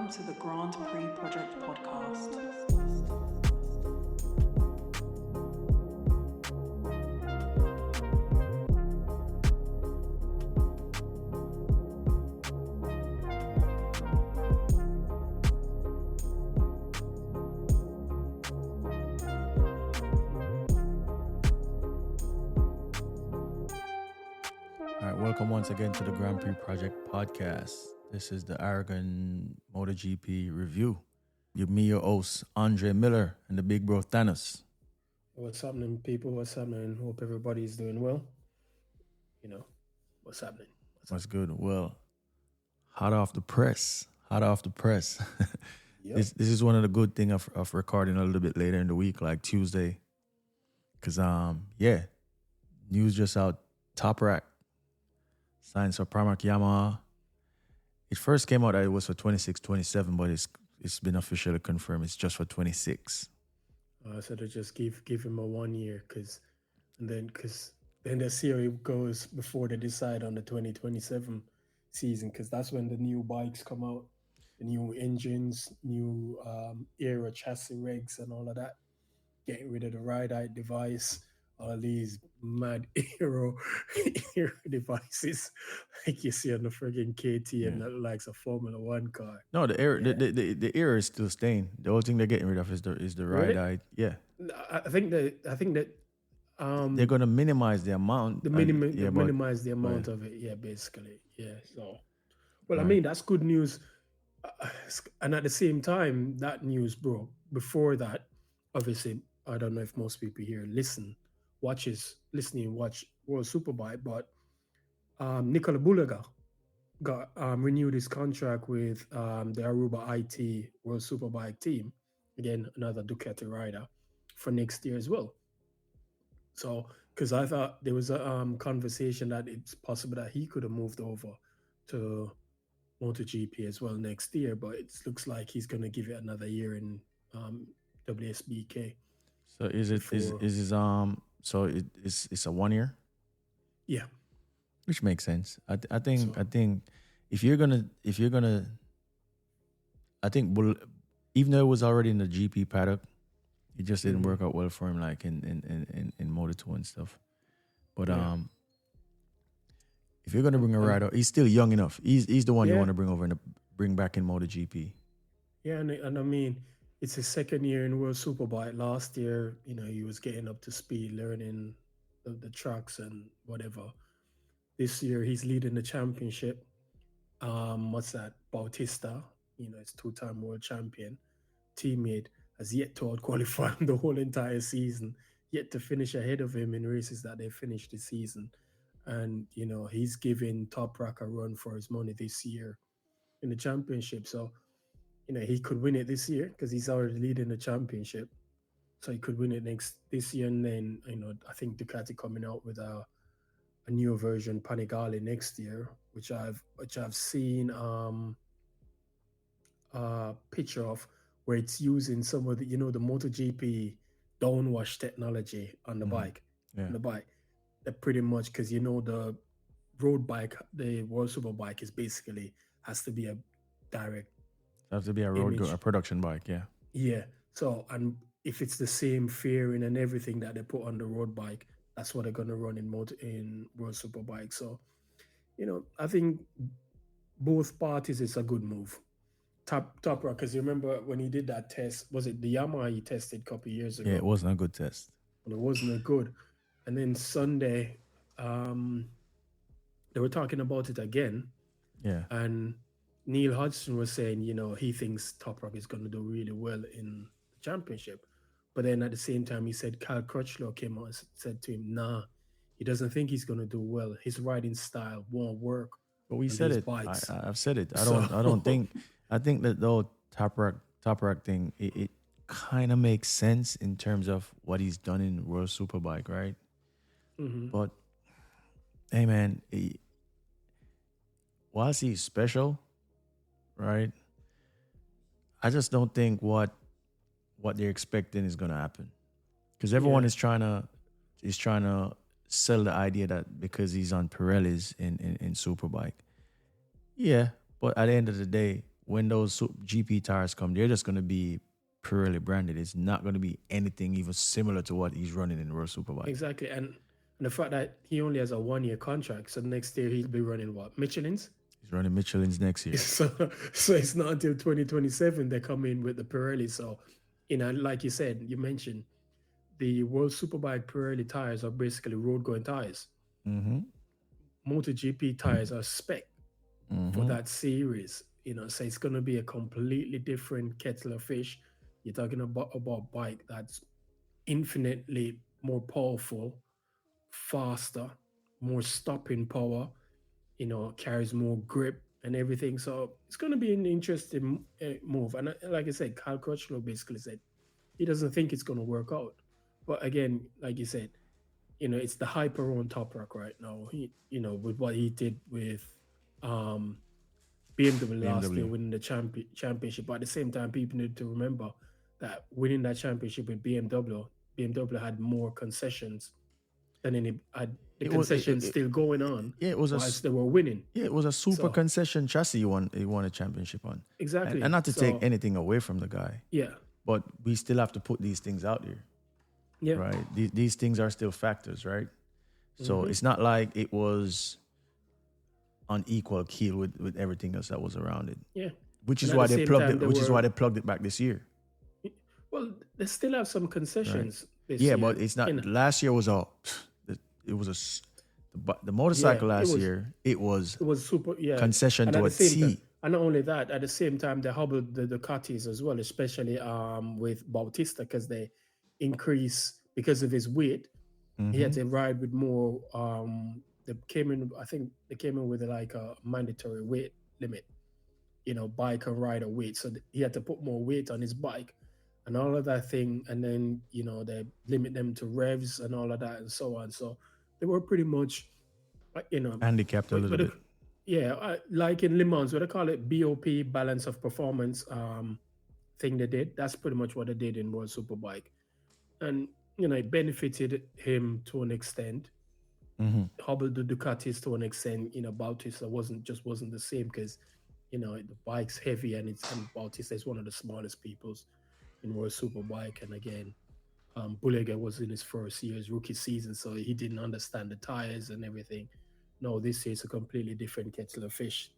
Welcome to the Grand Prix Project Podcast. All right, welcome once again to the Grand Prix Project Podcast. This is the Aragon MotoGP review. You, me, your host, Andre Miller, and the big bro Thanos. What's happening, people? What's happening? Hope everybody's doing well. You know, what's happening? What's good? Well, hot off the press. Yep. This is one of the good things of recording a little bit later in the week, like Tuesday. Because, news just out. Toprak signed for Mark Yamaha. It first came out that it was for 26-27, but it's been officially confirmed. It's just for 26. So they just give him a 1 year, because then the series goes before they decide on the 2027 season, because that's when the new bikes come out, the new engines, new aero chassis regs and all of that. Getting rid of the ride height device, all these mad aero devices like you see on the friggin' KT and that likes a Formula One car. No, the air is still staying. The only thing they're getting rid of is the ride height. Yeah, I think that they're gonna minimize the amount. Minimize the amount of it. Yeah, basically. Yeah. So, well, I mean, that's good news. And at the same time, that news broke. Before that, obviously, I don't know if most people here watch World Superbike, but Nicola Bulaga got renewed his contract with the Aruba IT World Superbike team. Again, another Ducati rider for next year as well. So, because I thought there was a conversation that it's possible that he could have moved over to MotoGP as well next year, but it looks like he's going to give it another year in WSBK. So it's a 1 year? Yeah. Which makes sense. I think if you're gonna even though it was already in the GP paddock, it just didn't work out well for him, like in Moto2 and stuff. But if you're gonna bring a rider, he's still young enough. He's the one you want to bring over and bring back in MotoGP. Yeah, and I mean, it's his second year in World Superbike. Last year, he was getting up to speed, learning the tracks and whatever. This year, he's leading the championship. Bautista, his two-time world champion, teammate, has yet to out-qualify him the whole entire season, yet to finish ahead of him in races that they finished this season. And, he's giving Toprak a run for his money this year in the championship. So, he could win it this year because he's already leading the championship. So he could win it this year. And then, I think Ducati coming out with a new version, Panigale, next year, which I've seen a picture of, where it's using some of the, the MotoGP downwash technology on the bike. Yeah. On the bike. That pretty much, because the road bike, the World Superbike has to be a direct. It has to be a production bike, yeah. Yeah. So, and if it's the same fairing and everything that they put on the road bike, that's what they're gonna run in World Superbike. So, I think both parties, it's a good move. Toprak, because you remember when he did that test, was it the Yamaha he tested a couple of years ago? Yeah, it wasn't a good test. Well, it wasn't good. And then Sunday, they were talking about it again. Yeah. And Neil Hodgson was saying, he thinks Toprak is going to do really well in the championship. But then at the same time, he said Cal Crutchlow came out and said to him, nah, he doesn't think he's going to do well. His riding style won't work. But we said it. I've said it. I think that the whole Toprak thing, it kind of makes sense in terms of what he's done in World Superbike, right? Mm-hmm. But, hey, man, whilst he's special, right, I just don't think what they're expecting is going to happen. Because everyone is trying to sell the idea that because he's on Pirellis in Superbike. Yeah, but at the end of the day, when those GP tires come, they're just going to be Pirelli branded. It's not going to be anything even similar to what he's running in World Superbike. Exactly. And the fact that he only has a 1-year contract, so next year he'll be running what? Michelin's? He's running Michelin's next year. So it's not until 2027 they come in with the Pirelli. So, like you said, you mentioned the World Superbike Pirelli tires are basically road-going tires. Mm-hmm. MotoGP tires are spec for that series. So it's going to be a completely different kettle of fish. You're talking about a bike that's infinitely more powerful, faster, more stopping power, carries more grip and everything. So it's going to be an interesting move. And like I said, Cal Crutchlow basically said he doesn't think it's going to work out. But again, like you said, it's the hype around Toprak right now. With what he did with BMW last year, winning the championship. But at the same time, people need to remember that winning that championship with BMW had more concessions than any. The concessions still going on. Yeah, it was they were winning. Yeah, it was a super concession chassis he won a championship on. Exactly. And not to take anything away from the guy. Yeah. But we still have to put these things out here. Yeah. Right? These things are still factors, right? So it's not like it was on equal keel with everything else that was around it. Yeah. Which is why they plugged it. Which is why they plugged it back this year. Well, they still have some concessions. Right. This year. But it's not. Last year was the motorcycle last year. It was super. Yeah. Concession to a T. And not only that, at the same time, they hobbled the Ducatis as well, especially with Bautista, because they increase because of his weight. He had to ride with more. They came in with like a mandatory weight limit, bike and rider weight. So he had to put more weight on his bike and all of that thing. And then, they limit them to revs and all of that and so on. So they were pretty much, handicapped a little bit. Yeah, like in Le Mans, what they call it, BOP, balance of performance thing they did. That's pretty much what they did in World Superbike. And, it benefited him to an extent. Hobbled the Ducatis to an extent. Bautista wasn't the same because, the bike's heavy and Bautista is one of the smallest peoples in World Superbike. And again, Bulega was in his first year, his rookie season, so he didn't understand the tires and everything. No, this is a completely different kettle of fish.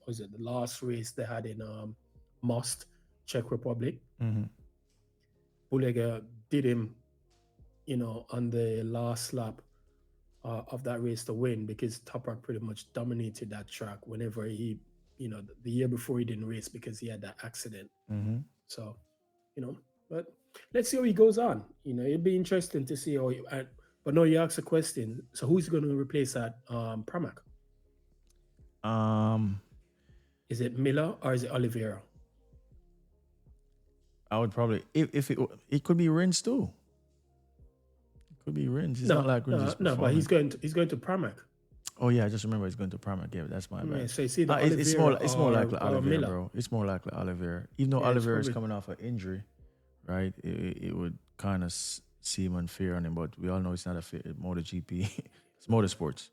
Was it the last race they had in Most, Czech Republic? Bulega did him, on the last lap of that race to win because Toprak pretty much dominated that track whenever he, the year before he didn't race because he had that accident. So, but let's see how he goes on. It'd be interesting to see how he... But no, you asked a question. So who's going to replace that Pramac? Is it Miller or is it Oliveira? I would probably if it could be Rins too. It could be Rins. It's not like Rins. No, but he's going to Pramac. Oh yeah, I just remember he's going to Pramac. Yeah, that's my bad. Yeah, so you see it's more likely Oliveira, bro. It's more likely Oliveira. Even though Oliveira is coming off an injury, right? It would kind of seem unfair on him, but we all know it's not a fair MotoGP. It's motorsports.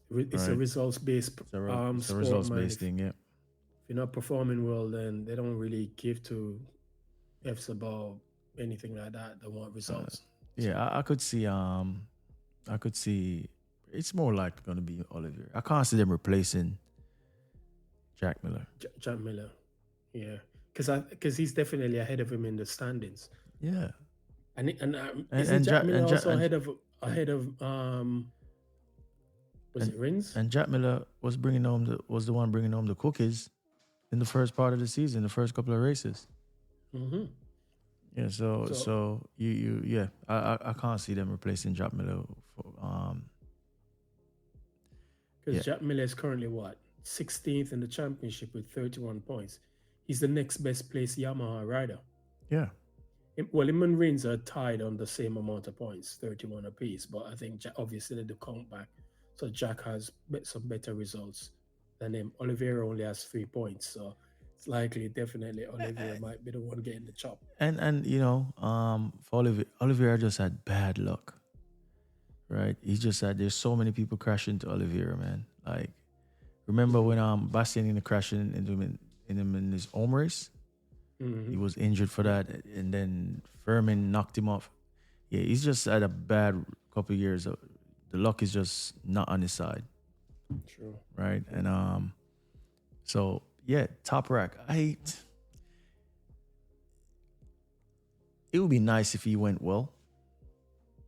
It's a results-based it's a results-based thing, yeah. If you're not performing well, then they don't really give two F's about anything like that. They want results. I could see it's more likely going to be Oliveira. I can't see them replacing Jack Miller. Jack Miller, yeah, because he's definitely ahead of him in the standings. Yeah. And Jack Miller also ahead of was it Rins? And Jack Miller was the one bringing home the cookies in the first part of the season, the first couple of races. Yeah, so you I can't see them replacing Jack Miller because Jack Miller is currently 16th in the championship with 31 points. He's the next best placed Yamaha rider. Yeah. Well, him and Rins are tied on the same amount of points, 31 apiece. But I think obviously they count back. So Jack has some better results than him. Oliveira only has 3 points. So it's likely, definitely, Oliveira might be the one getting the chop. And for Oliveira just had bad luck. Right? He just had, there's so many people crashing into Oliveira, man. Like, remember when Bastianini crashing into him in his home race. Mm-hmm. He was injured for that, and then Furman knocked him off. Yeah, he's just had a bad couple of years. The luck is just not on his side. True. Right? And so yeah, Toprak. It would be nice if he went well.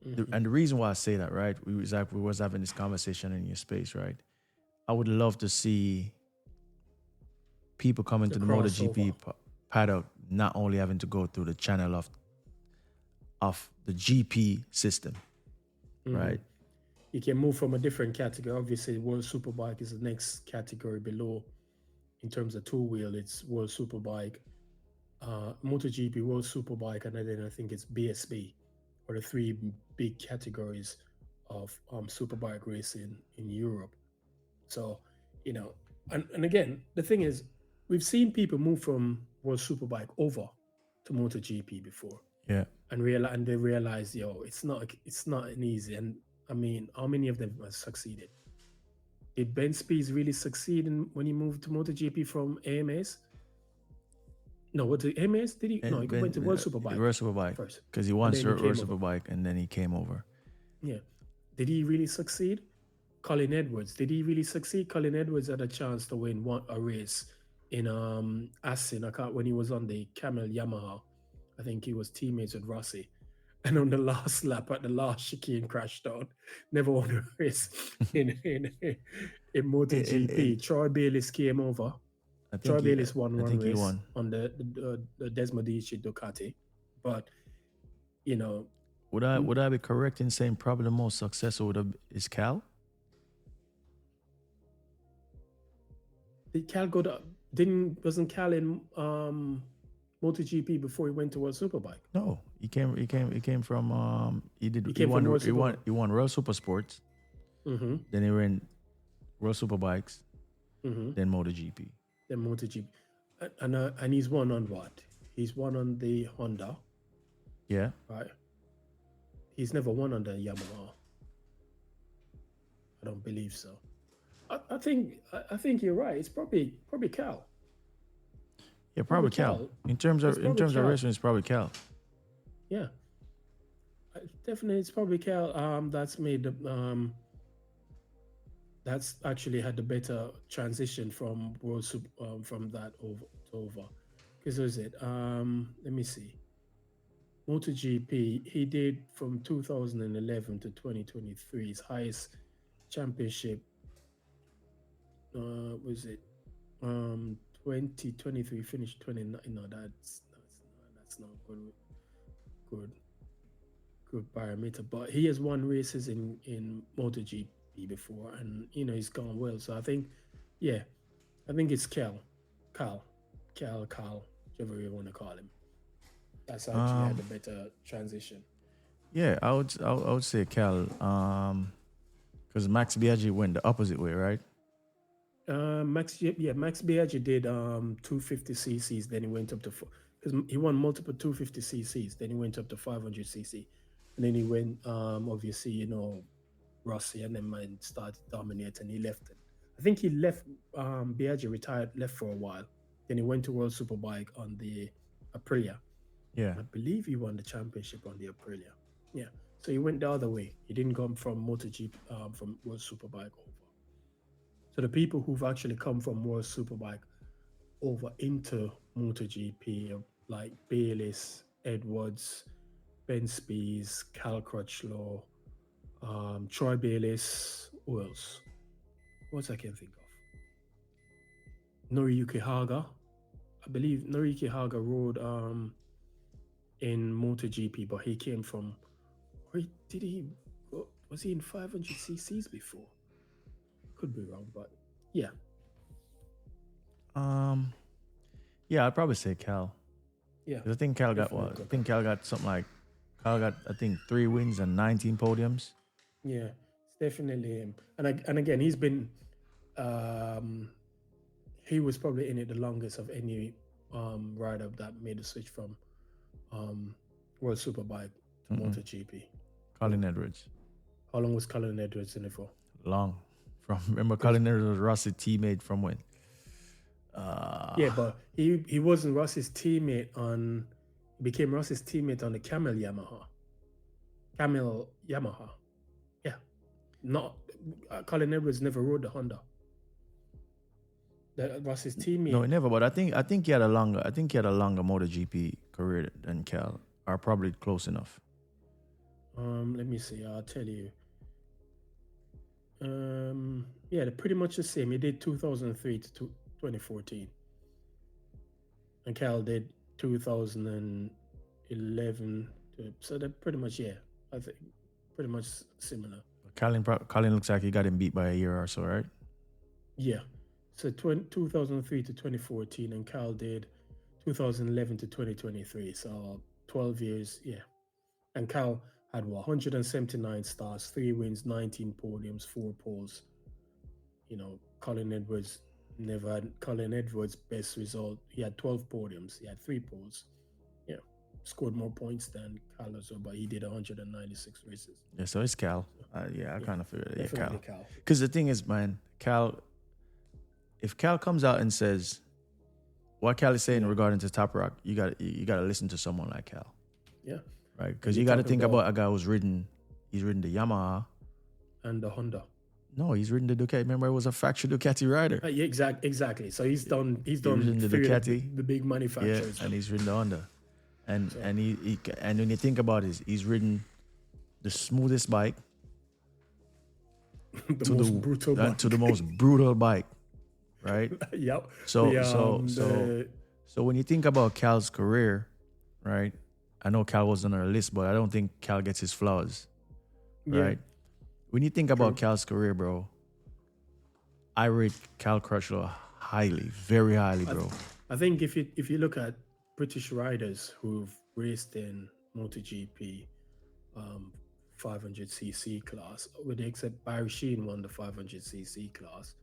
Mm-hmm. And the reason why I say that, right? We was having this conversation in your space, right? I would love to see people come into the MotoGP paddock not only having to go through the channel of the GP system, right? You can move from a different category. Obviously, World Superbike is the next category below. In terms of two-wheel, it's World Superbike, MotoGP, World Superbike, and then I think it's BSB, or the three big categories of Superbike racing in Europe. So, and again, the thing is, we've seen people move from World Superbike over to MotoGP before. Yeah. And they realize, it's not an easy. And I mean, how many of them have succeeded? Did Ben Spies really succeed when he moved to MotoGP from AMS? No, what did AMS? Did he? No, he went to World Superbike. World Superbike first. Because he won World Superbike and then he came over. Yeah. Did he really succeed? Colin Edwards. Did he really succeed? Colin Edwards had a chance to win a race in Assen when he was on the Camel Yamaha. I think he was teammates with Rossi. And on the last lap at the last chicane crashed out. Never won a race in MotoGP. Troy Bayliss came over. Troy Bayliss won one race on the Desmodici Ducati. But, Would I be correct in saying probably the most successful is Cal? Did Cal wasn't Cal in MotoGP before he went to World Superbike? No, he came from he won World Super Sports. Mm-hmm. Then he ran World Superbikes. Mm-hmm. Then MotoGP. Then MotoGP, and he's won on what? He's won on the Honda. Yeah. Right. He's never won on the Yamaha. I don't believe so. I think you're right. It's probably Cal. Yeah, probably Cal. In terms of racing, it's probably Cal. Yeah, definitely, it's probably Cal. That's made that's actually had the better transition from from that over. Because was it? Let me see. MotoGP, he did from 2011 to 2023. His highest championship was it 2023 finished 29. No, that's not good parameter. But he has won races in MotoGP before, and he's gone well. So I think it's Cal, whatever you want to call him. That's actually had a better transition. Yeah, I would say Cal, because Max Biaggi went the opposite way, right? Max Biaggi did 250 cc's, then he went up to because he won multiple 250 cc's, then he went up to 500 cc, and then he went obviously Rossi, and then started dominating, and he left it. I think he left. Biaggi retired, left for a while, then he went to World Superbike on the Aprilia. Yeah, I believe he won the championship on the Aprilia. Yeah, so he went the other way. He didn't come from MotoGP, from World Superbike over. So the people who've actually come from World Superbike over into MotoGP, like Bayliss, Edwards, Ben Spies, Cal Crutchlow, Troy Bayliss, who else? What I can think of? Noriyuki Haga. I believe Noriyuki Haga rode in MotoGP, but he came from. Was he in 500 cc's before? Could be wrong, but yeah. Yeah, I'd probably say Cal. Yeah. I think Cal got what? I think Cal got something like 3 wins and 19 podiums. Yeah, it's definitely him. And again, he's been he was probably in it the longest of any rider that made the switch from World Superbike to MotoGP. Colin Edwards. How long was Colin Edwards in it for? Long. Remember Colin Edwards was Rossi's teammate from when? Yeah, but he wasn't Ross's teammate he became Ross's teammate on the Camel Yamaha. Yeah. Not Colin Edwards never rode the Honda. That was his teammate. No, never. But I think he had a longer MotoGP career than Cal, or probably close enough. Let me see. I'll tell you. Yeah, they're pretty much the same. He did 2003 to 2014, and Cal did 2011. So they're pretty much I think pretty much similar. Colin looks like he got him beat by a year or so, right? Yeah. So 2003 to 2014, and Cal did 2011 to 2023. So 12 years, yeah. And Cal had 179 starts, 3 wins, 19 podiums, 4 poles. Colin Edwards never had Colin Edwards' best result. He had 12 podiums. He had 3 poles. Yeah. Scored more points than Cal as well, but he did 196 races. Yeah, so it's Cal. I kind of figured it. Yeah, Cal. Because the thing is, man, if Cal comes out and says what Cal is saying regarding to Toprak, you got to listen to someone like Cal. Yeah. Right? Because you got to think about a guy who's ridden the Yamaha. And the Honda. No, he's ridden the Ducati. Remember, it was a factory Ducati rider. Yeah, exactly. So he's done the Ducati, the big manufacturers. Yeah, and he's ridden the Honda. And when you think about it, he's ridden the smoothest bike to the most brutal bike. Right. Yep. So when you think about Cal's career, right? I know Cal was on our list, but I don't think Cal gets his flowers. Right. When you think about Cal's career, bro, I rate Cal Crutchlow highly, very highly, bro. I think if you look at British riders who've raced in MotoGP, 500cc class, with the except Barry Sheen won the 500cc class.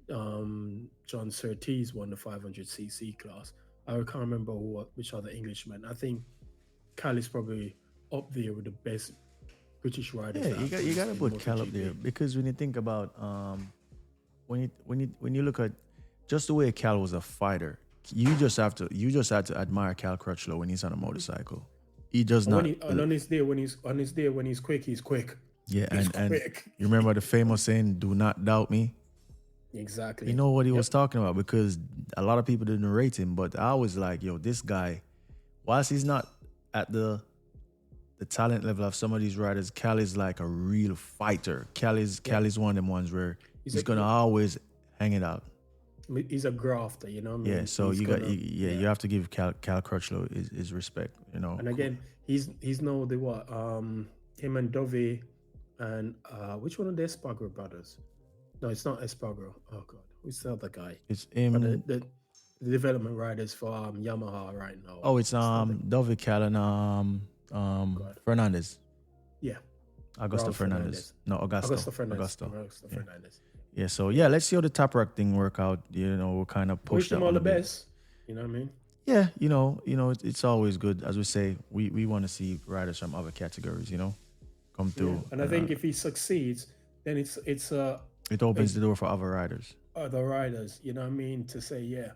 John Surtees won the 500cc class. I can't remember which other Englishman. I think Cal is probably up there with the best British riders. Yeah, you got to put Cal up there, because when you think about when you look at just the way Cal was a fighter, you just have to admire Cal Crutchlow when he's on a motorcycle. He does not. On his day when he's quick, he's quick. Yeah, and you remember the famous saying, "Do not doubt me." Exactly. You know what he was talking about, because a lot of people didn't rate him, but I was like, yo, this guy, whilst he's not at the talent level of some of these riders, Cal is like a real fighter. Cal is one of them ones where he's gonna always hang it out. He's a grafter, you know what I mean? Yeah, so you have to give Cal Crutchlow his respect, you know. And again, he's now the what? Him and Dovey and which one of the Espargaro brothers? No, it's not Espargaro. Oh God, who's the other guy? It's him. The development riders for Yamaha right now. Oh, it's Dovey, Cal, and Fernandez. Yeah. Augusto Fernandez. No, Augusto Fernandez. Yeah, so let's see how the Toprak thing work out. You know, we'll kind of push wish that them all the best. You know what I mean? Yeah, you know, it's always good. As we say, we want to see riders from other categories, you know, come through. Yeah. And I think if he succeeds, then it opens the door for other riders. Other riders, you know what I mean? To say, yeah,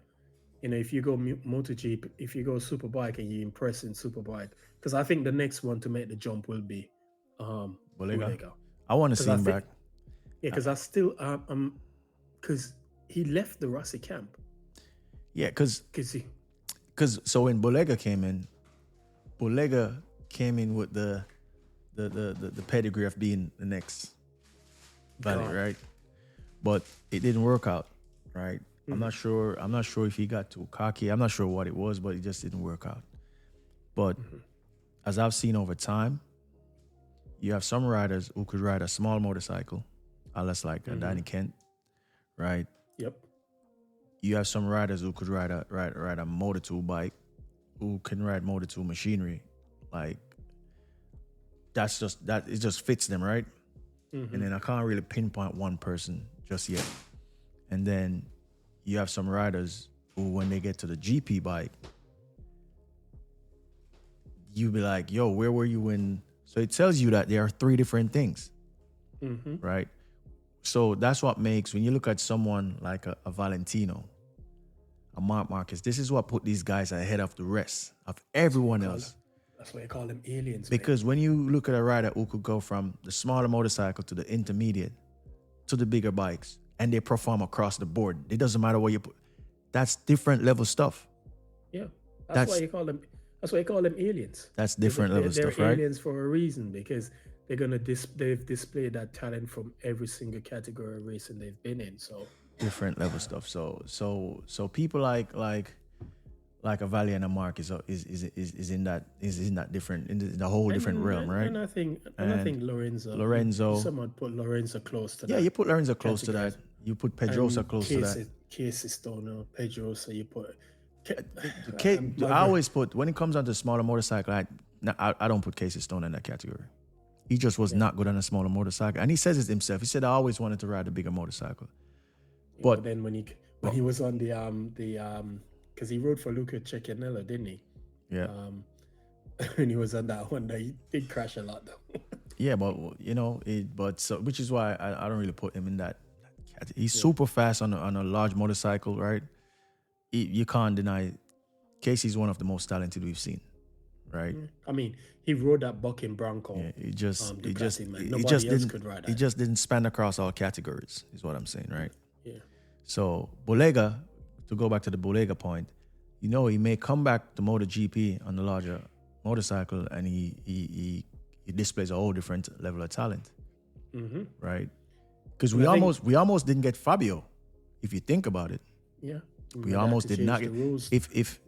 you know, if you go MotoGP, if you go Superbike and you impress in Superbike, because I think the next one to make the jump will be Bulega. I want to see him back. Yeah, because I still because he left the Rossi camp. Yeah, because so when Bulega came in with the pedigree of being the next Valley, right? But it didn't work out, right? Mm-hmm. I'm not sure if he got too cocky. I'm not sure what it was, but it just didn't work out. But as I've seen over time, you have some riders who could ride a small motorcycle, unless like Danny Kent, right? Yep. You have some riders who could ride a Moto2 bike, who can ride Moto2 machinery. Like it just fits them, right? Mm-hmm. And then I can't really pinpoint one person just yet. And then you have some riders who, when they get to the GP bike, you be like, yo, where were you when? So it tells you that there are 3 different things, right? So that's what makes, when you look at someone like a Valentino, a Mark Marquez. This is what put these guys ahead of the rest of everyone else. That's why you call them aliens. Because when you look at a rider who could go from the smaller motorcycle to the intermediate to the bigger bikes, and they perform across the board, it doesn't matter what you put. That's different level stuff. Yeah, that's why you call them. That's why you call them aliens. That's different level stuff, right? They're aliens for a reason, because they're gonna they've displayed that talent from every single category of racing they've been in. So different level stuff. So people like a Valley and a Mark is in that different, in the whole different realm, right? And I think Lorenzo. Someone put Lorenzo close to that. Yeah, you put Lorenzo close to that. You put Pedrosa close to that. Casey Stoner, Pedrosa. You put. I always put, when it comes on to smaller motorcycle, I don't put Casey Stoner in that category. He just was not good on a smaller motorcycle, and he says it himself. He said, "I always wanted to ride a bigger motorcycle." But then when he was on the because he rode for Luca Cecchinello, didn't he? Yeah. When he was on that one, he did crash a lot though. Yeah, but which is why I don't really put him in that category. He's super fast on a large motorcycle, right? You can't deny Casey's one of the most talented we've seen, right? I mean, he rode that bucking Bronco. Yeah, he just could ride that. He just didn't span across all categories, is what I'm saying, right? Yeah. So Bolega, to go back to the Bolega point, he may come back to MotoGP on the larger motorcycle, and he displays a whole different level of talent, right? Because we almost didn't get Fabio, if you think about it. Yeah. We almost did not get.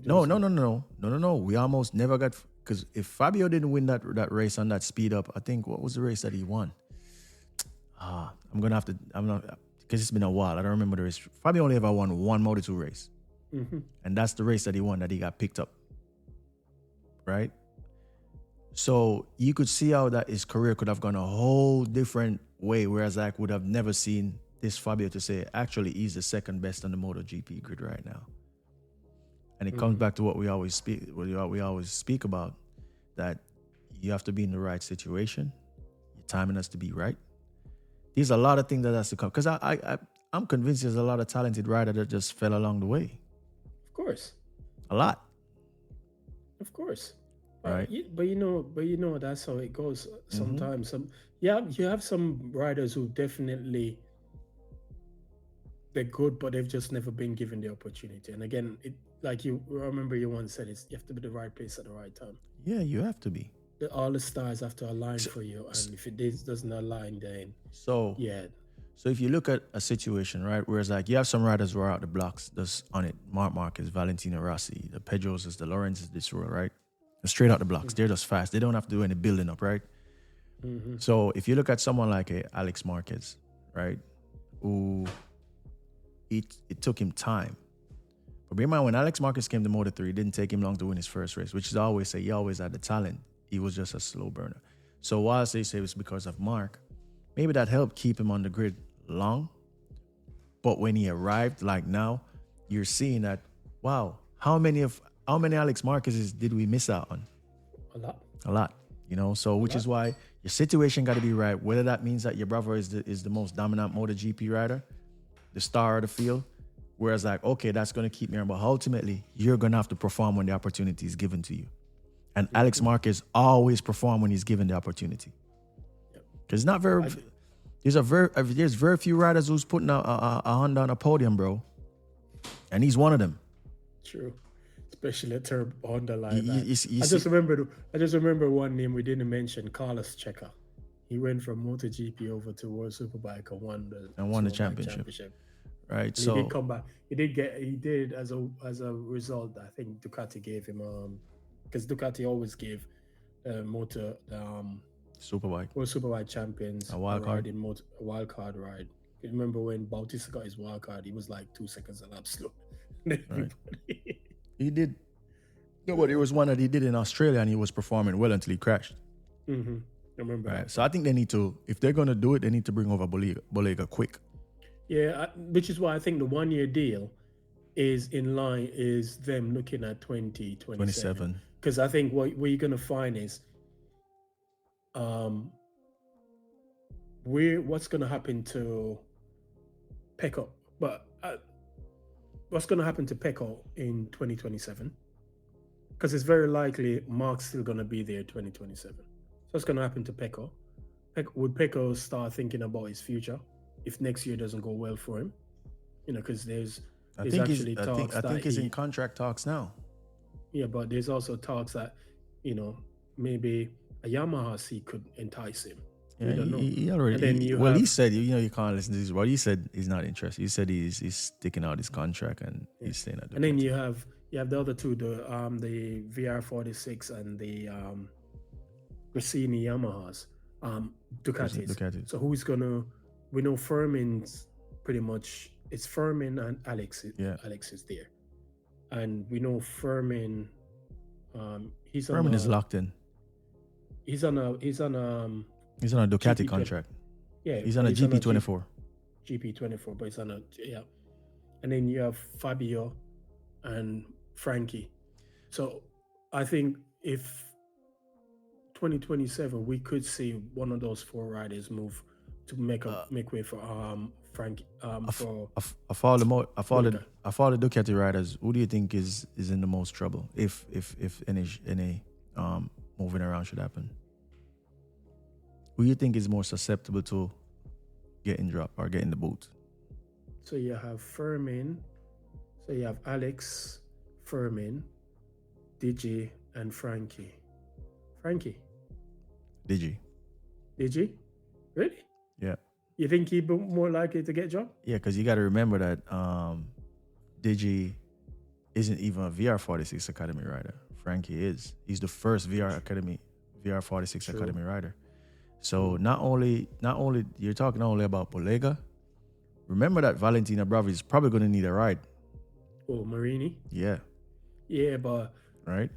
No. We almost never got, because if Fabio didn't win that race on that speed up, I think, what was the race that he won? I'm not, because it's been a while. I don't remember the race. Fabio only ever won one Moto2 race, and that's the race that he won, that he got picked up, right? So you could see how that his career could have gone a whole different way, whereas I would have never seen this Fabio to say, actually, he's the second best on the MotoGP grid right now. And it comes back to what we always speak about, that you have to be in the right situation. Your timing has to be right. There's a lot of things that has to come, because I'm convinced there's a lot of talented riders that just fell along the way. Of course. A lot. Of course. Right. But that's how it goes sometimes. You have some riders who definitely, they're good, but they've just never been given the opportunity. And again, I remember you once said, you have to be the right place at the right time. Yeah, you have to be. All the stars have to align for you, and if it doesn't align, then So if you look at a situation, right, where it's like you have some riders who are out the blocks, just on it. Mark Marquez, Valentino Rossi, the Pedrosas, the Lorenzes, this road, right? They're straight out the blocks. They're just fast. They don't have to do any building up, right? So if you look at someone like Alex Marquez, right, who it took him time. But bear in mind, when Alex Marquez came to Moto3, it didn't take him long to win his first race, which is I always say, he always had the talent. He was just a slow burner. So whilst they say it was because of Mark, maybe that helped keep him on the grid long. But when he arrived, like now, you're seeing that, wow, how many Alex Marquez's did we miss out on? A lot. So which is why your situation got to be right. Whether that means that your brother is the most dominant MotoGP rider, the star of the field, whereas like, okay, that's going to keep me on. But ultimately, you're going to have to perform when the opportunity is given to you. And Alex Marquez always perform when he's given the opportunity. Because not very, there's very few riders who's putting a Honda on a podium, bro. And he's one of them. True. Especially a turbo Honda like that. I just remember one name we didn't mention, Carlos Checa. He went from MotoGP over to World Superbike and won the championship. Right. So he did come back. He did as a result. I think Ducati gave him because Ducati always gave World Superbike champions a wild card ride. You remember when Bautista got his wild card? He was like 2 seconds a lap slow. Right. He did. No, but it was one that he did in Australia, and he was performing well until he crashed. I remember. Right. So I think they need to, if they're going to do it, they need to bring over Bolega quick. Yeah, which is why I think the 1 year deal is in line, is them looking at 2027. Because I think what you're going to find is what's going to happen to Peko. But what's going to happen to Peko in 2027? Because it's very likely Mark's still going to be there in 2027. So what's going to happen to Peko? Would Peko start thinking about his future if next year doesn't go well for him? You know, because I think he's in contract talks now. Yeah, but there's also talks that, you know, maybe a Yamaha seat could entice him. Yeah, don't know. He already. He said, you know, you can't listen to this. But he said he's not interested. He said he's sticking out his contract and he's staying at the. And then you have the other two, the VR46 and the Grassini Yamahas, Ducatis. So who's gonna? We know Furman's pretty much. It's Furman and Alex. Alex is there, and we know Furman. Furman is locked in. He's on a Ducati contract. He's on a GP24. GP24, but it's on a and then you have Fabio and Frankie. So I think if 2027 we could see one of those four riders move to make way for Frankie. I follow the Ducati riders. Who do you think is in the most trouble if any moving around should happen? Who do you think is more susceptible to getting dropped or getting the boot? So you have Furman. So you have Alex, Furman, Digi, and Frankie. Digi. Really? Yeah. You think he'd be more likely to get dropped? Yeah, because you got to remember that Digi isn't even a VR46 Academy rider. Frankie is. He's the first VR46 True. Academy rider. So not only you're talking only about Polega. Remember that Valentina Bravi is probably going to need a ride. Oh, Marini. Yeah. Yeah, but right.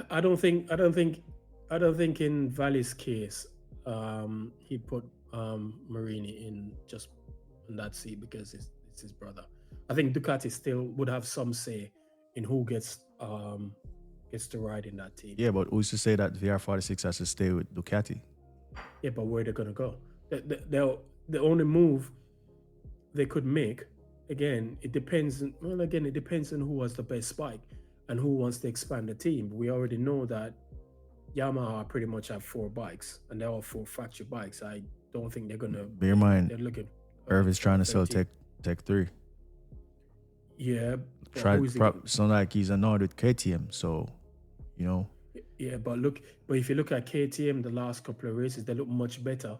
I don't think in Vali's case he put Marini in just in that seat because it's his brother. I think Ducati still would have some say in who gets to ride in that team. Yeah, but who's to say that VR46 has to stay with Ducati? Yeah, but where they're gonna go? The only move they could make, again, it depends on who has the best spike and who wants to expand the team. We already know that Yamaha pretty much have 4 bikes and they're all 4 factory bikes. I don't think they're gonna. Bear in mind, they're looking. Irv is trying to sell Tech 3. Yeah. So like he's annoyed with KTM, so you know. Yeah, but if you look at KTM, the last couple of races, they look much better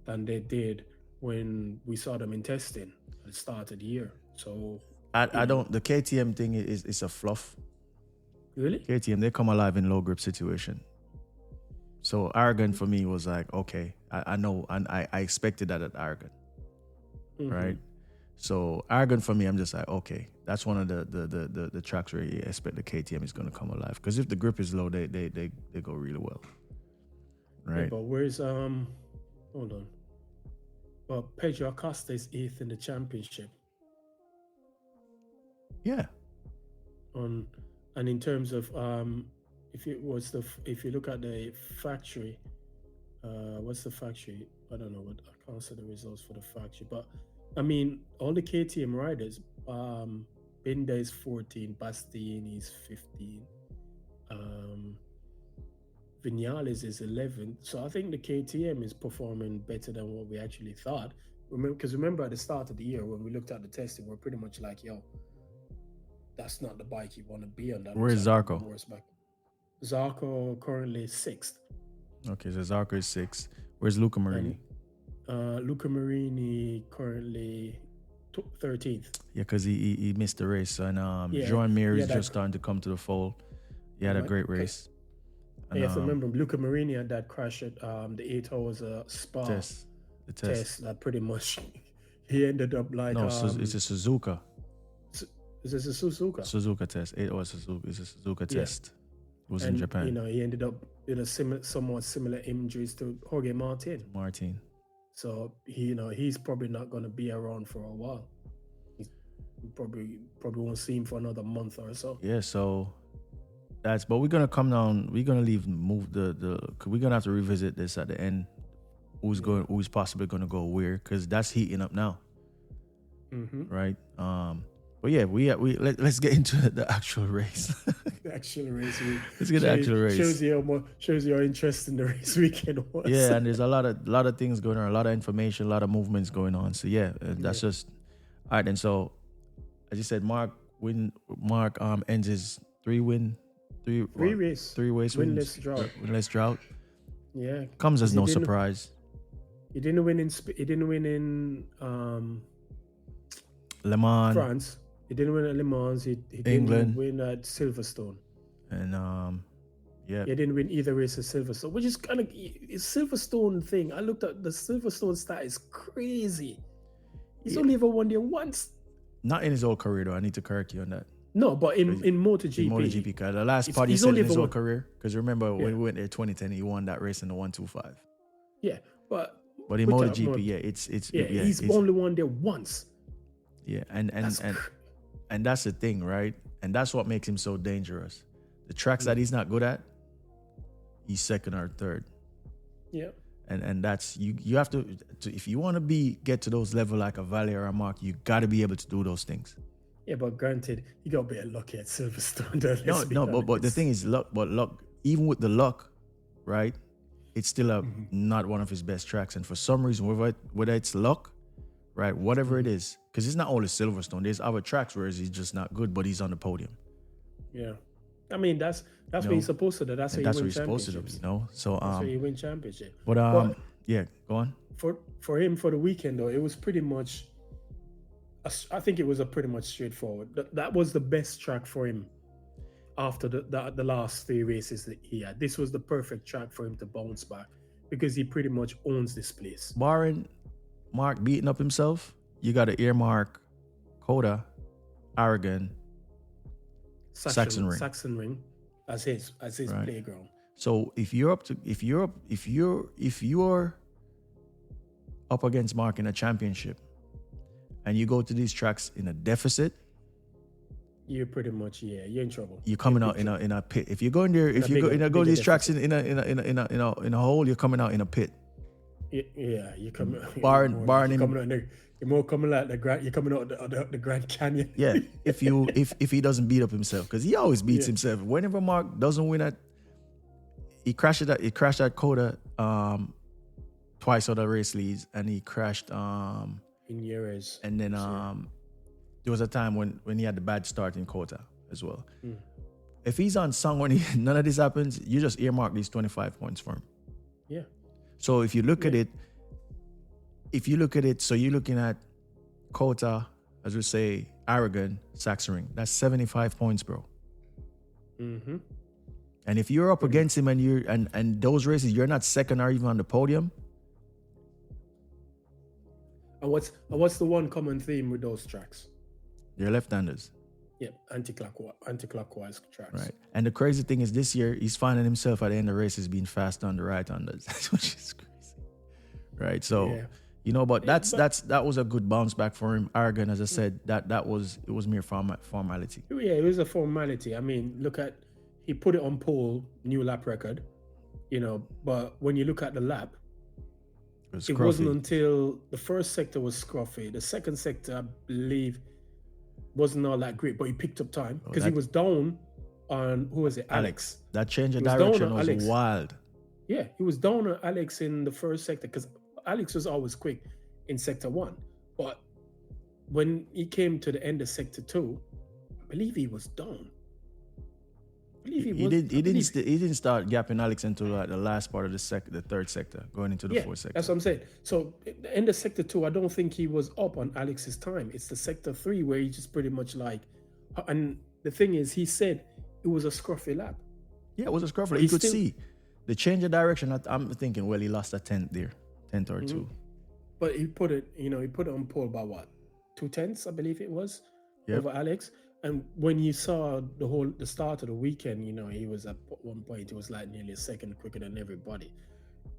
than they did when we saw them in testing at the start of the year. So I don't. The KTM thing is a fluff. Really? KTM, they come alive in low grip situation. So Aragon for me was like, okay, I know, and I expected that at Aragon, right? So Aragon for me, I'm just like, okay, that's one of the tracks where you expect the KTM is going to come alive. Because if the grip is low, they go really well, right? Yeah, but where's hold on, but Pedro Acosta is 8th in the championship. Yeah. And in terms of if you look at the factory, what's the factory? I don't know. I can't see the results for the factory, but I mean, all the KTM riders, Binda is 14, Bastiani is 15, Vinales is 11. So I think the KTM is performing better than what we actually thought. Remember at the start of the year when we looked at the testing, we're pretty much like, yo, that's not the bike you want to be on. That Where's Zarco? Zarco currently 6th. Okay, so Zarco is 6th. Where's Luca Marini? Luca Marini currently 13th. Yeah, because he missed the race. And Joan Mir is just starting to come to the fold. He had a great race. And, you have to remember, Luca Marini had that crash at the 8 hours Spa test. The test. That pretty much he ended up like... No, it's a Suzuka. Is this a Suzuka? Suzuka test. 8 hours Suzuka. It's a Suzuka test. It was in Japan. You know, he ended up with a somewhat similar injuries to Jorge Martin. So he's probably not going to be around for a while. He probably won't see him for another month or so. Yeah, so but we're gonna come down. We're gonna we're gonna have to revisit this at the end. Who's possibly gonna go where? Because that's heating up now, right? But yeah, let's get into the actual race. The actual race. Let's get the actual race. Shows your interest in the race weekend was. Yeah, and there's a lot of things going on, a lot of information, a lot of movements going on. So yeah, that's just all right. And so, as you said, Mark ends his three race winless drought. Yeah, comes as no surprise. He didn't win in Le Mans, France. He didn't win at Le Mans. He England. didn't win at Silverstone. And he didn't win either race at Silverstone, which is kind of a Silverstone thing. I looked at the Silverstone stat is crazy. He's only ever won there once. Not in his whole career, though. I need to correct you on that. No, but in MotoGP. In MotoGP, the last part he said in his whole career. Because remember when we went there 2010, he won that race in the 125. Yeah, but in MotoGP, he's only won there once. Yeah, and that's the thing, right? And that's what makes him so dangerous. The tracks that he's not good at, he's second or third. Yeah. And that's you have to if you want to get to those level like a Valle or a Marc, you got to be able to do those things. Yeah, but granted, you got a bit lucky at Silverstone. But the thing is luck. But luck, even with the luck, right? It's still not one of his best tracks. And for some reason, whether it's luck, right, whatever it is, because it's not only Silverstone. There's other tracks where he's just not good, but he's on the podium. Yeah, I mean that's what he's supposed to do. That's what he's supposed to do. So that's where you win championship. But yeah, go on. For him for the weekend though, it was pretty much. I think it was a pretty much straightforward. That was the best track for him after the last three races that he had. This was the perfect track for him to bounce back because he pretty much owns this place. Barring Mark beating up himself, you got to earmark Coda, Aragon, Saxon Ring as his right. playground. So if you're up against Mark in a championship, and you go to these tracks in a deficit, you're pretty much you're in trouble. You're coming out in a pit. If you go in there, if you go these tracks in a hole, you're coming out in a pit. Yeah, you come. Barring him. You're more coming out you're coming out the Grand Canyon. Yeah, if he doesn't beat up himself, because he always beats himself. Whenever Mark doesn't win he crashed at Coda twice out of race leads, and he crashed in Jerez. And then there was a time when he had the bad start in Kota as well. If he's on song when none of this happens, you just earmark these 25 points for him. Yeah. So if you look at it, so you're looking at Kota, as we say, Aragon, Saxon Ring. That's 75 points, bro. Mm-hmm. And if you're up against him and those races, you're not second or even on the podium. And what's the one common theme with those tracks? They're left-handers. Yeah, anti-clockwise tracks. Right. And the crazy thing is this year, he's finding himself at the end of races being fast on the right-handers, which is crazy. Right. So, but that was a good bounce back for him. Aragon, as I said, it was mere formality. Yeah, it was a formality. I mean, he put it on pole, new lap record, but when you look at the lap, it wasn't until the first sector was scruffy. The second sector, I believe, wasn't all that great, but he picked up time because he was down on, who was it? Alex. That change of direction was wild. Yeah, he was down on Alex in the first sector because Alex was always quick in sector 1. But when he came to the end of sector 2, I believe he was down. He didn't start gapping Alex into the last part of the third sector, going into the fourth sector. That's what I'm saying. So at the end of sector 2, I don't think he was up on Alex's time. It's the sector 3 where he just pretty much and the thing is, he said it was a scruffy lap. Yeah, it was a scruffy lap. You could see the change of direction. I'm thinking, well, he lost a 10th there, 10th or 2. But he put it on pole by what? 2/10, I believe it was, over Alex. And when you saw the start of the weekend, he was at one point, it was like nearly a second quicker than everybody.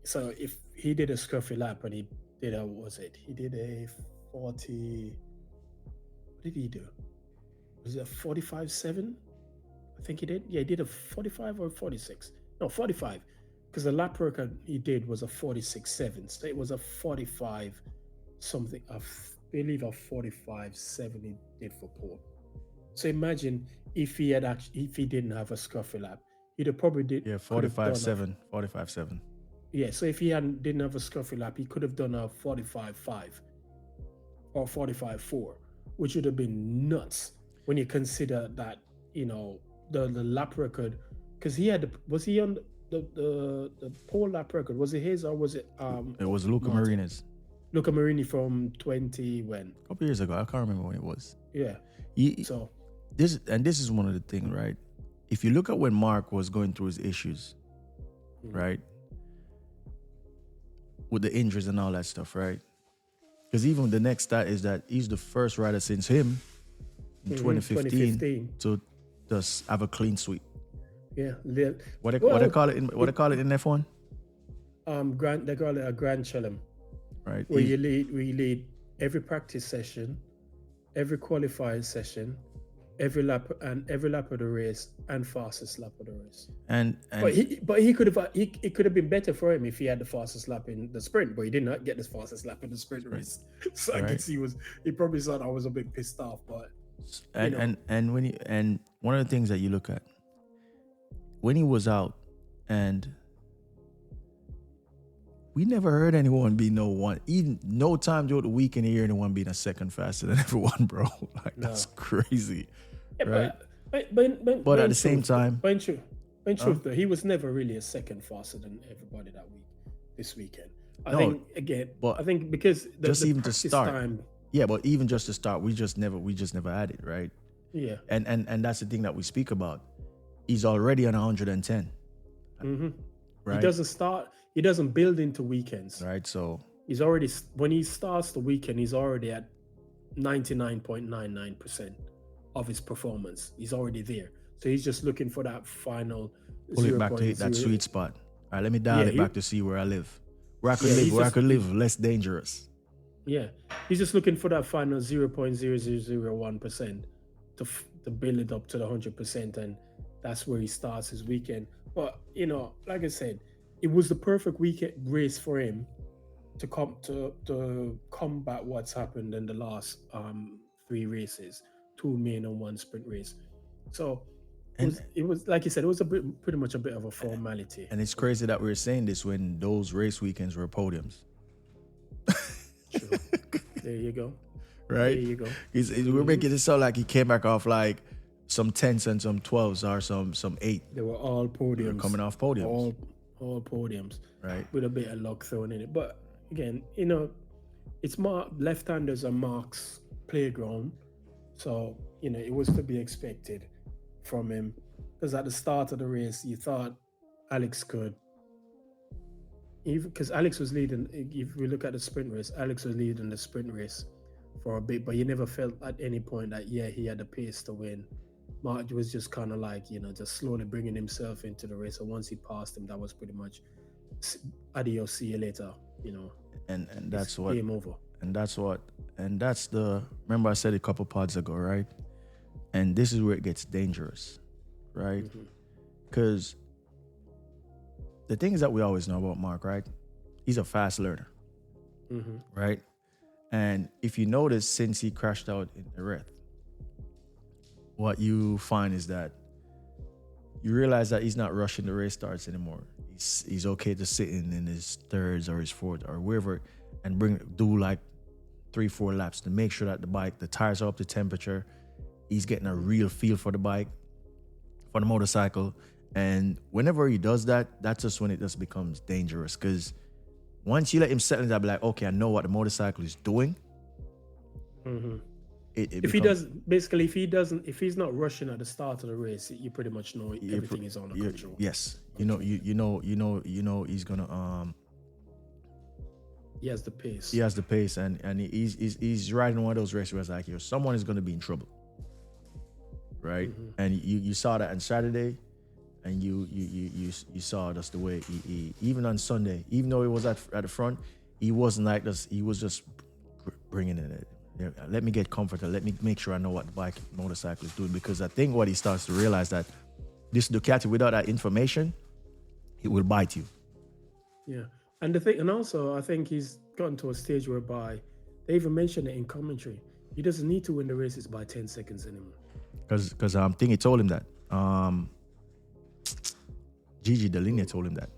So if he did a scruffy lap and he did he did a 40, what did he do? Was it a 45.7? I think he did. Yeah, he did a 45 or 46. No, 45. Because the lap record he did was a 46.7. So it was a 45 something. I believe a 45.7 he did for pole. So imagine if he didn't have a scruffy lap, he'd have probably did. Yeah, 45.7, 45.7. Yeah, so if he didn't have a scruffy lap, he could have done a 45.5 or 45.4, which would have been nuts when you consider that, the lap record, because was he on the pole lap record? Was it his or was it It was Luca Marini's. Luca Marini from 20 when? A couple years ago. I can't remember when it was. Yeah. So this is one of the things, right? If you look at when Mark was going through his issues, right? With the injuries and all that stuff, right? Because even the next stat is that he's the first rider since him in 2015 to just have a clean sweep. Yeah. What they call it in F1? They call it a Grand Chelem. Right. Where you lead every practice session, every qualifying session, every lap of the race, and fastest lap of the race. But he could have it could have been better for him if he had the fastest lap in the sprint, but he did not get the fastest lap in the sprint race. So I guess he probably thought I was a bit pissed off. But and one of the things that you look at when he was out, and we never heard anyone be even no time during the week in the year anyone being a second faster than everyone, bro. Like that's crazy, right? But at the same time, in truth, though, he was never really a second faster than everybody this weekend. I think because even to start, but even just to start, we just never had it, right? Yeah, and that's the thing that we speak about. He's already on 110. Mm-hmm. Right? He doesn't build into weekends. Right. So he's already, when he starts the weekend, he's already at 99.99% of his performance. He's already there. So he's just looking for that final. Pull it back to hit that sweet spot. All right, let me dial it back to see where I live. Where I could live less dangerous. Yeah. He's just looking for that final 0.0001% to build it up to the 100%. And that's where he starts his weekend. But, like I said, it was the perfect weekend race for him to combat what's happened in the last 3 races, 2 main and 1 sprint race. So it was like you said, it was pretty much a bit of a formality. And it's crazy that we're saying this when those race weekends were podiums. True. There you go. Right? There you go. We're making it sound like he came back off like some 10s and some 12s or some 8. They were all podiums. They were coming off podiums. All podiums. Right. With a bit of luck thrown in it. But again, it's left-handers are Mark's playground. So, it was to be expected from him. Because at the start of the race, you thought Alex could. Because Alex was leading, if we look at the sprint race, Alex was leading the sprint race for a bit, but you never felt at any point that, he had the pace to win. Mark was just kind of like, just slowly bringing himself into the race. And once he passed him, that was pretty much adios, see you later, And that's what game over. And that's remember I said a couple pods ago, right? And this is where it gets dangerous, right? Because the things that we always know about Mark, right? He's a fast learner, right? And if you notice, since he crashed out in Erith, what you find is that you realize that he's not rushing the race starts anymore. He's okay to sit in his thirds or his fourth or wherever and do like 3-4 laps to make sure that the tires are up to temperature. He's getting a real feel for the bike, for the motorcycle. And whenever he does that, that's just when it just becomes dangerous. Because once you let him settle into that, be like, okay, I know what the motorcycle is doing. If he's not rushing at the start of the race, you pretty much know everything is under control. Yes, you know he's gonna He has the pace. He has the pace, and he's riding one of those races where it's like, someone is gonna be in trouble, right? And you saw that on Saturday, and you saw just the way he even on Sunday, even though he was at the front, he wasn't like this. He was just bringing it. Let me get comfortable. Let me make sure I know what the motorcycle is doing, because I think what he starts to realize that this Ducati, without that information, it will bite you. Yeah, and also I think he's gotten to a stage whereby they even mentioned it in commentary. He doesn't need to win the races by 10 seconds anymore. Because Thingy told him that. Gigi Delinia told him that.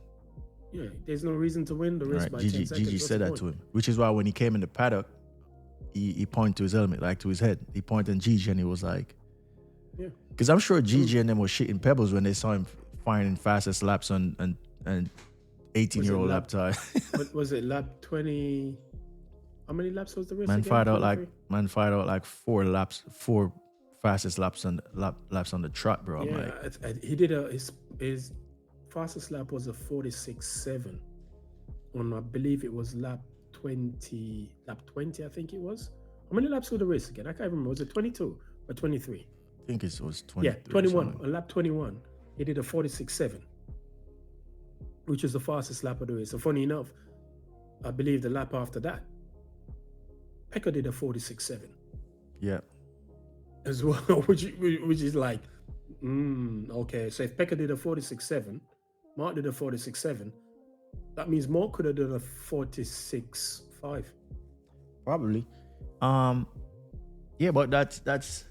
Yeah, there's no reason to win the race by 10 seconds. Gigi said that to him, which is why when he came in the paddock, he pointed to his helmet, like to his head. He pointed at Gigi and he was like, yeah. Because I'm sure Gigi and them were shitting pebbles when they saw him firing fastest laps on 18-year-old lap time. Was it lap 20? How many laps was the race? Man again? fired out like 4 fastest laps on the trot, bro. Yeah, he did his fastest lap was a 46.7 on, I believe it was lap 20, I think it was. How many laps was the race again? I can't remember. Was it 22 or 23? I think it was 20. Yeah, 21. On lap 21, he did a 46.7, which is the fastest lap of the race. So funny enough, I believe the lap after that, Peko did a 46.7. Yeah. As well, which is like, okay. So if Peko did a 46.7, Mark did a 46.7, that means Mark could have done a 46.5. Probably. Yeah, but that's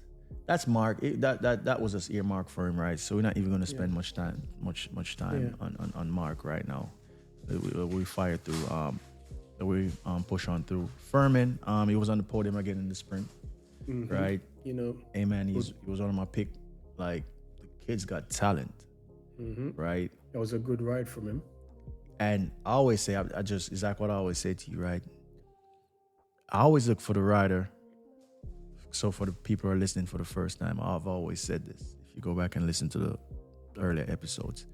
Mark. That was just earmark for him, right? So we're not even going to spend much time on Mark right now. We fire through. We push on through. Furman, he was on the podium again in the sprint, right? You know, hey man, he was one of my pick. Like, the kid's got talent, right? That was a good ride from him. And I always say, I just exactly what I always say to you, right? I always look for the rider. So for the people who are listening for the first time, I've always said this. If you go back and listen to the earlier episodes,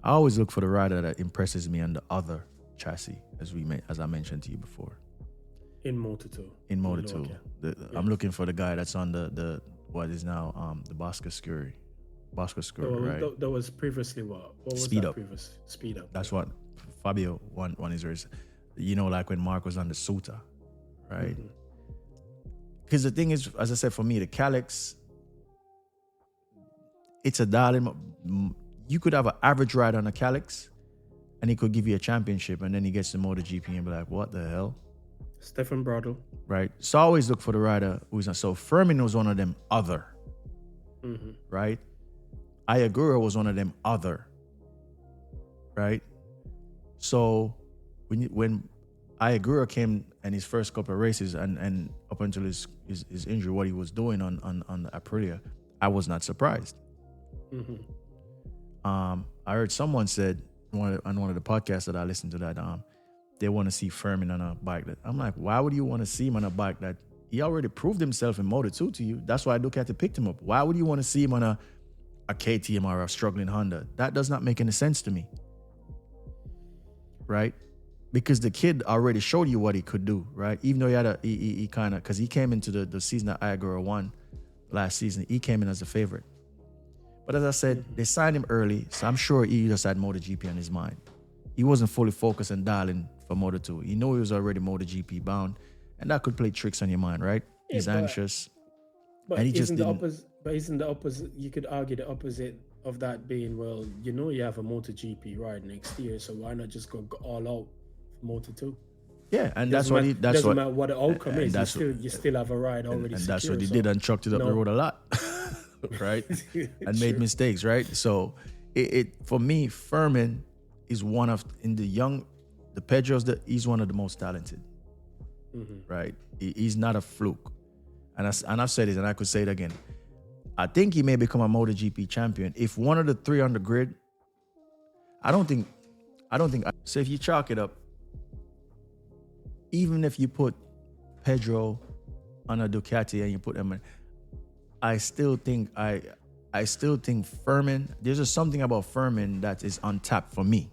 I always look for the rider that impresses me on the other chassis, as I mentioned to you before. In Moto2. I'm looking for the guy that's on the what is now the Bosca Scurry, right? That was previously what was Speed that Up. previous? Speed Up. That's what Fabio won his race. You know, like when Marc was on the Suta, right? Because the thing is, as I said, for me, the Calyx, it's a darling. You could have an average ride on a Calyx, and he could give you a championship, and then he gets to MotoGP and be like, what the hell? Stefan Bradl. Right? So I always look for the rider who's not. So Furman was one of them other. Right? Ayagura was one of them other. Right? So when Ayagura came in his first couple of races and up until his injury, what he was doing on the Aprilia, I was not surprised. I heard someone said on one of the podcasts that I listened to that they want to see Furman on a bike that I'm like, why would you want to see him on a bike that he already proved himself in Moto2 to you? That's why Ducati picked him up. Why would you want to see him on a KTM or a struggling Honda? That does not make any sense to me. Right? Because the kid already showed you what he could do, right? Even though he kind of, because he came into the season that Ayagura won last season, he came in as a favorite. But as I said, they signed him early, so I'm sure he just had MotoGP on his mind. He wasn't fully focused and dialing for Moto2. He knew he was already MotoGP bound, and that could play tricks on your mind, right? Yeah, he's anxious. But and he just didn't. Isn't the opposite, you could argue the opposite of that being, well, you know you have a MotoGP ride next year, so why not just go all out for Moto2? Yeah, and doesn't matter what the outcome is, you still have a ride already and secure, that's what he did, and chucked it up the road a lot. Right? And made mistakes, right? So it for me, Furman is one of, in the Pedros, he's one of the most talented. Right? He's not a fluke. And I've said it, and I could say it again. I think he may become a MotoGP champion if one of the three on the grid. I don't think. So if you chalk it up, even if you put Pedro on a Ducati and you put him in, I still think Furman, there's just something about Furman that is untapped for me.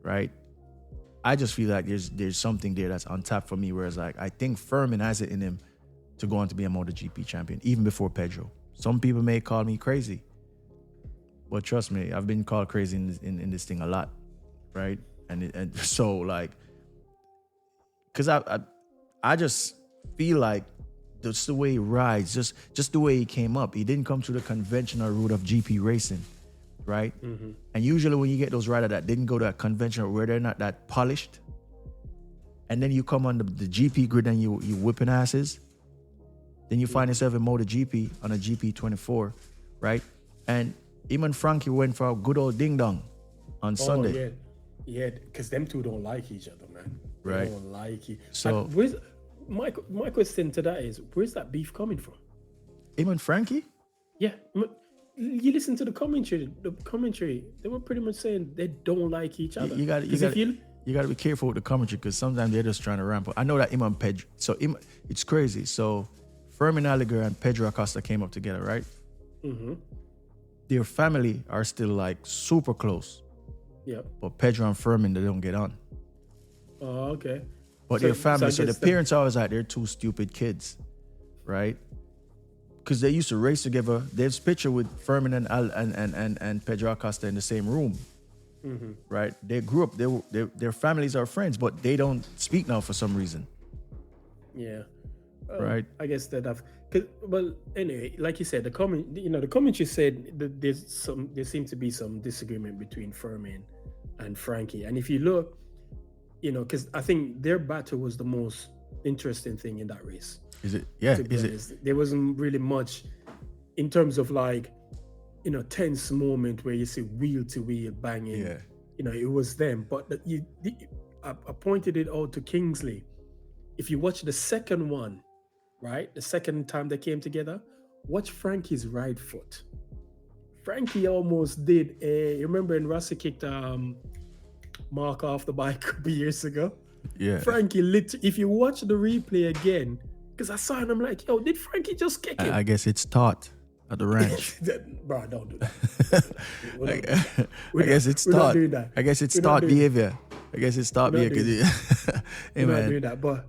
Right? I just feel like there's something there that's untapped for me, whereas like I think Furman has it in him to go on to be a MotoGP champion, even before Pedro. Some people may call me crazy, but trust me, I've been called crazy in this thing a lot, right? And so like, because I just feel like just the way he rides, just the way he came up. He didn't come through the conventional route of GP racing, right? And usually when you get those riders that didn't go to a conventional, where they're not that polished, and then you come on the GP grid and you whipping asses, Then you find yourself in MotoGP on a GP24, right? And him and Frankie went for a good old ding dong on Sunday. Yeah, because them two don't like each other, man. Right. They don't like you. So where's my question to that is, where's that beef coming from? him and Frankie? Yeah, you listen to the commentary. They were pretty much saying they don't like each other. You got to be careful with the commentary because sometimes they're just trying to ramp up. I know that him and Pedro. So it's crazy. So Furman Aligar and Pedro Acosta came up together, right? Mm-hmm. Their family are still like super close. Yeah. But Pedro and Furman, they don't get on. Oh, okay. But their family, so the parents are always like, they're two stupid kids, right? Because they used to race together. There's picture with Furman and Pedro Acosta in the same room, right? They grew up. Their families are friends, but they don't speak now for some reason. Yeah, right. I guess that well, anyway, like you said, the commentary said that there seems to be some disagreement between Furman and Frankie, and if you look, because I think their battle was the most interesting thing in that race. Is it? Yeah. Is it? There wasn't really much in terms of tense moment where you see wheel to wheel banging. Yeah. It was them. But I pointed it out to Kingsley. If you watch the second one, right, the second time they came together, watch Frankie's right foot. Frankie almost did you remember when Rossi kicked Mark off the bike a couple years ago? Yeah. Frankie if you watch the replay again, because I saw it, I'm like, yo, did Frankie just kick him? I guess it's taught at the ranch. Bro, don't do that. I guess it's taught. I guess it's taught behavior. I guess it's taught behavior. We're not doing that. But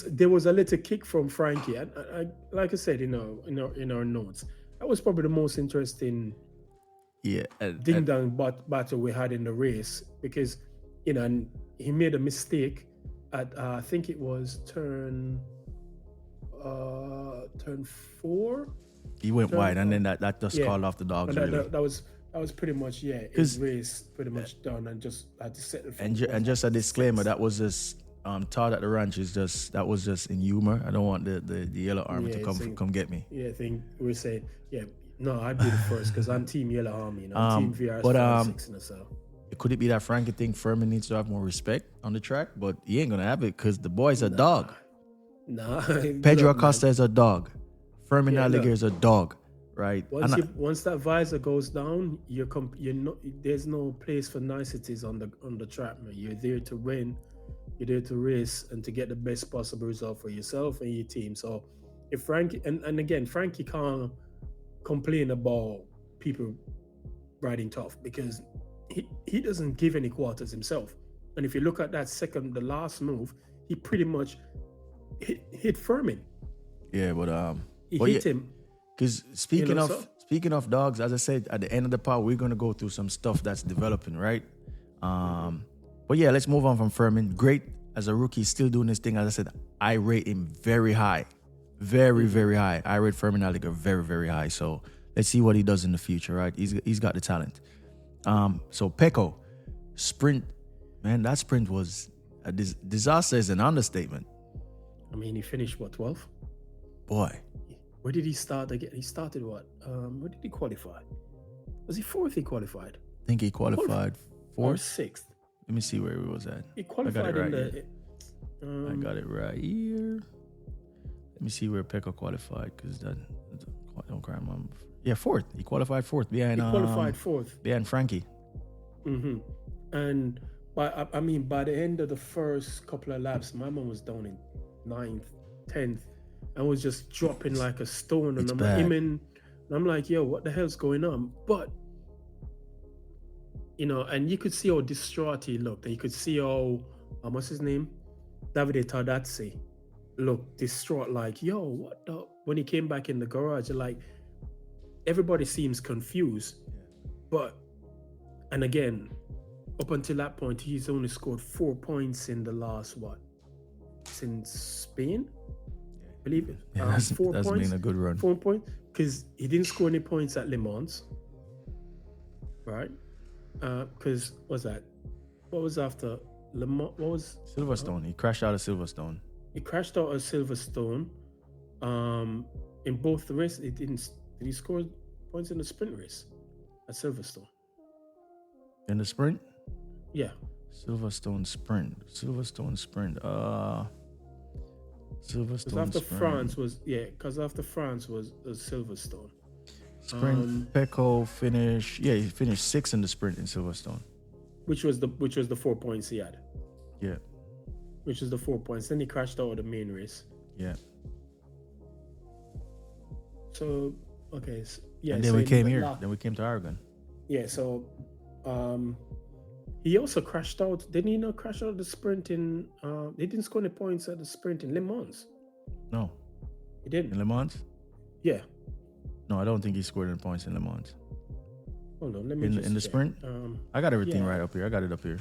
there was a little kick from Frankie, and I like I said, in our notes, that was probably the most interesting ding dong battle we had in the race, because and he made a mistake at I think it was turn 4. He went wide, and then that just called off the dogs. That was pretty much his race pretty much done, and just had to settle for. And just a disclaimer, that was just Todd at the ranch that was just in humor. I don't want the yellow army to come get me. Yeah, I think we're saying no, I'd be the first because I'm Team Yellow Army, Team VR. But could it be that Frankie think Furman needs to have more respect on the track? But he ain't gonna have it because the boy's a dog. Nah. Pedro Acosta is a dog. Furman Aligar is a dog, right? Once that visor goes down, there's no place for niceties on the track, man. You're there to win, you're there to race, and to get the best possible result for yourself and your team. So if Frankie and again, Frankie can't complain about people riding tough because he doesn't give any quarters himself. And if you look at the last move, he pretty much hit Furman. Yeah, but he hit him. Because speaking of dogs, as I said at the end of the pod, we're gonna go through some stuff that's developing, right? But yeah, let's move on from Furman. Great as a rookie, still doing this thing. As I said, I rate him very high, very very high. I rate Furman Aligar very very high. So let's see what he does in the future, right? He's got the talent. So Peko sprint, man, that sprint was a disaster. Is an understatement. I mean, he finished 12th? Boy. Where did he start again? He started what? Where did he qualify? Was he 4th he qualified? I think he qualified 4th. Or 6th. Let me see where he was at. He qualified I got it right here. Let me see where Peko qualified, because I don't quite remember. Yeah, 4th. He qualified 4th behind. He qualified 4th behind Frankie. Mm-hmm. And by the end of the first couple of laps, my man was down in 9th, 10th, and was just dropping like a stone. And I'm like, yo, what the hell's going on? But and you could see how distraught he looked. And you could see how what's his name, Davide Tardazzi, looked distraught. Like, yo, what the? When he came back in the garage, like everybody seems confused. And again, up until that point, he's only scored 4 points in the last since Spain, I believe it. Yeah, that's 4 points. Been a good run. 4 points, because he didn't score any points at Le Mans, right? Because what was after Le Mans? What was Silverstone? He crashed out of Silverstone. He crashed out of Silverstone, In both the races, it didn't. Did he score points in the sprint race at Silverstone? In the sprint? Yeah. Silverstone sprint. Because after France was Silverstone. Sprint. Peko finished. Yeah, he finished 6th in the sprint in Silverstone. Which was the 4 points he had. Yeah. Which is the 4 points. Then he crashed out of the main race. Yeah. So okay, And then we came here. Then we came to Aragon. Yeah. So, he also crashed out. Didn't he not crash out of the sprint in? He didn't score any points at the sprint in Le Mans. No. He didn't. In Le Mans? Yeah. No, I don't think he scored any points in Le Mans. Hold on, let me in the sprint. I got everything right up here. I got it up here.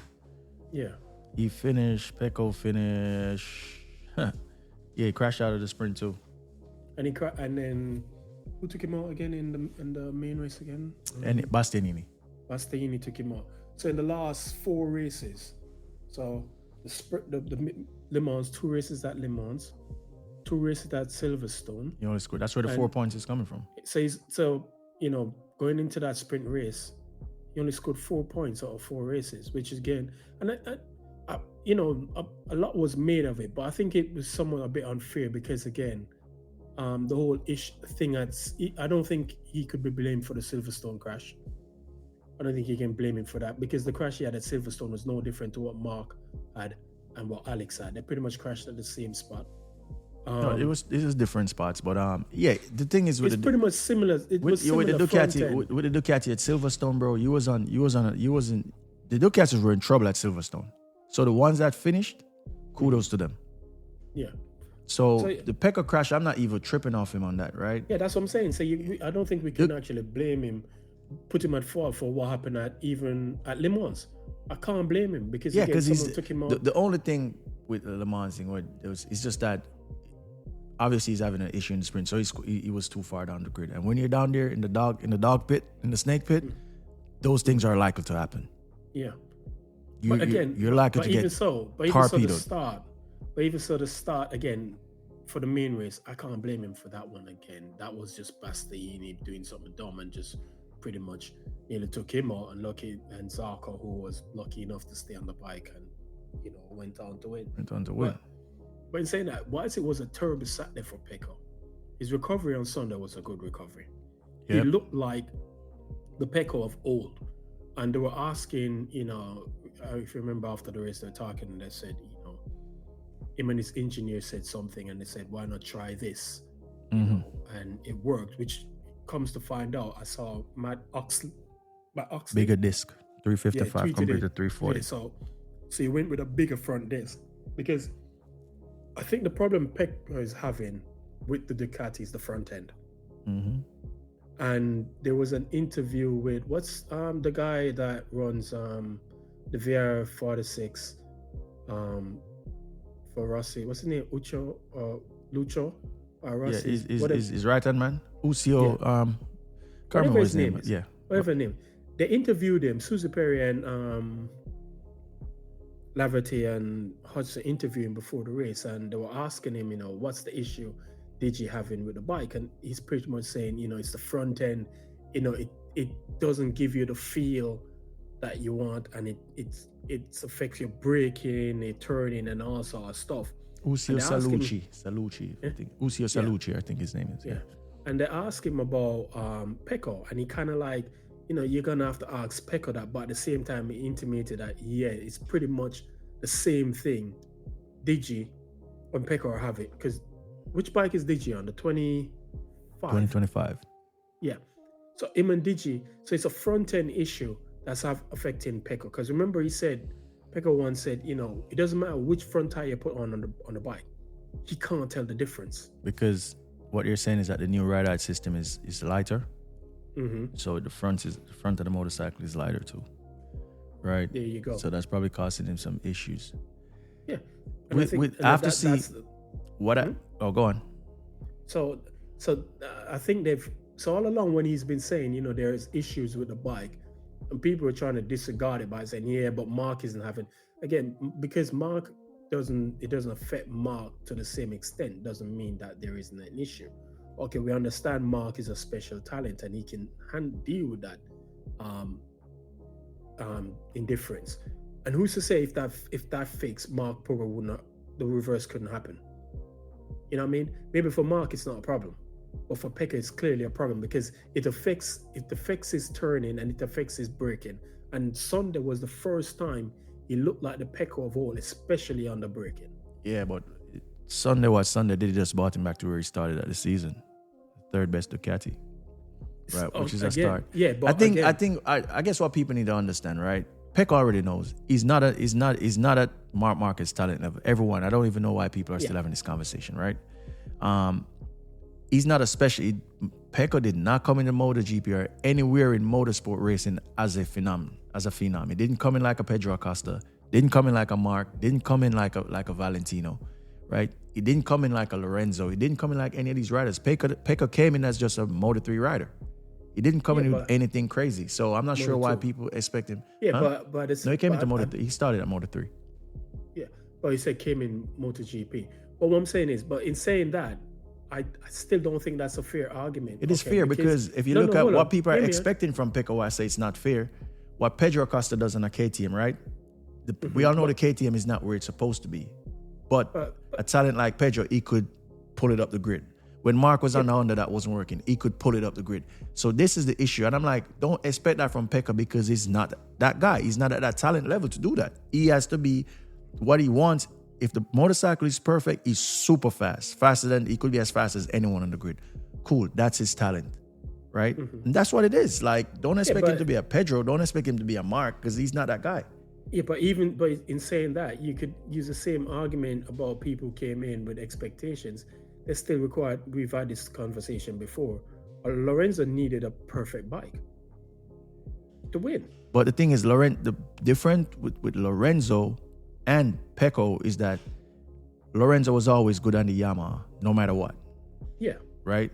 Yeah. He finished. Peko finished. Yeah, he crashed out of the sprint too. And and then who took him out again in the main race again? And Bastianini took him out. So in the last 4 races, so the sprint, the Le Mans, 2 races at Le Mans, 2 races at Silverstone. He only scored. That's where the 4 points is coming from. So going into that sprint race, he only scored 4 points out of 4 races, which is again, and a lot was made of it, but I think it was somewhat a bit unfair because again, the whole thing I don't think he could be blamed for the Silverstone crash. I don't think you can blame him for that because the crash he had at Silverstone was no different to what Mark had and what Alex had. They pretty much crashed at the same spot. No, it was different spots, but yeah, the thing is with it's pretty much similar. With the Ducati at Silverstone, bro, the Ducatis were in trouble at Silverstone. So the ones that finished, kudos to them. Yeah. So the Peko crash, I'm not even tripping off him on that, right? Yeah, that's what I'm saying. So I don't think we can actually blame him, put him at fault for what happened at Le Mans. I can't blame him because someone took him out. The only thing with the Le Mans thing it's just that obviously he's having an issue in the sprint, so he was too far down the grid. And when you're down there in the dog pit, in the snake pit, those things are likely to happen. Yeah. You're likely to get torpedoed. But even so, the start again for the main race, I can't blame him for that one again. That was just Bastianini doing something dumb and just pretty much nearly took him out. And Zarco, who was lucky enough to stay on the bike and went on to win. But in saying that, whilst it was a terrible Saturday for Peko, his recovery on Sunday was a good recovery. Yep. He looked like the Peko of old. And they were asking, if you remember after the race, they were talking and they said, him and his engineer said something and they said, why not try this? Mm-hmm. And it worked, which comes to find out, I saw Matt Oxley. Bigger disc, 355 compared to 340. Yeah, so he went with a bigger front disc because I think the problem Peko is having with the Ducati is the front end. Mm-hmm. And there was an interview with what's the guy that runs the VR46 for Rossi. What's his name? Lucho Rossi. Yeah, his right hand man. Ucio. Can't remember his name. Yeah. Whatever name. They interviewed him. Suzy Perry and Laverty and Hodgson interviewed him before the race, and they were asking him, what's the issue did you having with the bike? And he's pretty much saying, it's the front end, it doesn't give you the feel that you want, and it affects your braking, your turning, and all sort of stuff. Ucio Salucci, I think. Ucio Salucci, I think his name is. Yeah. And they asked him about Peko, and he kind of like, you're gonna have to ask Peko that, but at the same time, he intimated that it's pretty much the same thing. Digi and Peko have it, because which bike is Digi on? The 2025. Yeah. So him and Digi, so it's a front end issue that's affecting Peko. Because remember, Peko once said, it doesn't matter which front tire you put on the bike, he can't tell the difference. Because what you're saying is that the new ride-out system is lighter. Mm-hmm. So the front of the motorcycle is lighter too, right? There you go. So that's probably causing him some issues. Yeah. Go on. So I think all along when he's been saying, there's issues with the bike, and people are trying to disregard it by saying, but Mark isn't having, again, because Mark doesn't affect Mark to the same extent, doesn't mean that there isn't an issue. Okay, we understand Mark is a special talent and he can deal with that indifference. And who's to say if that fixed, Mark probably would not, the reverse couldn't happen. You know what I mean? Maybe for Mark it's not a problem, but for Peko it's clearly a problem because it affects his turning and it affects his braking. And Sunday was the first time he looked like the Peko of all, especially on the braking. Yeah, but Sunday was Sunday. They just brought him back to where he started at the season, third best Ducati, right? Which is a start. Yeah, but I guess what people need to understand, right? Peko already knows he's not at Mark Marquez talent level. Everyone, I don't even know why people are still having this conversation, right? He's not a special. Peko did not come into MotoGP or anywhere in motorsport racing as a phenom. He didn't come in like a Pedro Acosta. Didn't come in like a Marc. Didn't come in like a Valentino, right? He didn't come in like a Lorenzo. He didn't come in like any of these riders. Peko came in as just a Moto3 rider. He didn't come in with anything crazy. So I'm not sure why people expect him. Yeah, but it's... No, he came into Moto3. He started at Moto3. Yeah, but he said came in MotoGP. But what I'm saying is, but in saying that, I still don't think that's a fair argument. It is fair because if you look at what people are expecting from Peko, I say it's not fair. What Pedro Acosta does on a KTM, right? We all know the KTM is not where it's supposed to be. But a talent like Pedro, he could pull it up the grid. When Marc was on the Honda, that wasn't working. He could pull it up the grid. So this is the issue. And I'm like, don't expect that from Peko because he's not that guy. He's not at that talent level to do that. He has to be what he wants. If the motorcycle is perfect, he's super fast. He could be as fast as anyone on the grid. Cool, that's his talent, right? And that's what it is. Like, don't expect him to be a Pedro. Don't expect him to be a Marc because he's not that guy. Yeah, but in saying that, you could use the same argument about people who came in with expectations. They're still required. We've had this conversation before. Lorenzo needed a perfect bike to win. But the thing is, the difference with Lorenzo and Peko is that Lorenzo was always good on the Yamaha, no matter what. Yeah. Right?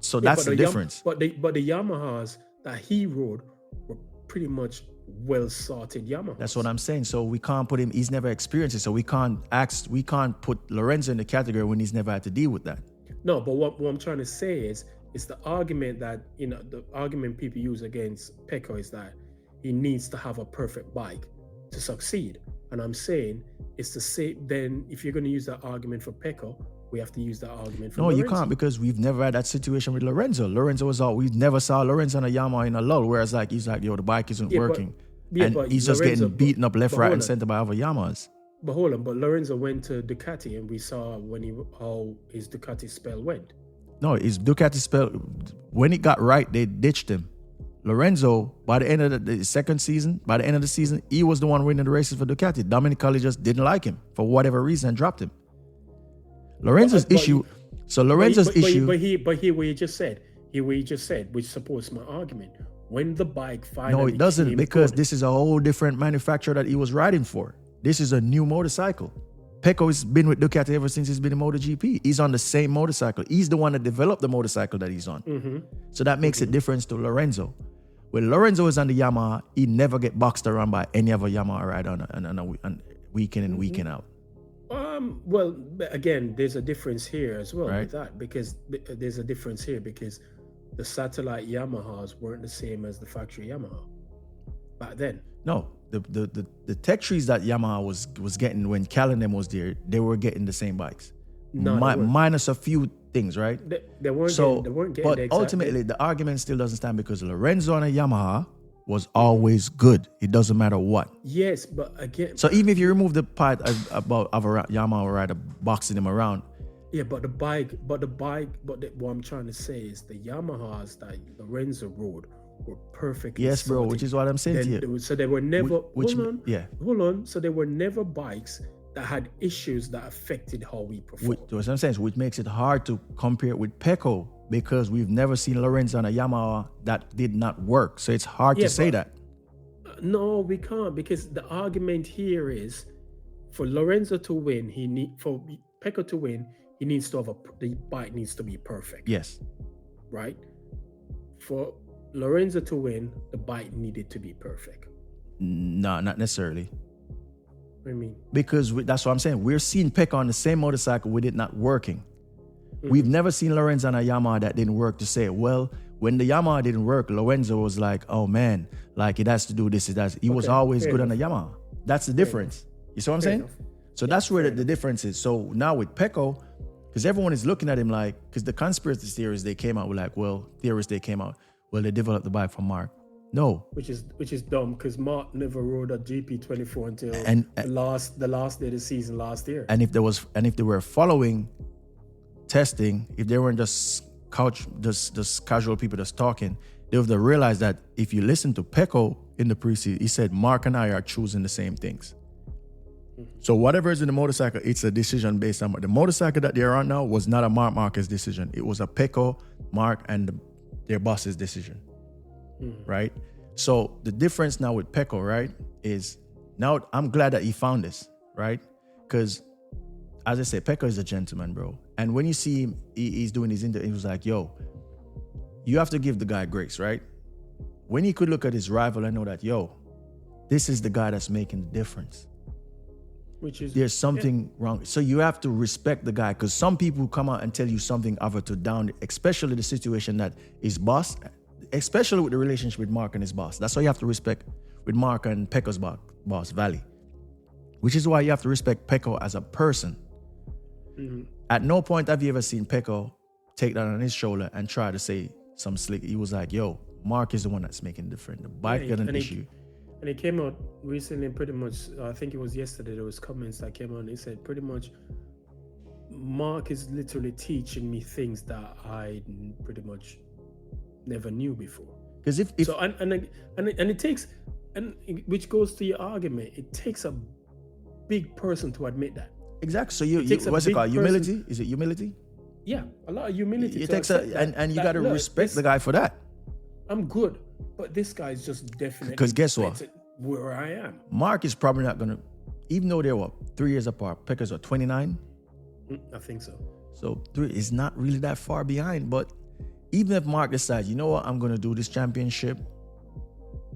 So that's the difference. But the Yamahas that he rode were pretty much well-sorted Yamahas. That's what I'm saying. So we can't put him, he's never experienced it. So we can't put Lorenzo in the category when he's never had to deal with that. No, but what I'm trying to say is the argument that, the argument people use against Peko is that he needs to have a perfect bike to succeed. And I'm saying it's the same. Then if you're going to use that argument for Peko, we have to use that argument for Lorenzo. You can't because we've never had that situation with Lorenzo. We never saw Lorenzo on a Yamaha in a lull, whereas he's like, the bike isn't working. And he's just getting beaten up left, right, and center by other Yamahas. But hold on, but Lorenzo went to Ducati and we saw how his Ducati spell went. No, his Ducati spell, when it got right, they ditched him. Lorenzo, by the end of the second season, he was the one winning the races for Ducati. Domenicali just didn't like him for whatever reason and dropped him. Lorenzo's issue. But here what you just said, which supports my argument. When the bike finally... No, it doesn't, because this is a whole different manufacturer that he was riding for. This is a new motorcycle. Peko has been with Ducati ever since he's been in MotoGP. He's on the same motorcycle. He's the one that developed the motorcycle that he's on. So that makes a difference to Lorenzo. When Lorenzo is on the Yamaha, he never get boxed around by any other Yamaha rider on week in and weekend out. Well, again, there's a difference here as well with that, because there's a difference here because the satellite Yamahas weren't the same as the factory Yamaha back then. No, the tech trees that Yamaha was getting when Cal and them was there, they were getting the same bikes. No, minus a few things, right? They weren't getting but ultimately, the argument still doesn't stand because Lorenzo on a Yamaha was always good. It doesn't matter what. Yes, but again... So even if you remove the part about a Yamaha rider boxing him around... Yeah, but what I'm trying to say is the Yamahas that Lorenzo rode were perfectly Yes, bro, which is what I'm saying to you. So they were never... Hold on. So they were never bikes that had issues that affected how we perform. What I'm saying is, which makes it hard to compare it with Peko because we've never seen Lorenzo on a Yamaha that did not work. So it's hard to say that. No, we can't, because the argument here is for Lorenzo to win, for Peko to win, he needs to have the bike needs to be perfect. Yes. Right? For Lorenzo to win, the bike needed to be perfect. No, not necessarily. What do you mean? Because that's what I'm saying. We're seeing Peko on the same motorcycle with it not working. We've never seen Lorenzo on a Yamaha that didn't work to say, well, when the Yamaha didn't work, Lorenzo was like, oh man, like it has to do this, He was always good on the Yamaha. That's the difference. You see what I'm saying? So that's where the difference is. So now with Peko, because everyone is looking at him like, because the conspiracy theories they came out with they developed the bike from Mark. No. Which is dumb, because Mark never rode a GP24 until the last day of the season last year. And if they were following testing, if they weren't just casual people just talking, they would have realized that if you listen to Peko in the preseason, he said Mark and I are choosing the same things. So whatever is in the motorcycle, it's a decision based on the motorcycle that they're on now was not a Mark Marquez decision. It was a Peko, Mark, and their boss's decision. Right? So the difference now with Peko, right, is now I'm glad that he found this, right? Because as I say, Peko is a gentleman, bro. And when you see him, he's doing his interview, he was like, yo, you have to give the guy grace, right? When he could look at his rival and know that, yo, this is the guy that's making the difference. There's something wrong. So you have to respect the guy, because some people come out and tell you something other to down, especially the situation that his boss, especially with the relationship with Mark and his boss. That's why you have to respect with Mark and Peko's boss, Valley. Which is why you have to respect Peko as a person. At no point have you ever seen Peko take that on his shoulder and try to say some slick. He was like, yo, Mark is the one that's making it different. The bike got an issue. And it came out recently, pretty much, I think it was yesterday, there was comments that came out and he said pretty much, Mark is literally teaching me things that I pretty much never knew before. Because if so and it takes, and which goes to your argument, it takes a big person to admit that. Exactly. So what's it called? Humility? Is it humility? Yeah, a lot of humility. It takes and you got to respect the guy for that. I'm good, but this guy is just definitely. Because guess what? Where I am. Mark is probably not gonna, even though they're 3 years apart. Peko's 29. I think so. So 3 is not really that far behind. But even if Mark decides, you know what, I'm gonna do this championship,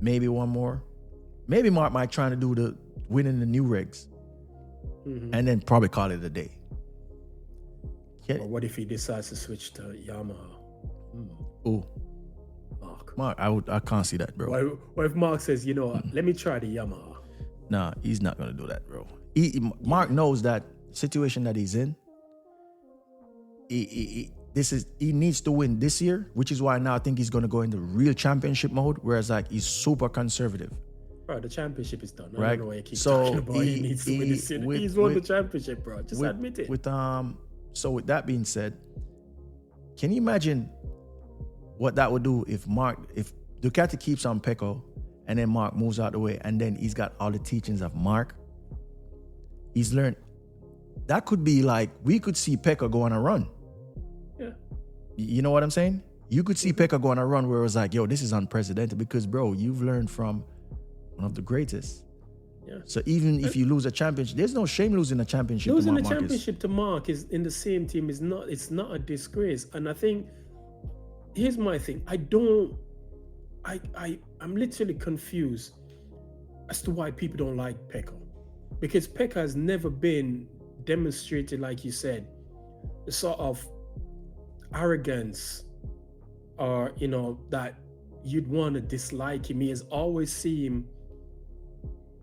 maybe one more. Maybe Mark might try to do the winning the new regs. And then probably call it a day. Or what if he decides to switch to Yamaha? Ooh. Mark, I can't see that, bro. What if Mark says, you know what, let me try the Yamaha? Nah, he's not going to do that, bro. Mark knows that situation that he's in. He needs to win this year, which is why now I think he's going to go into real championship mode, whereas like he's super conservative. Bro, the championship is done. I right? don't know why you keep talking about he needs to win this year. He's won the championship, bro. Just admit it. So with that being said, can you imagine what that would do if Ducati keeps on Peko and then Mark moves out the way and then he's got all the teachings of Mark? He's learned. That could be like, we could see Peko go on a run. Yeah. You know what I'm saying? You could see Peko go on a run where it was like, yo, this is unprecedented because, bro, you've learned from one of the greatest. Yeah. So even if you lose a championship, there's no shame losing a championship. Losing a championship to Mark is in the same team it's not a disgrace. And I think here's my thing. I'm literally confused as to why people don't like Peko. Because Peko has never been demonstrated, like you said, the sort of arrogance or, that you'd want to dislike him. He has always seemed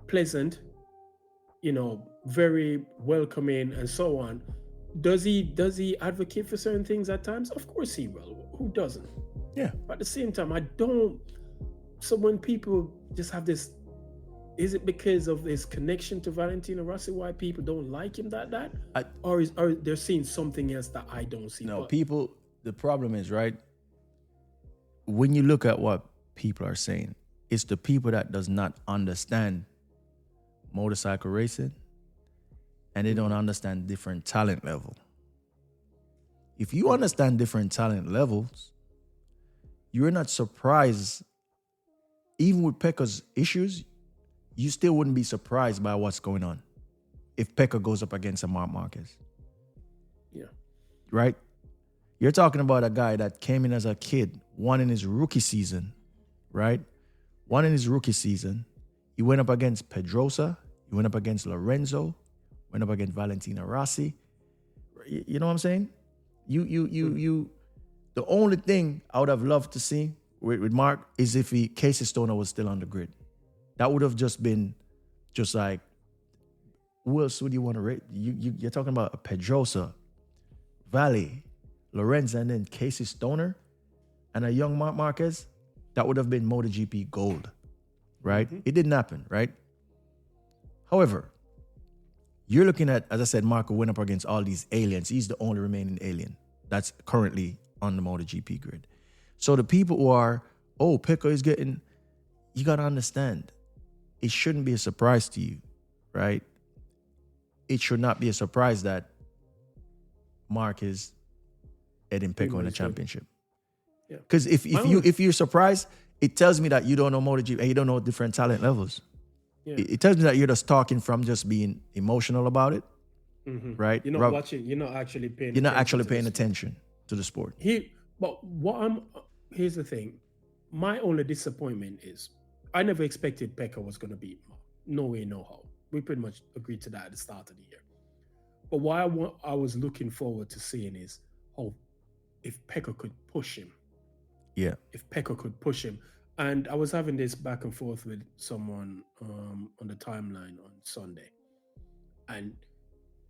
pleasant, very welcoming and so on. Does he advocate for certain things at times? Of course he will. Who doesn't? Yeah. But at the same time, so when people just have this, is it because of his connection to Valentino Rossi why people don't like him or they're seeing something else that I don't see? No, the problem is, right, when you look at what people are saying, it's the people that does not understand motorcycle racing and they don't understand different talent level. If you understand different talent levels, you're not surprised. Even with Peko's issues, you still wouldn't be surprised by what's going on if Peko goes up against a Mark Marquez. Yeah. Right? You're talking about a guy that came in as a kid, won in his rookie season, right? Won in his rookie season. He went up against Pedrosa. You went up against Lorenzo, went up against Valentino Rossi. You know what I'm saying? You. The only thing I would have loved to see with Mark is if Casey Stoner was still on the grid. That would have just been just like, who else would you want to rate? You're talking about a Pedrosa, Valle, Lorenzo, and then Casey Stoner and a young Mark Marquez. That would have been MotoGP gold, right? Mm-hmm. It didn't happen, right? However, you're looking at, as I said, Marco went up against all these aliens. He's the only remaining alien that's currently on the MotoGP grid. So the people who are, Peko is getting, you got to understand, it shouldn't be a surprise to you, right? It should not be a surprise that Mark is heading Peko in the championship. Because if you're surprised, it tells me that you don't know MotoGP and you don't know different talent levels. Yeah. It tells me that you're just talking from just being emotional about it, right? You're not watching. You're not actually paying. You're not actually paying attention to the sport. Here's the thing. My only disappointment is I never expected Peko was going to beat Mark. No way, no how. We pretty much agreed to that at the start of the year. But what I was looking forward to seeing is, if Peko could push him. Yeah. If Peko could push him. And I was having this back and forth with someone on the timeline on Sunday. And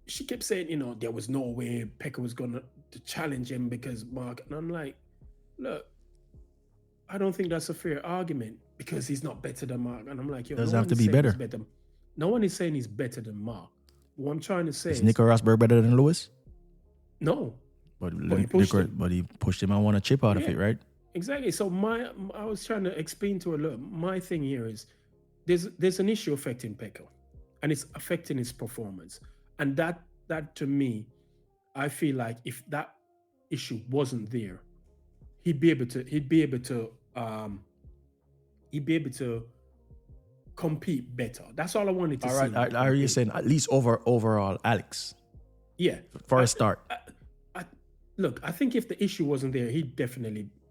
she kept saying, there was no way Peko was going to challenge him because Mark. And I'm like, look, I don't think that's a fair argument because he's not better than Mark. And I'm like, doesn't have to be better. No one is saying he's better than Mark. What I'm trying to say is Nico Rosberg better than Lewis? No. But he pushed him and won a chip out of it, right? Exactly. So I was trying to explain to her, look, my thing here is there's an issue affecting Peko and it's affecting his performance. And that to me, I feel like if that issue wasn't there, he'd be able to compete better. That's all I wanted to see. All right. Are you saying at least overall Alex? Yeah. For a start. Look, I think if the issue wasn't there,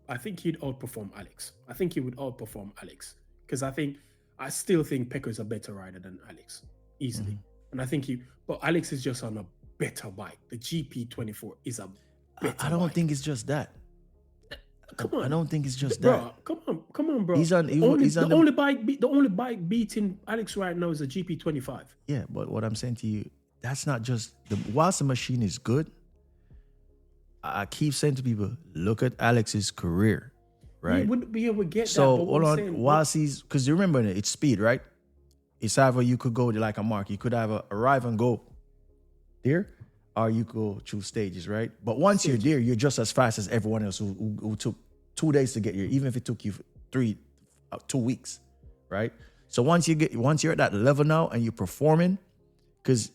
I think he'd outperform Alex. I think he would outperform Alex because I still think Peko is a better rider than Alex easily. Mm-hmm. And but Alex is just on a better bike. The GP24 is a better I don't bike. think it's just that. Come on. I don't think it's just bro, that. Come on, bro. The only bike beating Alex right now is a GP25. Yeah, but what I'm saying to you, that's not just whilst the machine is good, I keep saying to people, look at Alex's career, right? You wouldn't be able to get so, that. So hold on, whilst because you remember it's speed, right? It's either you could go like a Mark, you could either arrive and go there, or you go through stages, right? But once you're there, you're just as fast as everyone else who took 2 days to get here, even if it took you 2 weeks, right? So once you're at that level now and you're performing, because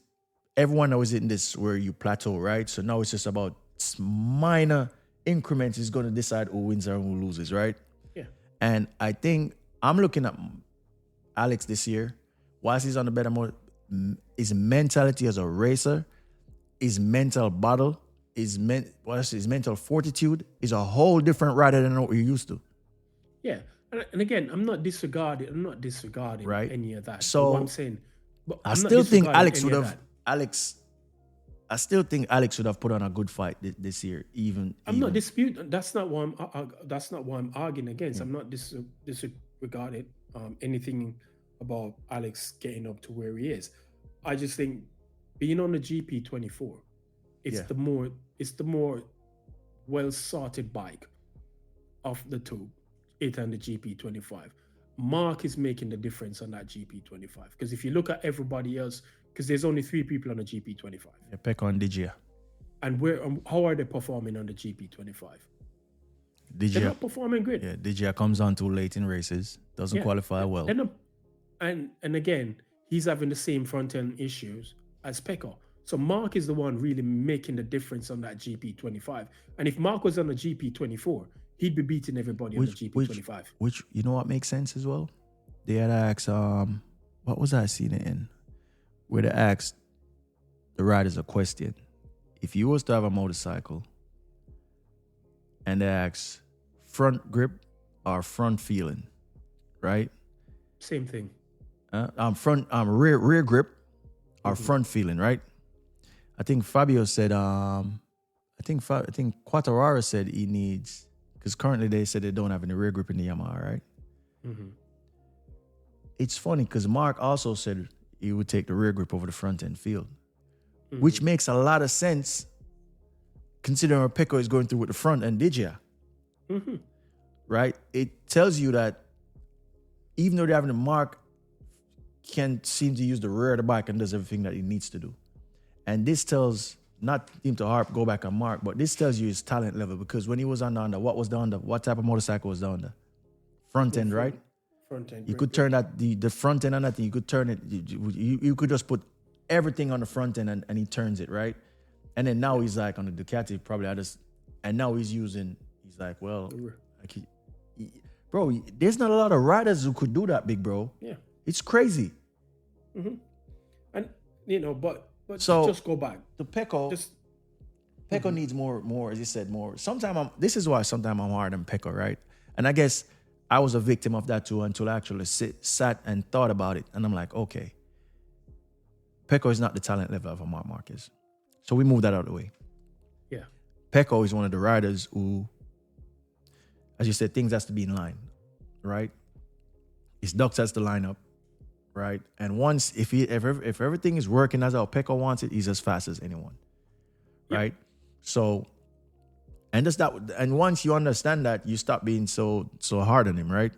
everyone knows in this where you plateau, right? So now it's just about minor increments is going to decide who wins and who loses, right? Yeah. And I think I'm looking at Alex this year, whilst he's on the better mode, his mentality as a racer, his mental battle, his mental fortitude is a whole different rider than what you're used to. Yeah. And again, I'm not disregarding right? any of that. So what I'm saying, but I still think Alex would have put on a good fight this year. I'm not disputing. That's not what I'm arguing against. Yeah. I'm not disregarding anything about Alex getting up to where he is. I just think being on the GP24, it's the more well sorted bike of the two, it and the GP25. Mark is making the difference on that GP25 because if you look at everybody else, because there's only 3 people on the GP25. Yeah, Peko and Digia. And how are they performing on the GP25? They're not performing great. Yeah, Digia comes on too late in races, doesn't qualify well. And again, he's having the same front end issues as Peko. So Mark is the one really making the difference on that GP25. And if Mark was on the GP24, he'd be beating everybody on the GP25. Which you know what makes sense as well? They had asked, what was I seeing it in? Where they asked the riders a question. If you was to have a motorcycle and they ask front grip or front feeling, right? Same thing. rear grip, or front feeling, right? I think Fabio said, I think Quartararo said he needs, because currently they said they don't have any rear grip in the Yamaha, right? Mm-hmm. It's funny because Mark also said he would take the rear grip over the front end field, which makes a lot of sense considering what Peko is going through with the front end Digia. Mm-hmm. Right? It tells you that even though they're having the Mark can seem to use the rear of the bike and does everything that he needs to do. And this tells, not him to go back on Mark, but this tells you his talent level, because when he was on the Honda, what was the Honda? What type of motorcycle was the Honda? Front end, right? Front end. You could turn that, the front end on that thing, you could turn it, you could just put everything on the front end and he turns it, right? And then now he's like on the Ducati, and now he's like, well, like bro, there's not a lot of riders who could do that, big bro. Yeah. It's crazy. Mm-hmm. And, but so just go back. The Peko needs more, as you said, more. This is why sometimes I'm harder than Peko, right? And I guess I was a victim of that too until I actually sat and thought about it. And I'm like, okay, Peko is not the talent level of a Mark Marquez. So we move that out of the way. Yeah. Peko is one of the riders who, as you said, things has to be in line, right? His ducks has to line up, right? And once, if everything is working as how Peko wants it, he's as fast as anyone, right? So, and once you understand that, you stop being so hard on him, right?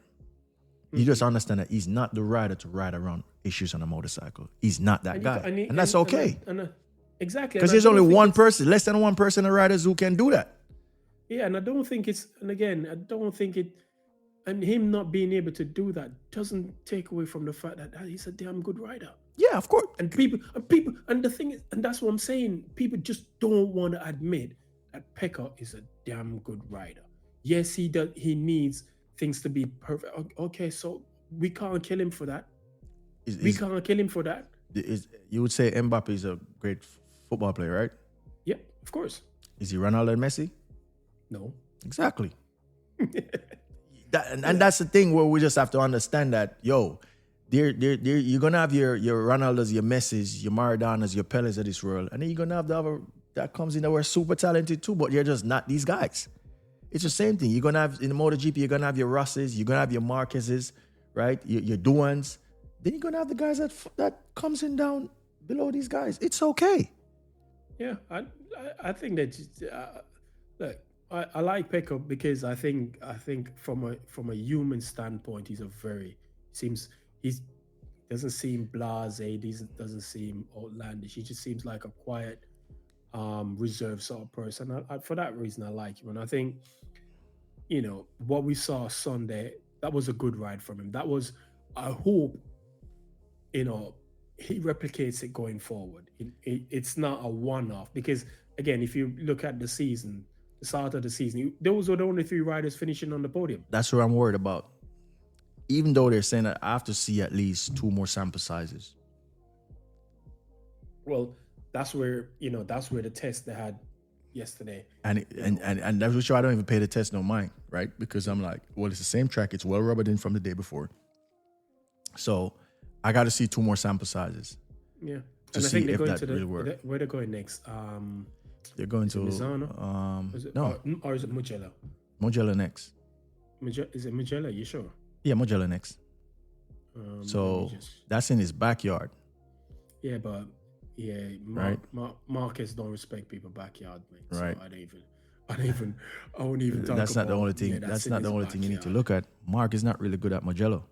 You just understand that he's not the rider to ride around issues on a motorcycle. He's not that guy, and that's okay. Exactly. Because there's only one person, less than 1% of riders who can do that. Yeah, and I don't think and him not being able to do that doesn't take away from the fact that he's a damn good rider. Yeah, of course. And and the thing is, and that's what I'm saying, people just don't want to admit that Peko is a damn good rider. Yes, he does. He needs things to be perfect. Okay, so we can't kill him for that. Can't kill him for that. You would say Mbappe is a great football player, right? Yeah, of course. Is he Ronaldo and Messi? No. Exactly. And that's the thing where we just have to understand that, you're gonna have your Ronaldos, your Messis, your Maradonas, your Peles of this world, and then you're gonna have the other that comes in that were super talented too, but you're just not these guys. It's the same thing. You're gonna have in the MotoGP, you're gonna have your Rosses, you're gonna have your Marquezes, right? Your Duans. Then you're gonna have the guys that comes in down below these guys. It's okay. Yeah, I think that look, I like Peko because I think from a human standpoint, he doesn't seem blasé, he doesn't seem outlandish. He just seems like a quiet, reserved sort of person. For that reason, I like him, and I think what we saw Sunday, that was a good ride from him. That was, I hope, he replicates it going forward. It's not a one-off, because again, if you look at the start of the season, those were the only 3 riders finishing on the podium. That's what I'm worried about. Even though they're saying that I have to see at least 2 more sample sizes. Well, that's where the test they had yesterday. And that's what I don't even pay the test no mind, right? Because I'm like, well, it's the same track. It's well rubbered in from the day before. So I got to see 2 more sample sizes. Yeah. To see if that really works. Where they're going next? They're going to Misano? No, or is it Mugello? Mugello next. Is it Mugello? You sure? Yeah, Mugello next. So that's in his backyard. Yeah, but right. Marquez don't respect people's backyard, mate. So right. I won't even talk. That's about, not the only thing. Yeah, that's not the only thing you need to look at. Mark is not really good at Mugello.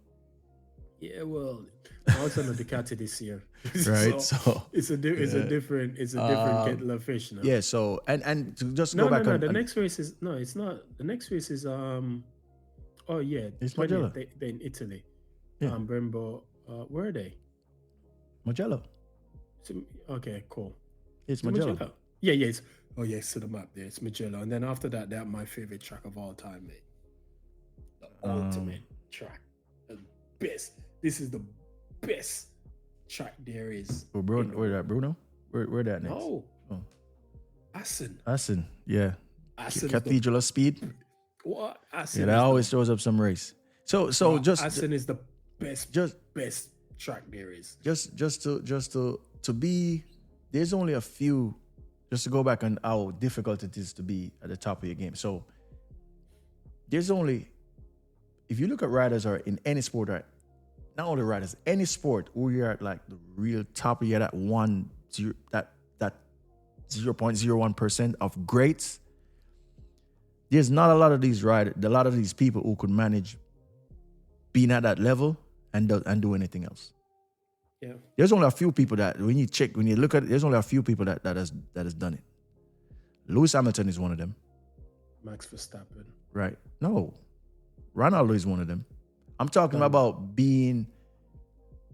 Yeah, well, Mark's on the Ducati this year, right? So it's a different kettle of fish now. Yeah. So and to just go back on the next race is it's not. The next race is oh yeah, it's Mugello. They're in Italy. Yeah. Brembo, where are they? Mugello. Okay, cool. It's Mugello. Yeah. It's to the map there. It's Mugello, and then after that, that's my favorite track of all time, mate. The ultimate track, the best. This is the best track there is. Oh, where that, Bruno? Where that next? No. Oh. Assen, yeah. Assen Cathedral of Speed. What? Assen. Yeah, that always throws up some race. So just Assen is the best track there is. Just to be, there's only a few. Just to go back on how difficult it is to be at the top of your game. So there's only, if you look at riders or in any sport, right? Not only riders, any sport where you're at like the real top of your that 0.01% of greats. There's not a lot of these riders, a lot of these people who could manage being at that level and do anything else. Yeah. There's only a few people that when you look at it, there's only a few people that has done it. Lewis Hamilton is one of them. Max Verstappen. Right. No. Ronaldo is one of them. I'm talking about being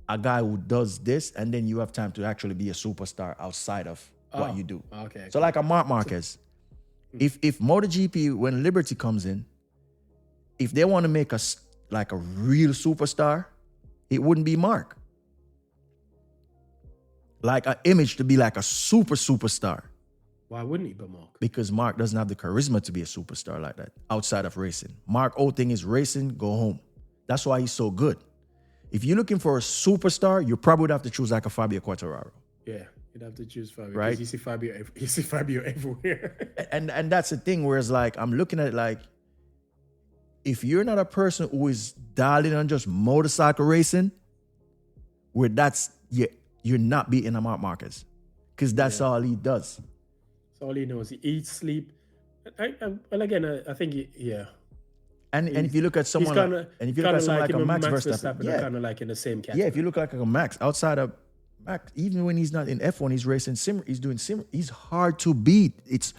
a guy who does this and then you have time to actually be a superstar outside of what you do. Okay. So like a Mark Marquez. If MotoGP, when Liberty comes in, if they want to make us like a real superstar, it wouldn't be Mark. Like an image to be like a superstar. Why wouldn't he be Mark? Because Mark doesn't have the charisma to be a superstar like that outside of racing. Mark, whole thing is racing, go home. That's why he's so good. If you're looking for a superstar, you probably would have to choose like a Fabio Quartararo. Yeah, you'd have to choose Fabio. Right? You see Fabio everywhere. and that's the thing, whereas like I'm looking at it like, if you're not a person who is dialed in on just motorcycle racing, where you're not beating a Mark Marquez. Because that's all he does. That's all he knows. He eats, sleep. Well, again, I think, And if you look at someone like a Max Verstappen, kind of like in the same category. Yeah, if you look like a Max, outside of Max, even when he's not in F1, he's racing he's doing sim. He's hard to beat. If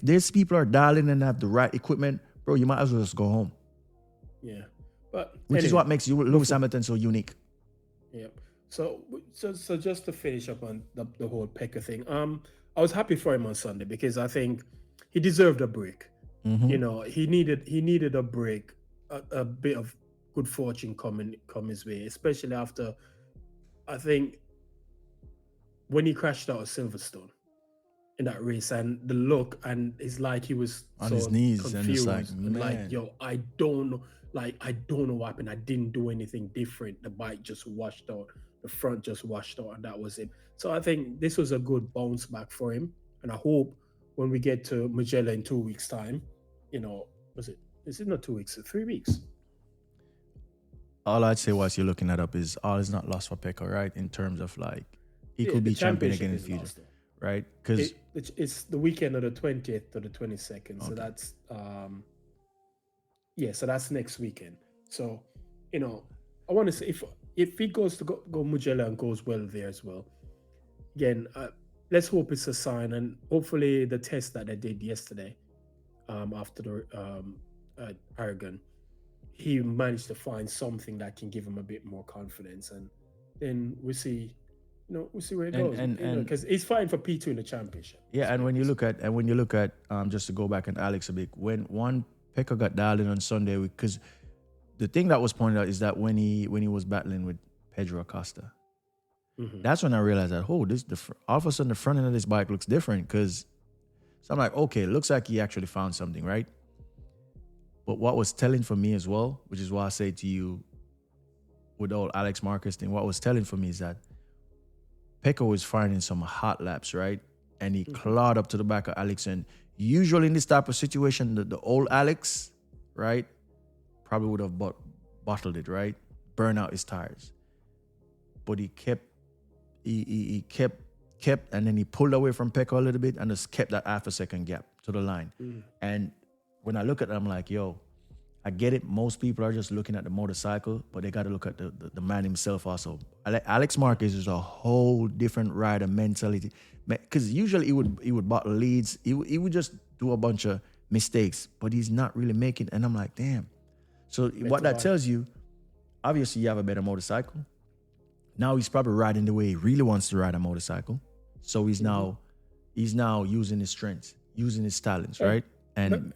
there's people are dialing and have the right equipment, bro, you might as well just go home. Yeah, which is what makes Lewis Hamilton so unique. Yeah. So just to finish up on the whole Peko thing, I was happy for him on Sunday because I think he deserved a break. Mm-hmm. You know, he needed a break, a bit of good fortune come his way, especially after, I think, when he crashed out of Silverstone in that race, and the look, and it's like he was on his knees confused, and it's like, yo, I don't know what happened. I didn't do anything different. The bike just washed out, the front just washed out, and that was it. So I think this was a good bounce back for him, and I hope when we get to Mugello in 2 weeks' time, is it not 2 weeks, 3 weeks? All I'd say whilst you're looking that up is all is not lost for Peko, right? In terms of like, he could be champion again in the future, right? Because it's the weekend of the 20th to the 22nd. Okay. So that's, so that's next weekend. So, I want to say if he goes to go Mugello and goes well there as well, again, let's hope it's a sign, and hopefully the test that they did yesterday, after the Aragon, he managed to find something that can give him a bit more confidence, and then we'll see where it goes. Because he's fighting for P2 in the championship. Yeah, and when you look at just to go back and Alex a bit, when Peko got dialed in on Sunday, because the thing that was pointed out is that when he was battling with Pedro Acosta, that's when I realized that all of a sudden the front end of this bike looks different. Because so I'm like, okay, it looks like he actually found something, right? But what was telling for me as well, which is why I say to you with the old Alex Marquez thing, what was telling for me is that Peko was finding some hot laps, right? And he clawed up to the back of Alex. And usually in this type of situation, the old Alex, right, probably would have bottled it, right? Burn out his tires. But he kept, and then he pulled away from Peko a little bit and just kept that half a second gap to the line. And when I look at it, I'm like, yo, I get it. Most people are just looking at the motorcycle, but they got to look at the man himself also. Alex Marquez is a whole different rider mentality. Because usually he would bottle leads. He would just do a bunch of mistakes, but he's not really making. And I'm like, damn. So what that tells you, obviously you have a better motorcycle. Now he's probably riding the way he really wants to ride a motorcycle. So he's now using his strengths, using his talents, right? And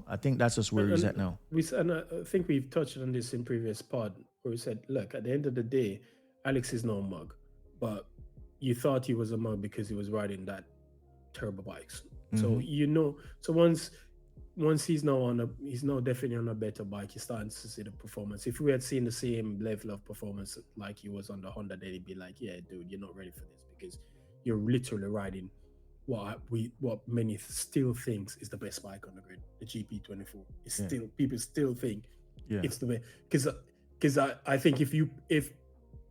I think that's just where he's at now. And I think we've touched on this in previous pod where we said, look, at the end of the day, Alex is no mug, but you thought he was a mug because he was riding that turbo bikes. So so once once he's now definitely on a better bike, you're starting to see the performance. If we had seen the same level of performance like he was on the Honda, then he'd be like, yeah, dude, you're not ready for this because you're literally riding what many still thinks is the best bike on the grid, the GP24. It's still, people still think it's the way, because I think if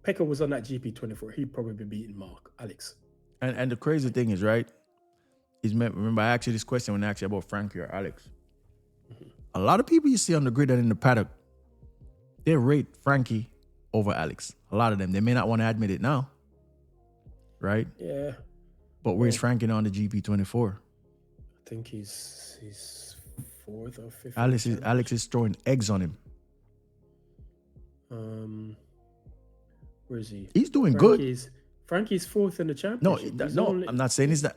Peko was on that GP24, he'd probably be beating Mark, Alex. And the crazy thing is, right, remember I asked you this question when I asked you about Frankie or Alex. Mm-hmm. A lot of people you see on the grid and in the paddock, they rate Frankie over Alex. A lot of them. They may not want to admit it now, right? Yeah. But where's Frankie on the GP24? I think he's fourth or fifth. Alex is throwing eggs on him. Where is he? He's doing good. Frankie's fourth in the championship. No, I'm not saying he's that.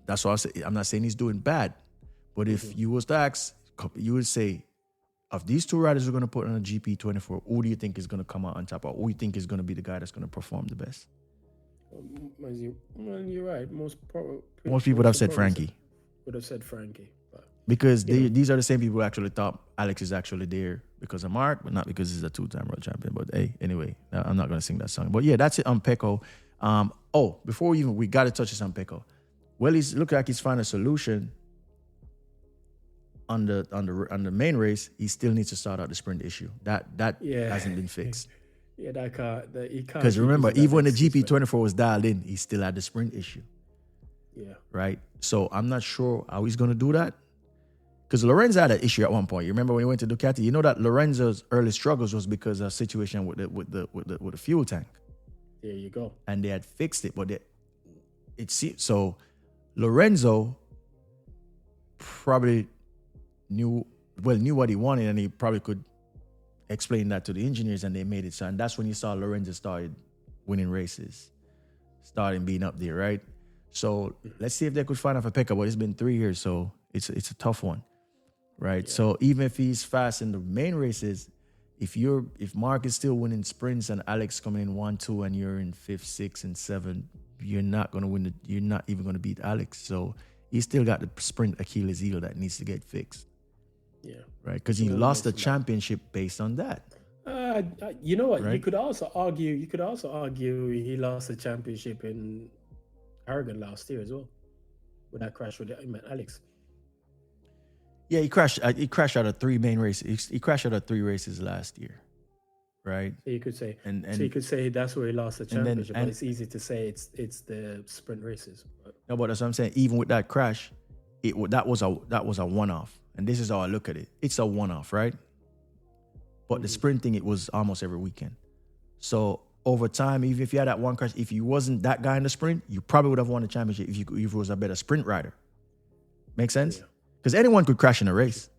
That's what I say. I'm not saying he's doing bad. But if you was to ask, you would say, of these two riders we're going to put on a GP24, who do you think is going to come out on top? Or who do you think is going to be the guy that's going to perform the best? Well, you're right. Most people would have said Frankie. Would have said Frankie. Because these are the same people who actually thought Alex is actually there because of Mark, but not because he's a two-time world champion. But hey, anyway, I'm not going to sing that song. But yeah, that's it on Peko. Before we got to touch this on Peko. Well, he's looked like he's found a solution on the main race. He still needs to sort out the sprint issue. That hasn't been fixed. Yeah, he can't. Because remember, even when the GP24 was dialed in, he still had the sprint issue. Yeah. Right. So I'm not sure how he's going to do that. Because Lorenzo had an issue at one point. You remember when he went to Ducati? You know that Lorenzo's early struggles was because of a situation with the fuel tank. There you go. And they had fixed it, but so Lorenzo probably knew what he wanted, and he probably could explain that to the engineers, and they made it so. And that's when you saw Lorenzo started winning races, starting being up there, right? So let's see if they could find out for Peko. But it's been 3 years, so it's a tough one, right? Yeah. So even if he's fast in the main races, if Mark is still winning sprints and Alex coming in 1, 2, and you're in 5th, 6th, and 7th, you're not gonna win. You're not even gonna beat Alex. So he's still got the sprint Achilles heel that needs to get fixed. Yeah, right. Because he lost the championship based on that. You know what? Right? You could also argue he lost the championship in Aragon last year as well, with that crash with Alex. Yeah, he crashed out of 3 main races. He crashed out of 3 races last year, right? So you could say, so you could say that's where he lost the championship. But it's easy to say it's the sprint races. No, but that's what I'm saying. Even with that crash, that was a one-off, and this is how I look at it. It's a one-off, right? But the sprinting, it was almost every weekend. So over time, even if you had that one crash, if you wasn't that guy in the sprint, you probably would have won the championship if you was a better sprint rider. Make sense? Because anyone could crash in a race.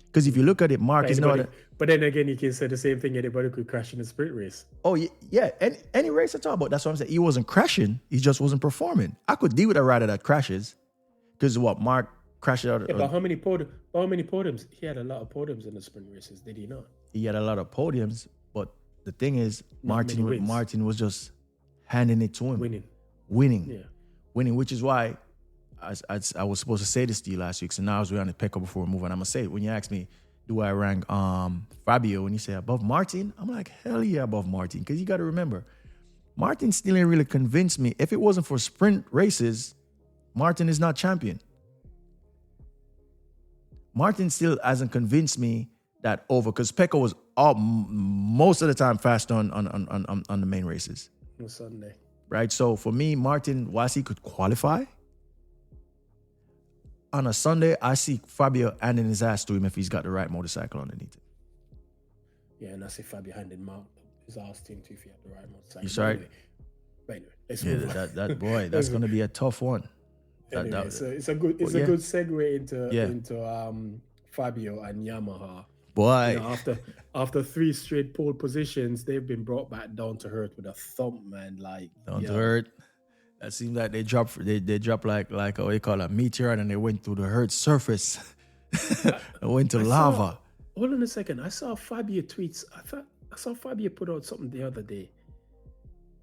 Because if you look at it, Mark is not. But then again, you can say the same thing. Anybody could crash in a sprint race. Oh yeah, any race at all. But that's what I'm saying. He wasn't crashing. He just wasn't performing. I could deal with a rider that crashes. Because Mark crashed out. Yeah, but how many podiums? He had a lot of podiums in the sprint races, did he not? He had a lot of podiums, but the thing is, Martin was just handing it to him. Winning, which is why I was supposed to say this to you last week, so now I was on the Peko before we move on. I'm going to say it. When you ask me, do I rank Fabio, and you say above Martin, I'm like, hell yeah, above Martin. Because you got to remember, Martin still didn't really convince me. If it wasn't for sprint races, Martin is not champion. Martin still hasn't convinced me that over, because Peko was most of the time fast on the main races. On Sunday. Right? So for me, Martin, whilst he could qualify, on a Sunday, I see Fabio handing his ass to him if he's got the right motorcycle underneath it. Yeah, and I see Fabio handing Mark his ass to him too if he had the right motorcycle. You sorry? Anyway, let's move on. That boy, that's going to be a tough one. Anyway, so it's a good segue into Fabio and Yamaha. Boy, you know, after 3 straight pole positions, they've been brought back down to earth with a thump, man. Like down to earth. That seems like they dropped like what you call a meteor, and they went through the Earth's surface. They went to lava. Hold on a second. I saw Fabio tweets. I saw Fabio put out something the other day.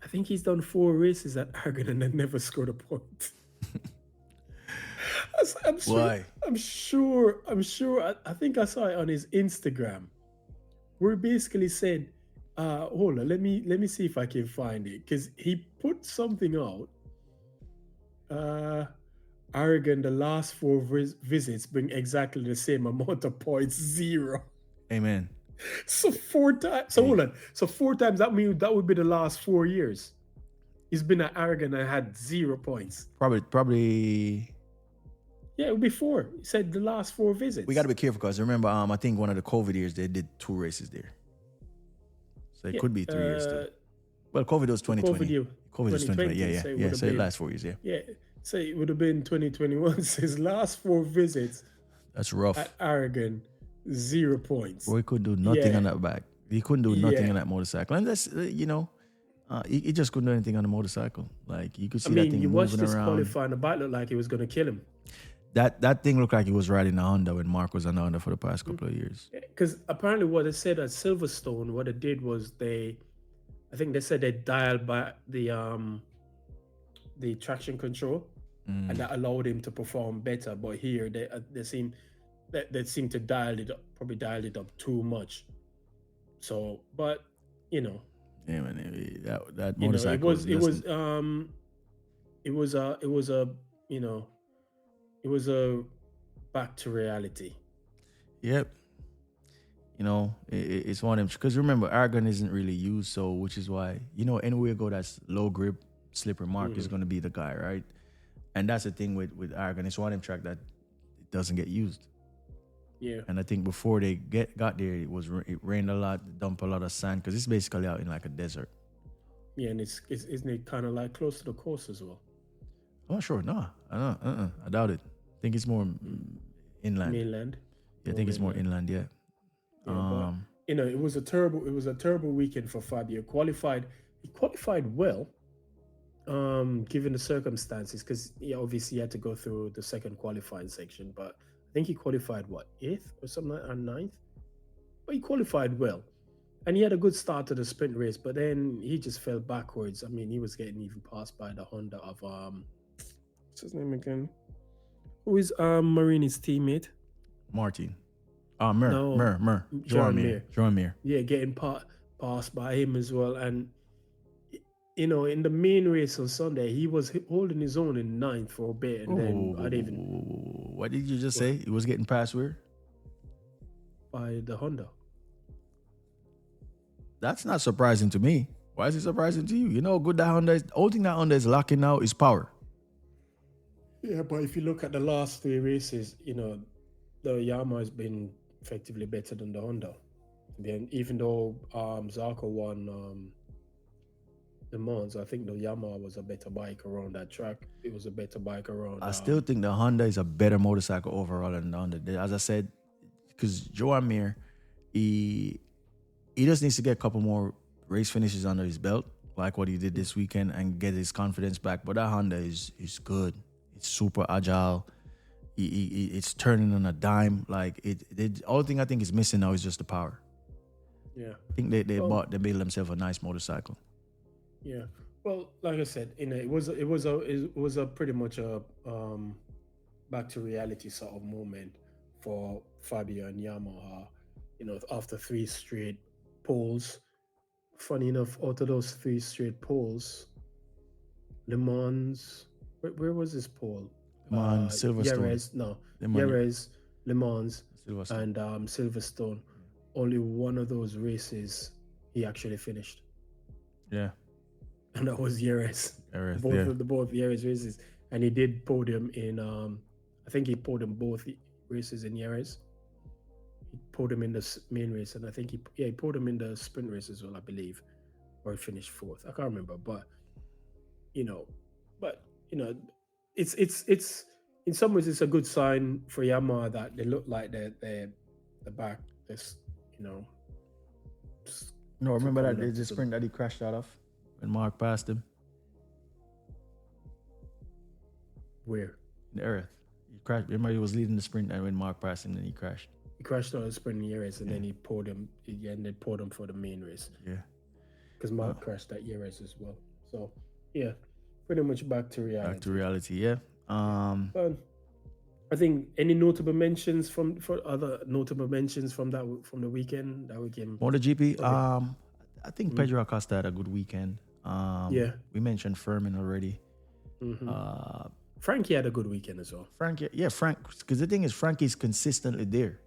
I think he's done 4 races at Aragon and then never scored a point. I'm I'm sure. I think I saw it on his Instagram, where he basically said, "Hold on, let me see if I can find it," because he put something out. Aragon, the last 4 visits bring exactly the same amount of points, 0. Amen. So 4 times. So hold on. So 4 times, that means that would be the last 4 years. He's been at Aragon and had 0 points. Probably. Yeah, it would be 4. He said the last 4 visits. We got to be careful because remember, I think one of the COVID years they did 2 races there, so it could be 3 years too. Well, COVID was 2020. COVID was 2020. Yeah. So it lasts 4 years. Yeah. So it would have been 2021. His last 4 visits. That's rough. At Aragon, 0 points. Bro, he couldn't do nothing on that bike. He couldn't do nothing on that motorcycle. And that's, he just couldn't do anything on the motorcycle. Like, you could see that thing moving around. You watched this qualifying, the bike looked like it was going to kill him. That thing looked like he was riding a Honda when Mark was on the Honda for the past couple of years. Because apparently what they said at Silverstone, what they did was I think they said they dialed back the traction control, and that allowed him to perform better. But here they seem to dial it up too much. So, but yeah, man, that motorcycle it was a back to reality. Yep. It's one of them, because remember, Aragon isn't really used, so which is why, anywhere you go that's low grip, slipper, Mark is going to be the guy, right? And that's the thing with Aragon. It's one of them track that it doesn't get used. Yeah. And I think before they got there, it rained a lot, dumped a lot of sand, because it's basically out in like a desert. Yeah, and isn't it kind of like close to the coast as well? Oh, sure. No, I doubt it. I think it's more inland. Mainland. Yeah, I think it's more inland. Yeah. But, it was a terrible weekend for Fabio. He qualified well, given the circumstances, because obviously he had to go through the second qualifying section. But I think he qualified 8th or something like that, 9th. But he qualified well, and he had a good start to the sprint race. But then he just fell backwards. I mean, he was getting even passed by the Honda of what's his name again? Who is Marini's teammate? Martin. Mir. Jorge Mir. Yeah, getting passed by him as well. And, in the main race on Sunday, he was holding his own in 9th for a bit. And then what did you just say? He was getting passed where? By the Honda. That's not surprising to me. Why is it surprising to you? You know how good that Honda is? The only thing that Honda is lacking now is power. Yeah, but if you look at the last 3 races, the Yamaha has been effectively better than the Honda. Then even though Zarco won Le Mans, I think the Yamaha was a better bike around that track. It was a better bike around. I still think the Honda is a better motorcycle overall than the Honda. As I said, because Joan Mir, he just needs to get a couple more race finishes under his belt, like what he did this weekend, and get his confidence back. But that Honda is good. It's super agile. It's turning on a dime. Like the only thing I think is missing now is just the power. Yeah, I think they made themselves a nice motorcycle. Yeah, well, like I said, it was a pretty much a back to reality sort of moment for Fabio and Yamaha. After 3 straight poles. Funny enough, out of those 3 straight poles, Le Mans. Where was this pole? Le Mans, Silverstone. Jerez, Le Mans, Silverstone. and Silverstone. Only one of those races he actually finished. Yeah. And that was Jerez. Both Jerez races. And he did podium in, I think he podium both races in Jerez. He podium in the main race, and I think he podium in the sprint race as well, I believe. Or he finished 4th. I can't remember. But, it's in some ways it's a good sign for Yamaha that they look like they're the back. No, remember that the sprint that he crashed out of when Mark passed him? Where? The Earth. He crashed. Remember, he was leading the sprint, and when Mark passed him, then he crashed. He crashed out of the sprint in Jerez, and then he pulled him. And they pulled him for the main race. Yeah. Because Mark crashed at Jerez as well. So yeah, pretty much back to reality. Back to reality, yeah. I think any notable mentions from the weekend that we can. MotoGP. Okay. I think Pedro Acosta had a good weekend. Yeah. We mentioned Furman already. Frankie had a good weekend as well. Frank, because the thing is, Frankie's consistently there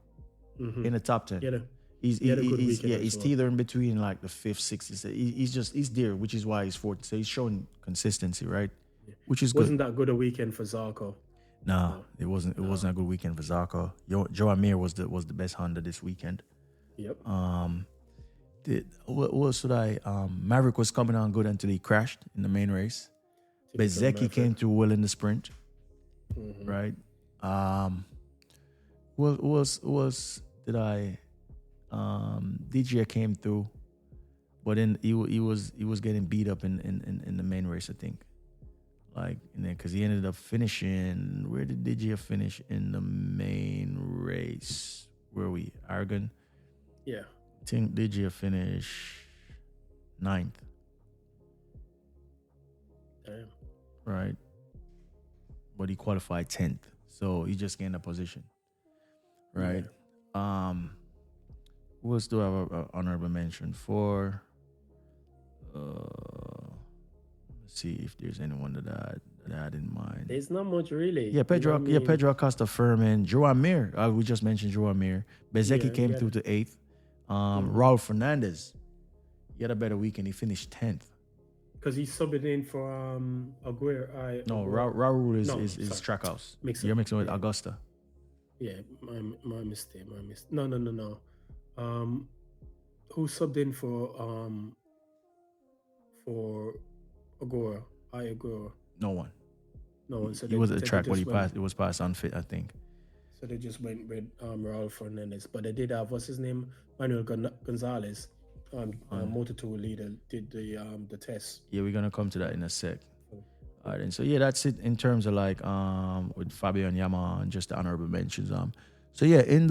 in the top 10. He's teetering between like the 5th, 6th. He's there, which is why he's 4th. So he's showing consistency, right? Yeah. Which is Wasn't good. that good a weekend for Zarco? No, it wasn't. It wasn't a good weekend for Zarco. Joe Amir was the best Honda this weekend. Yep. What should I? Maverick was coming on good until he crashed in the main race. Bezzecchi came through well in the sprint, right? DJ came through, but then he was getting beat up in the main race, I think. Like, and then because he ended up finishing. Where did DJ finish in the main race? Where are we? Aragon. Yeah. I think DJ finished 9th. Damn. Right. But he qualified 10th. So he just gained a position. Right. Yeah. Who else do I have an honorable mention for? Let's see if there's anyone that I had in mind. There's not much really. Yeah, Pedro Acosta, Furman, Joe Amir. We just mentioned Joe Amir. Bezzecchi came through to 8th. Raul Fernandez. He had a better weekend. He finished 10th. Because he's subbing in for Aguirre. No, Raul is Trackhouse. You're mixing with Augusta. Yeah, my mistake. No. Who subbed in for Agora? Agora. No one. So he was a track, but it was past unfit, I think. So they just went with Raul Fernandez, but they did have what's his name, Manuel Gonzalez, Moto2 leader, did the test. Yeah, we're gonna come to that in a sec. All right, and so yeah, that's it in terms of like with Fabio and Yamaha and just the honorable mentions. So yeah, then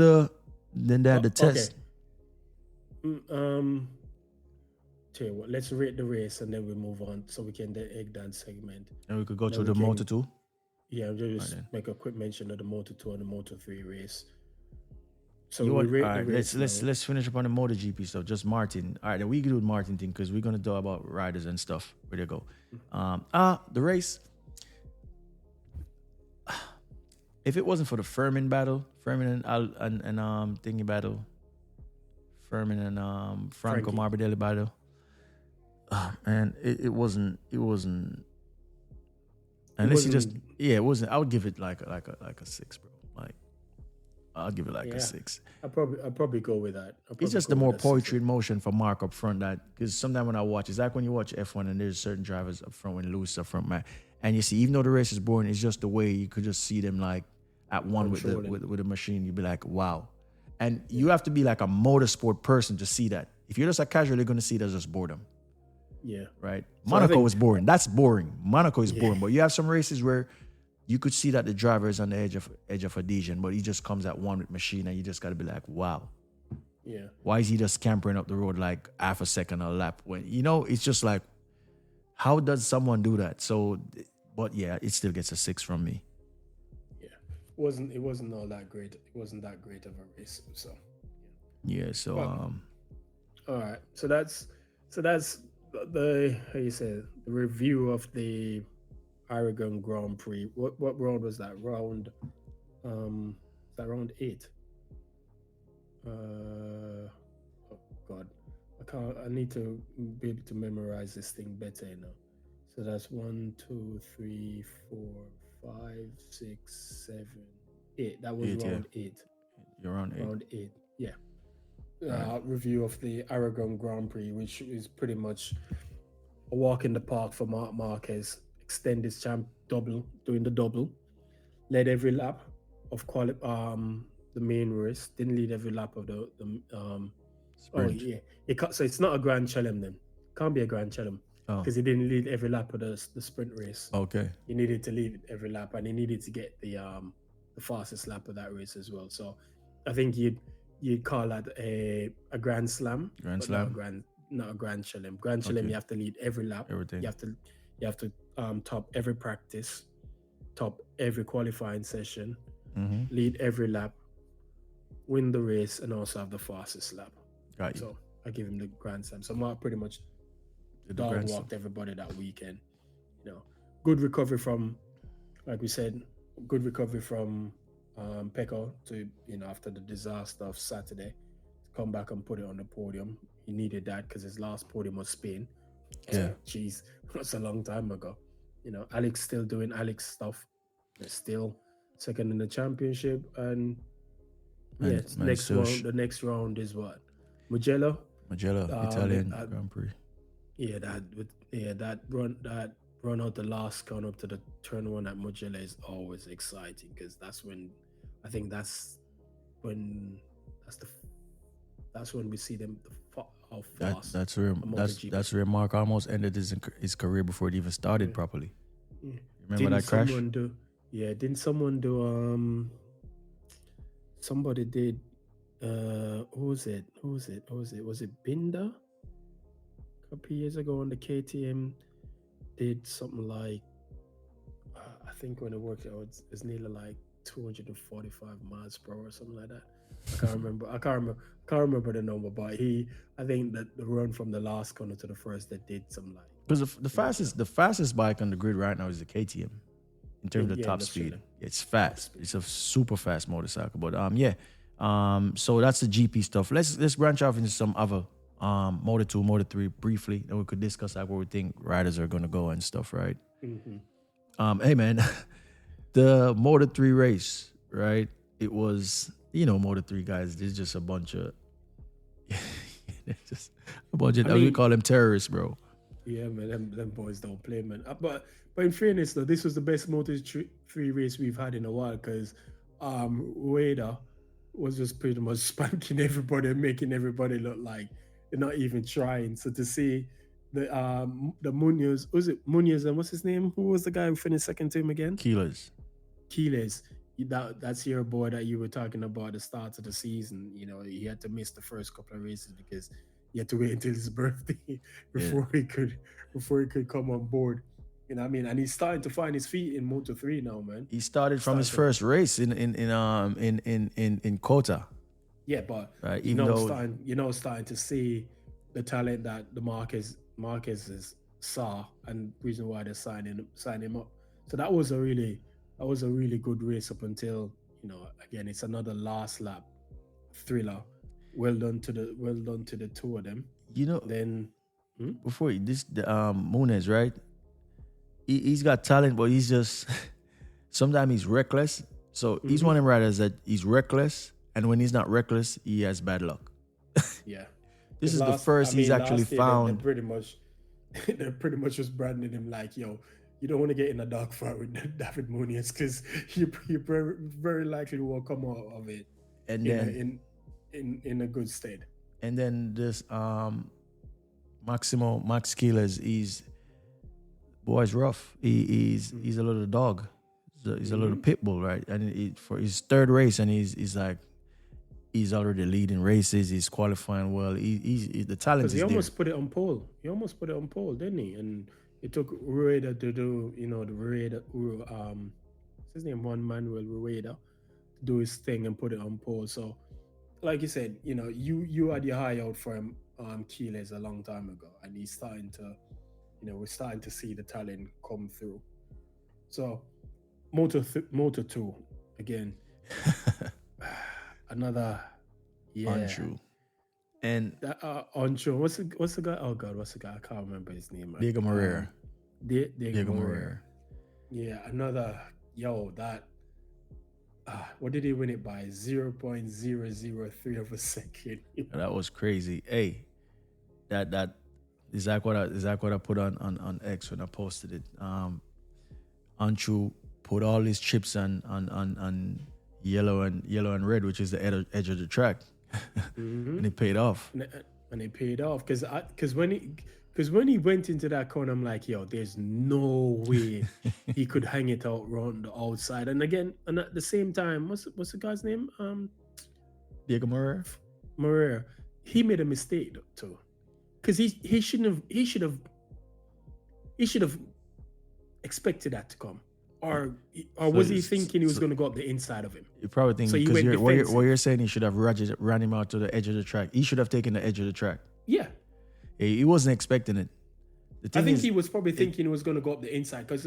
they had the test. Okay. Tell you what, let's rate the race and then we move on so we can the egg dance segment. And we could go to the Moto2. Yeah, just make a quick mention of the Moto2 and the Moto3 race. So let's finish up on the MotoGP stuff. Just Martin. All right, then we can do the Martin thing because we're gonna talk about riders and stuff. Where they go? The race. If it wasn't for the Furman battle, Furman and thingy battle, Furman and Franco Morbidelli battle. Man, it wasn't. Unless you just it wasn't. I would give it like a 6, bro. Like I'll give it like a 6. I'll probably go with that. It's just the more poetry in motion for Mark up front. That because sometimes when I watch, it's like when you watch F1 and there's certain drivers up front when Lewis up front, man, and you see even though the race is boring, it's just the way you could just see them like at one with the machine. You'd be like, wow, and you have to be like a motorsport person to see that. If you're just a casual, you're gonna see it as just boredom. Yeah. Right. So Monaco is boring. That's boring. Monaco is boring. But you have some races where you could see that the driver is on the edge of adhesion, but he just comes at one with machine, and you just got to be like, wow. Yeah. Why is he just scampering up the road like half a second a lap? When it's just like, how does someone do that? So, but yeah, it still gets a 6 from me. Yeah. It wasn't all that great. It wasn't that great of a race. So. Yeah. So. All right. So that's the the review of the Aragon Grand Prix. What round was that? Round 8? Oh God, I need to be able to memorize this thing better, So that's 1, 2, 3, 4, 5, 6, 7, 8. That was round 8. You're on 8. Round 8. Yeah. Review of the Aragon Grand Prix, which is pretty much a walk in the park for Mark Marquez. Extend his doing the double. Led every lap of the main race. Didn't lead every lap of the sprint. So it's not a Grand Chelem then. Can't be a Grand Chelem because he didn't lead every lap of the sprint race. Okay. He needed to lead every lap, and he needed to get the fastest lap of that race as well. So I think you'd call that a Grand Slam. Grand Slam. Not a Grand Chelem. Grand Chelem, you have to lead every lap. Everything. You have to top every practice, top every qualifying session, lead every lap, win the race, and also have the fastest lap. Got you. So I give him the Grand Slam. So Mark pretty much dog walked everybody that weekend. Good recovery from, like we said, good recovery from Peko to, after the disaster of Saturday, to come back and put it on the podium. He needed that because his last podium was Spain. Yeah. Jeez, that's a long time ago. Alex still doing Alex stuff. They're still second in the championship. And the next round is what? Mugello, Italian Grand Prix. Yeah, that run out the last count up to the turn one at Mugello is always exciting because that's when we see them how fast. That's where Mark almost ended his career before it even started properly. Yeah. Remember that crash? Didn't someone do somebody did who was it? Was it Binder? A couple years ago on the KTM did something like I think when it worked out it's nearly like 245 miles per hour or something like that. I can't remember the number, but I think that the run from the last corner to the first that did something like because the fastest bike on the grid right now is the KTM in terms of top speed. True. It's fast. It's a super fast motorcycle. But so that's the GP stuff. Let's branch off into some other Moto2, Moto3 briefly, then we could discuss like where we think riders are gonna go and stuff, right? Hey man, the Moto3 race, right? It was, Moto3 guys, there's just a bunch of we call them terrorists, bro. Yeah, man, them boys don't play, man. But in fairness though, this was the best Moto3 race we've had in a while because Rueda was just pretty much spanking everybody and making everybody look like they're not even trying. So to see the Munoz, was it Munoz and what's his name? Who was the guy who finished second to him again? Keyless. That's your boy that you were talking about at the start of the season. He had to miss the first couple of races because he had to wait until his birthday before he could come on board. You know what I mean? And he's starting to find his feet in Moto3 now, man. He started from his first race in Kota. Yeah, but right, starting to see the talent that the Marquez's saw and reason why they signed him up. So that was a really good race up until again it's another last lap thriller. Well done to the two of them. Then before Munoz, right? He's got talent, but he's just sometimes he's reckless. So he's one of them riders that he's reckless, and when he's not reckless, he has bad luck. Yeah, this is the first he's actually found. They're pretty much just branding him like, yo, you don't want to get in a dogfight with David Munoz because you very likely will come out of it and then in a good state. And then this Max Keyless, boy's rough. He's a little dog. He's a little pit bull, right? And for his third race, and he's already leading races. He's qualifying well. He the talent is there. He almost put it on pole. Didn't he? And it took Rueda to do, the Rueda, what's his name? Juan Manuel Rueda, to do his thing and put it on pole. So, like you said, you had your high out for him, Keyless a long time ago, and he's starting to, we're starting to see the talent come through. So, Moto2 again, another untrue. And untrue. What's the guy? Oh God, what's the guy? I can't remember his name. Diego Moreira. Diego Moreira. Yeah, another that. What did he win it by? 0.003 of a second. That was crazy. Hey, that is that what I put on X when I posted it. Untrue put all his chips on yellow and red, which is the edge of the track, and it paid off. And it paid off because when he went into that corner, I'm like, yo, there's no way he could hang it out around the outside. And again, and at the same time, what's the guy's name? Diego Moreira. He made a mistake too, because he should have expected that to come. or was he thinking he was going to go up the inside of him? You probably think So he because went what you're saying, he should have ran him out to the edge of the track. He should have taken the edge of the track. Yeah. He wasn't expecting it. I think he was probably thinking he was going to go up the inside because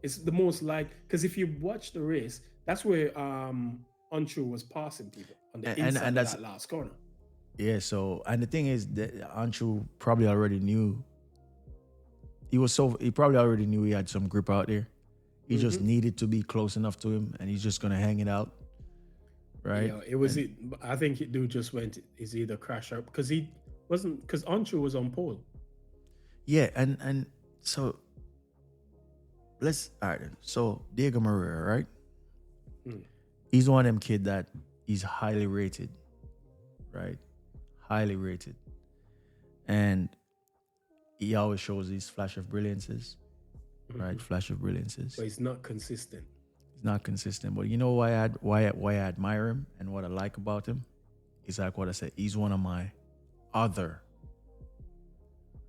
it's the most because if you watch the race, that's where Untrue was passing people on the inside of that last corner. Yeah. So and the thing is that Untrue probably already knew. He probably already knew he had some grip out there. He just needed to be close enough to him, and he's just gonna hang it out, right? Yeah, I think it dude just went. Is either crash up because he wasn't because Untrue was on pole. Yeah, and so all right. So Diego Moreira, right? He's one of them kid that he's highly rated, right? Highly rated, and he always shows these flash of brilliances. Right, flash of brilliances. But he's not consistent. He's not consistent. But you know why I admire him and what I like about him? It's like what I said. He's one of my other.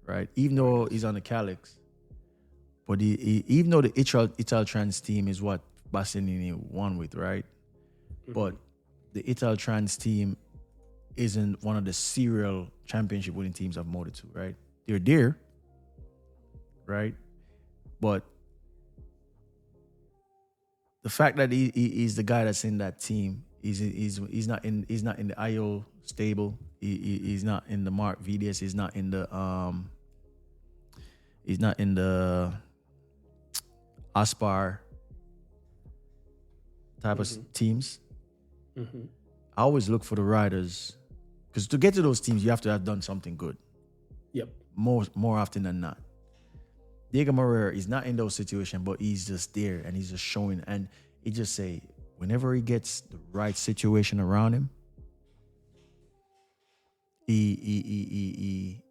Right, even though he's on the Calyx, but even though the Italtrans team is what Bastianini won with, right? But the Italtrans team isn't one of the serial championship winning teams of Moto2, right? They're there, right? But the fact that he's the guy that's in that team, he's not in the IO stable. He's not in the Mark VDS. He's not in the Aspar type of teams. I always look for the riders because to get to those teams, you have to have done something good. Yep. More often than not. Diego Moreira is not in those situations, but he's just there and he's just showing. And he just say, whenever he gets the right situation around him, he's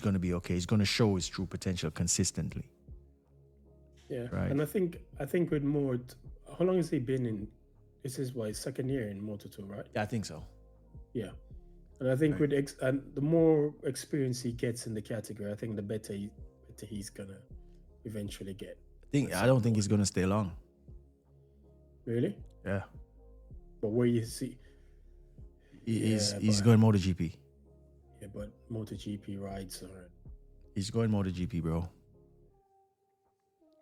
going to be okay. He's going to show his true potential consistently. Yeah, right. And I think with more, how long has he been in? This is his second year in Moto2, right? Yeah, I think so. Yeah, and I think and the more experience he gets in the category, I think the better he's gonna eventually get. I don't think he's gonna stay long. Really? Yeah. But where you see, he's going MotoGP. Yeah, but MotoGP rides are. He's going MotoGP, bro.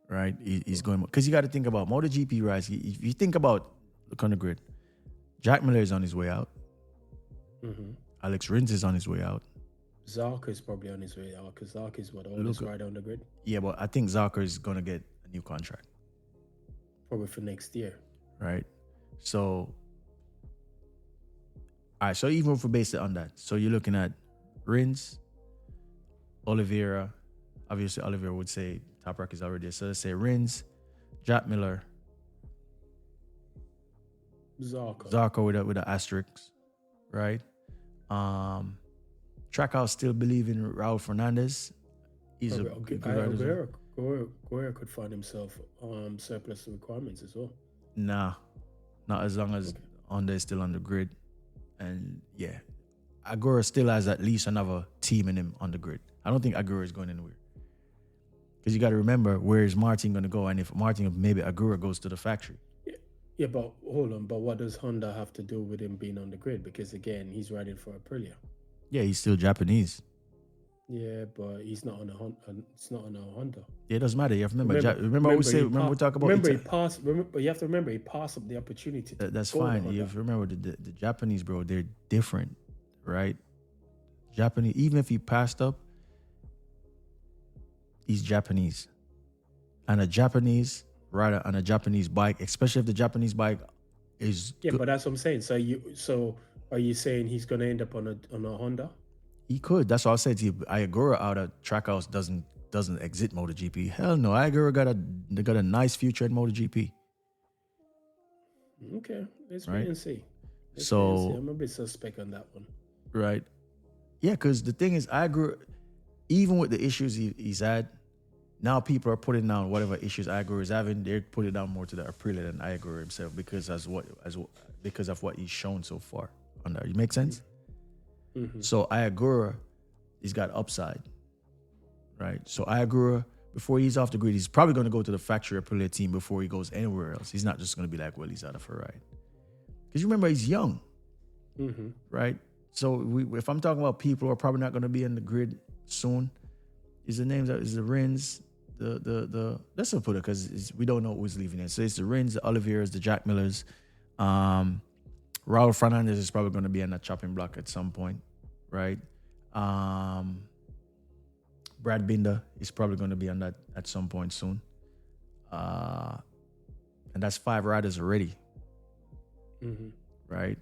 Right? He's going because you got to think about MotoGP rides. If you think about look on the grid, Jack Miller is on his way out. Alex Rins is on his way out. Zarco is probably on his way out because Zarco is what always ride on the grid. Yeah, but I think Zarco is gonna get a new contract. Probably for next year. Right. So all right, so even if we base it on that, so you're looking at Rins, Oliveira. Obviously, Oliveira would say Toprak is already there. So let's say Rins, Jack Miller, Zarco with an asterisk, right? Trackhouse still believe in Raul Fernandez. He's Goyer could find himself surplus requirements as well. Nah, not as long as Honda is still on the grid. And yeah, Agura still has at least another team in him on the grid. I don't think Agura is going anywhere. Because you got to remember, where is Martin going to go? And if Martin, maybe Agura goes to the factory. Yeah, but hold on. But what does Honda have to do with him being on the grid? Because again, he's riding for Aprilia. Yeah, he's still Japanese. Yeah, but he's not on a Honda. It's not on a Honda. Yeah, it doesn't matter. You have to remember we talk about. Remember, but you have to remember he passed up the opportunity. That's fine. You have to remember the Japanese, bro. They're different, right? Japanese. Even if he passed up, he's Japanese, and a Japanese rider on a Japanese bike, especially if the Japanese bike is. Yeah, but that's what I'm saying. So are you saying he's going to end up on a Honda? He could. That's what I said to you. Ayagura out of Trackhouse doesn't exit MotoGP. Hell no. Ayagura got a nice future in MotoGP. Okay, let's wait and see. I'm a bit suspect on that one. Right. Yeah, because the thing is, Ayagura, even with the issues he's had, now people are putting down whatever issues Ayagura is having. They're putting down more to the Aprilia than Ayagura himself because of what he's shown so far on that. You make sense? So Ayagura, he's got upside, right? So Ayagura, before he's off the grid, he's probably going to go to the factory Aprilia team before he goes anywhere else. He's not just going to be like, well, he's out of Ferrari. Because you remember, he's young, right? So if I'm talking about people who are probably not going to be in the grid soon, is the names, is the Rins, let's not put it because we don't know who's leaving it. So it's the Rins, the Oliveiras, the Jack Millers. Raul Fernandez is probably going to be on that chopping block at some point, right? Brad Binder is probably going to be on that at some point soon. And that's 5 riders already. Right?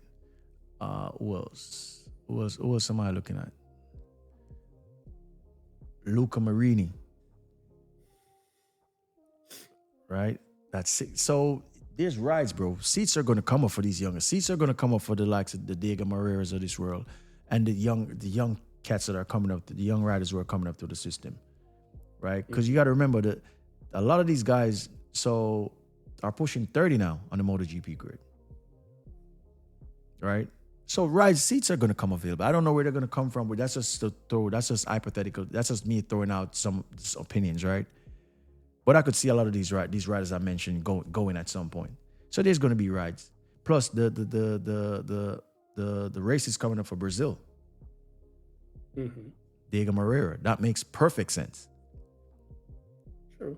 Who else? Who else am I looking at? Luca Marini. Right? That's it. So there's rides, bro. Seats are going to come up for these younger. Seats are going to come up for the likes of the Diego Moreiras of this world and the young cats that are coming up, the young riders who are coming up through the system, right? Because you got to remember that a lot of these guys are pushing 30 now on the MotoGP grid, right? So seats are going to come available. I don't know where they're going to come from, but that's just hypothetical. That's just me throwing out some opinions, right? But I could see a lot of these riders I mentioned going at some point. So there's going to be rides. Plus the race is coming up for Brazil. Diego Moreira. That makes perfect sense. True.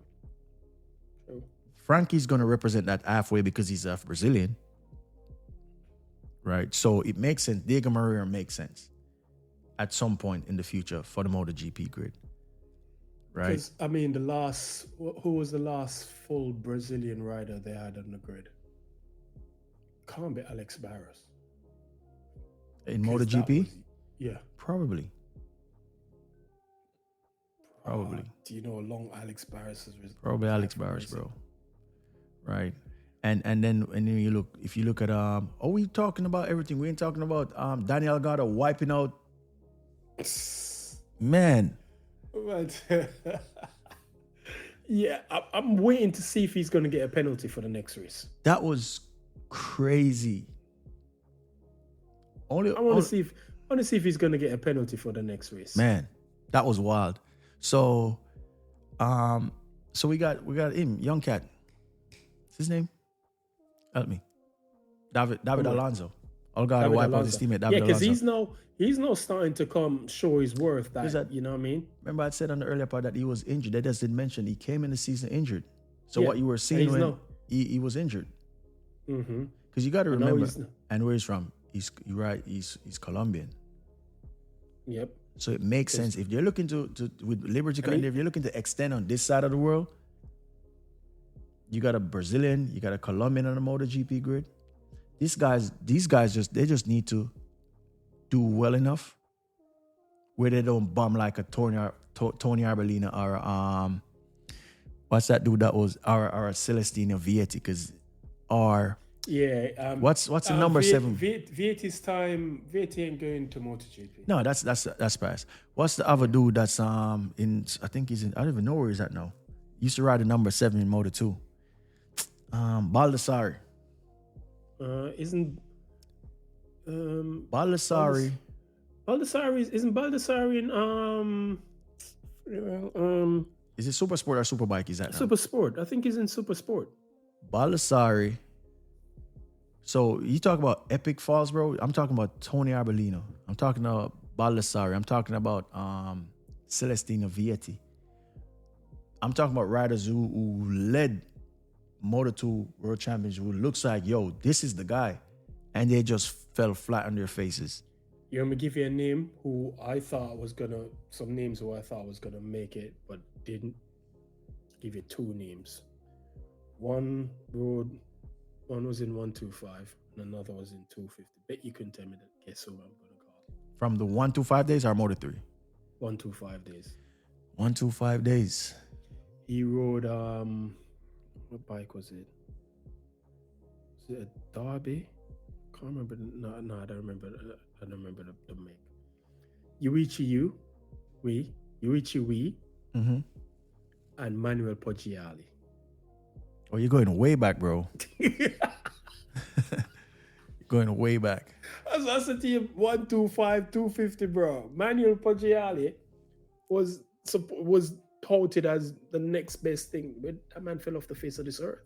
Frankie's going to represent that halfway because he's half Brazilian. Right? So it makes sense. Diego Moreira makes sense at some point in the future for the MotoGP grid. Right? Because, I mean, who was the last full Brazilian rider they had on the grid? Can't be Alex Barros. In MotoGP? Yeah. Probably. Do you know how long Alex Barros is? Probably Alex Barros, bro. Right. And then if you look at we talking about everything. We ain't talking about Daniel Garda wiping out. Man. Yeah, I'm waiting to see if he's going to get a penalty for the next race. That was crazy. I want to see if he's going to get a penalty for the next race. Man, that was wild. So, we got him, young cat. What's his name? Help me. David Alonso. Olga wipe out his teammate. David because Alonso. he's now starting to come show his worth. You know what I mean? Remember I said on the earlier part that he was injured. They just didn't mention he came in the season injured. So what you were seeing when he was injured. Because you got to remember, and where he's from. You're right. He's Colombian. Yep. So it makes sense if you're looking to with Liberty, if you're looking to extend on this side of the world, you got a Brazilian, you got a Colombian on the MotoGP grid. These guys just need to do well enough where they don't bum like a Tony Arbolino or what's that dude that was our Celestino Vietti because what's the number 7? Vietti's time. Vietti ain't going to MotoGP. No, that's past. What's the other dude that's in? I think he's in. I don't even know where he's at now. Used to ride the number 7 in Moto2. Baldassari. Isn't Baldassari? Isn't Baldassari in Is it Super Sport or Superbike? Is that now? Super Sport? I think he's in Super Sport. Baldassari. So you talk about epic falls, bro. I'm talking about Tony Arbolino. I'm talking about Baldassari. I'm talking about Celestino Vietti. I'm talking about riders who led Moto2 World Champions who looks like, this is the guy. And they just fell flat on their faces. You want me to give you a name who I thought was going to make it, but didn't? Give you 2 names. One was in 125 and another was in 250. Bet you couldn't tell me that. Guess who I'm going to call? From the 125 days or Moto3? 125 days. 125 days. He rode, what bike was it? Was it a Derby? Can't remember. No, I don't remember. I don't remember the make. Yuichi Wee, and Manuel Poggiali. Oh, you're going way back, bro. You're going way back. That's a team 125, 250, bro. Manuel Poggiali was touted as the next best thing, but that man fell off the face of this earth.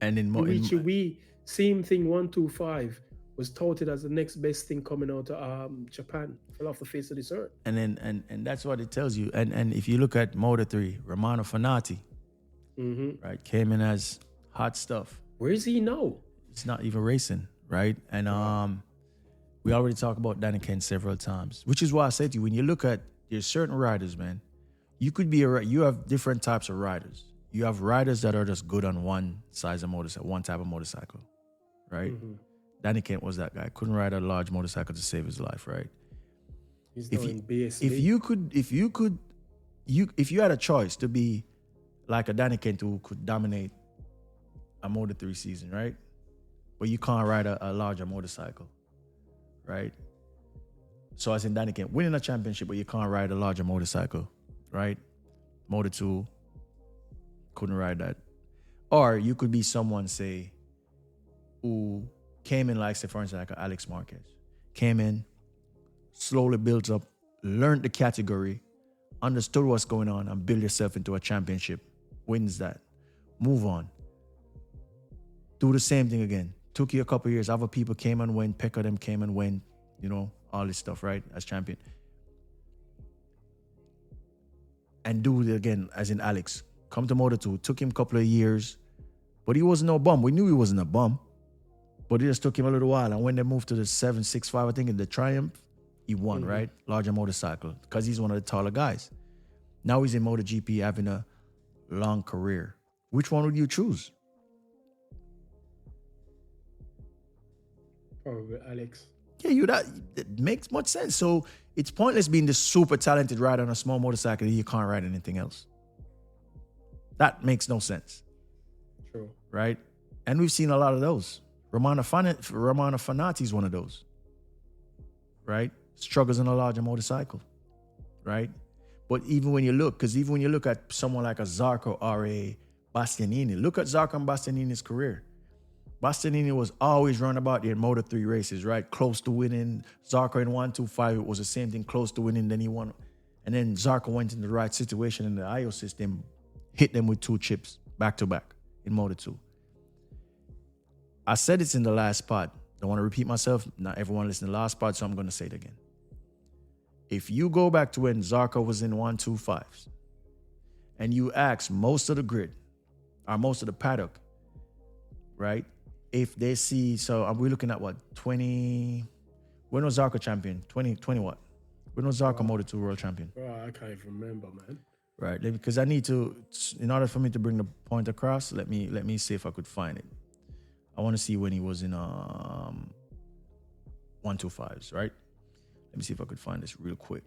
And in same thing, 125 was touted as the next best thing coming out of Japan, fell off the face of this earth. And then and that's what it tells you. And if you look at Moto3, Romano Fenati, right, came in as hot stuff. Where is he now? It's not even racing, right? And we already talked about Danny Kent several times, which is why I said to you, when you look at, there's certain riders, man, you have different types of riders. You have riders that are just good on one size of motorcycle, one type of motorcycle, right? Danny Kent was that guy. Couldn't ride a large motorcycle to save his life, right? He's doing BSD. If you had a choice to be like a Danny Kent who could dominate a Moto3 season, right? But you can't ride a larger motorcycle, right? So as in Danny Kent winning a championship, but you can't ride a larger motorcycle, right? Moto2 couldn't ride that. Or you could be someone, say, who came in, like, say, for instance, like Alex Marquez. Came in, slowly built up, learned the category, understood what's going on, and build yourself into a championship. Wins that. Move on. Do the same thing again. Took you a couple of years. Other people came and went. Peko them came and went. You know, all this stuff, right? As champion. And do it again, as in Alex. Come to Moto2. Took him a couple of years. But he wasn't no bum. We knew he wasn't a bum. But it just took him a little while. And when they moved to the 765, I think, in the Triumph, he won, right? Larger motorcycle. Because he's one of the taller guys. Now he's in MotoGP having a long career. Which one would you choose? Probably Alex. Yeah, it makes much sense. So it's pointless being this super talented rider on a small motorcycle if you can't ride anything else. That makes no sense. True. Right? And we've seen a lot of those. Romano Fenati is one of those. Right? Struggles on a larger motorcycle. Right? But even when you look at someone like a Zarco or a Bastianini, look at Zarco and Bastianini's career. Bastianini was always running about there in Moto3 races, right? Close to winning. Zarco in 125, it was the same thing, close to winning. Then he won. And then Zarco went in the right situation in the IO system, hit them with 2 chips back to back in Moto2. I said it's in the last pod. Don't want to repeat myself. Not everyone listened to the last pod, so I'm going to say it again. If you go back to when Zarco was in 125s and you ask most of the grid or most of the paddock, right? If they see, so are we looking at what, 20, when was Zarco champion? 20 what? When was Zarco Moto2 world champion? Bro, I can't even remember, man. Right, because I need to, in order for me to bring the point across, let me see if I could find it. I want to see when he was in 125s, right? Let me see if I could find this real quick.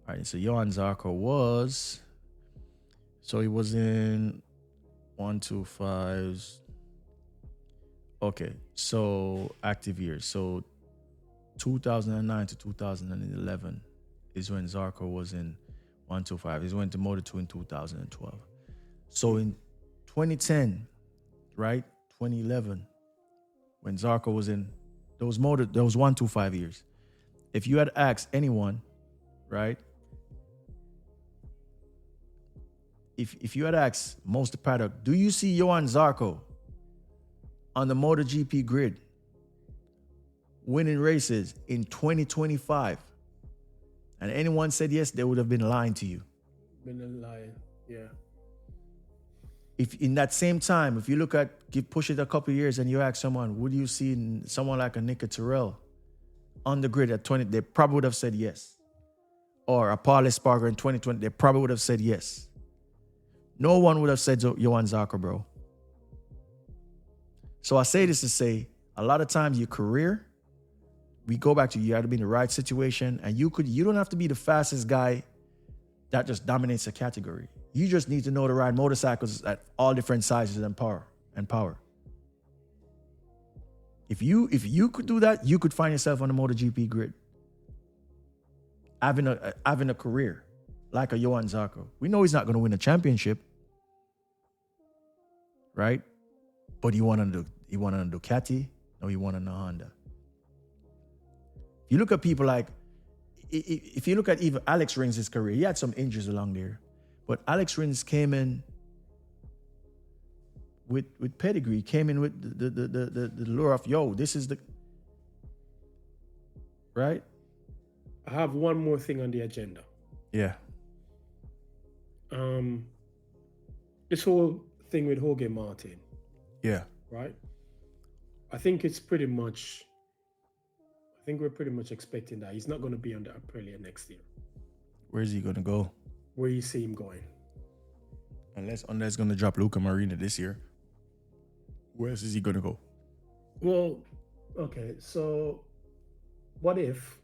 All right, so Johan Zarco was, so he was in 125s. Okay, so active years. So 2009 to 2011 is when Zarco was in 125. He went to Moto2 in 2012. So in 2010, right, 2011, when Zarco was in those 125 years, if you had asked anyone, right, if you had asked most of the paddock, do you see Johan Zarco on the MotoGP grid winning races in 2025? And anyone said yes, they would have been lying to you. Been lying, yeah. If in that same time, if you look at, push it a couple of years and you ask someone, would you see someone like a Nico Terrell on the grid at 20, they probably would have said yes. Or a Paul Espargaro in 2020, they probably would have said yes. No one would have said Johan Zarco, bro. So I say this to say, a lot of times your career, we go back to you got to be in the right situation, and you don't have to be the fastest guy that just dominates a category. You just need to know to ride motorcycles at all different sizes and power. If you could do that, you could find yourself on the MotoGP grid, having a career like a Johan Zarco. We know he's not going to win a championship, right? But he won on a Ducati. No, he won on a Honda. You look at people like, if you look at even Alex Rins' career, he had some injuries along there. But Alex Rins came in with pedigree, came in with the lure of, yo, this is the... Right? I have one more thing on the agenda. Yeah. This whole thing with Jorge Martin. Yeah. Right? I think we're pretty much expecting that he's not going to be on the Aprilia next year. Where's he going to go? Where you see him going? Unless going to drop Luca Marina this year. Where else is he going to go? Well, okay, so what if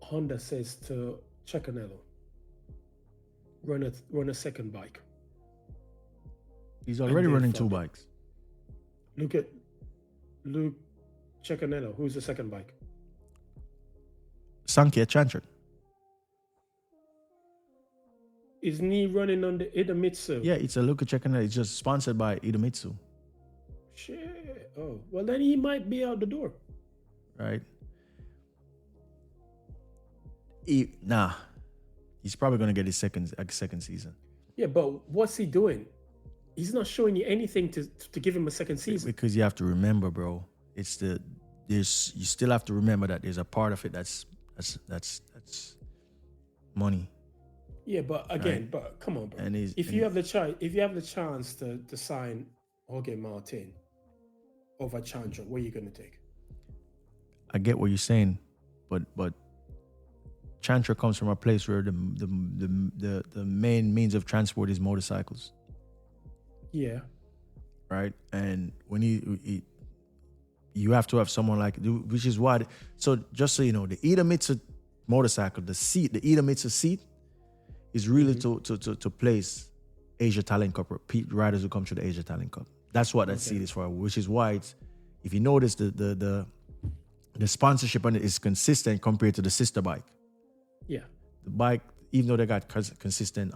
Honda says to Cecchinello, run a second bike? He's already running two bikes. Look at Luke Cecchinello. Who's the second bike? Sankia Chanchard. Isn't he running on the Idemitsu? Yeah, it's a Luca Cecchinello. It's just sponsored by Idemitsu. Shit. Oh, well then he might be out the door. Right? He's probably going to get his second season. Yeah, but what's he doing? He's not showing you anything to give him a second season. Because you have to remember, bro. You still have to remember that there's a part of it that's money. Yeah, but again, right? But come on, bro. And if you have the chance to sign Jorge Martin over Chandra, what are you gonna take? I get what you're saying, but Chandra comes from a place where the main means of transport is motorcycles. Yeah. Right, and when you have to have someone like, which is why. So just so you know, the Idemitsu motorcycle, the Idemitsu seat, is really to place Asia Talent Cup riders who come to the Asia Talent Cup. That's what that seat is for. Which is why it's, if you notice, the sponsorship on it is consistent compared to the sister bike. Yeah, the bike, even though they got consistent,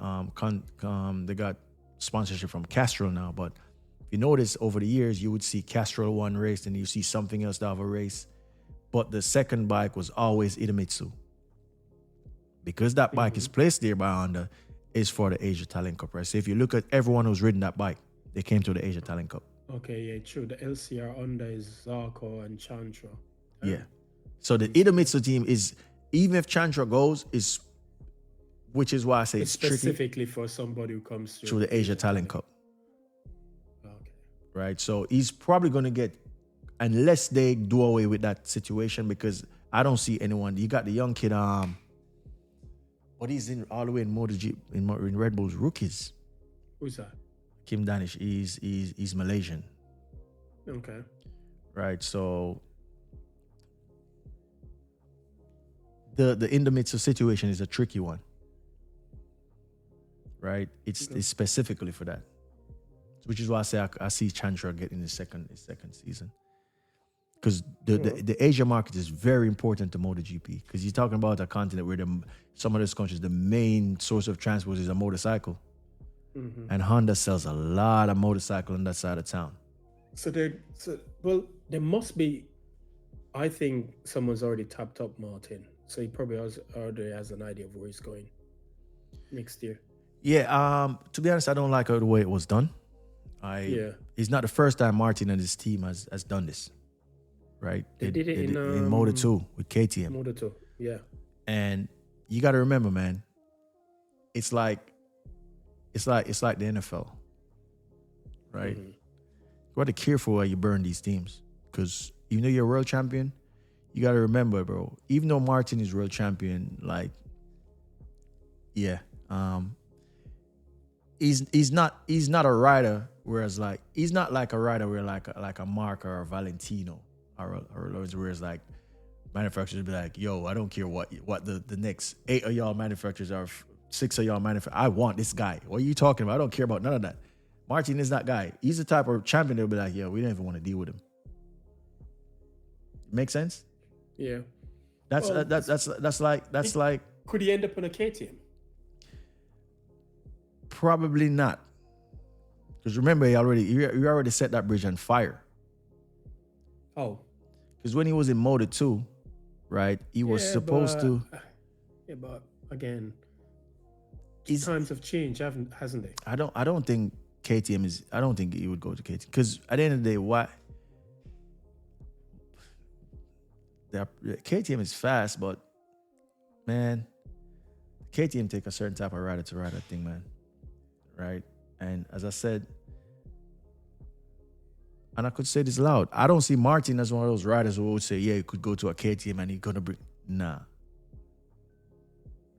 they got sponsorship from Castrol now, but if you notice over the years, you would see Castrol one race and you see something else to have a race, but the second bike was always Idemitsu. Because that bike is placed there by Honda, is for the Asia Talent Cup, right? So if you look at everyone who's ridden that bike, they came to the Asia Talent Cup. Okay, yeah, true. The LCR Honda is Zarco and Chandra. Yeah. So the Idemitsu team is, even if Chandra goes, which is why I say it's specifically for somebody who comes through the Asia Talent Cup. Okay. Right. So he's probably going to get, unless they do away with that situation, because I don't see anyone. You got the young kid, but he's in all the way in MotoGP, in Red Bull's rookies. Who's that? Kim Danish. He's Malaysian. Okay. Right. So the Idemitsu situation is a tricky one. Right? It's specifically for that. Which is why I say I see Chandra getting his second season. Because the Asia market is very important to MotoGP. Because you're talking about a continent where some of those countries, the main source of transport is a motorcycle. Mm-hmm. And Honda sells a lot of motorcycle on that side of town. So there must be, I think someone's already tapped up Martin. So he probably already has an idea of where he's going next year. Yeah, to be honest, I don't like the way it was done. It's not the first time Martin and his team has done this. Right? They did it in Moto2 with KTM. Moto2, yeah. And you got to remember, man, it's like the NFL, right? Mm-hmm. You got to be careful where you burn these teams, because even though you're a world champion, you got to remember, bro. Even though Martin is world champion, he's not a rider. Whereas he's not like a rider where like a Marc or a Valentino or whereas like manufacturers be like, yo, I don't care what the next 8 of y'all manufacturers are, 6 of y'all manufacturers. I want this guy. What are you talking about? I don't care about none of that. Martin is that guy. He's the type of champion that'll be like, yo, we don't even want to deal with him. Make sense? Yeah. That's like. Could he end up on a KTM? Probably not. Because remember, he already set that bridge on fire. Oh. Because when he was in Moto2, right, he was supposed to. Yeah, but again, times have changed, hasn't they? I don't think KTM is. I don't think he would go to KTM because at the end of the day, why? KTM is fast, but man, KTM take a certain type of rider to ride that thing, man. Right? And as I said, and I could say this loud, I don't see Martin as one of those riders who would say, yeah, you could go to a KTM and he's gonna bring. Nah.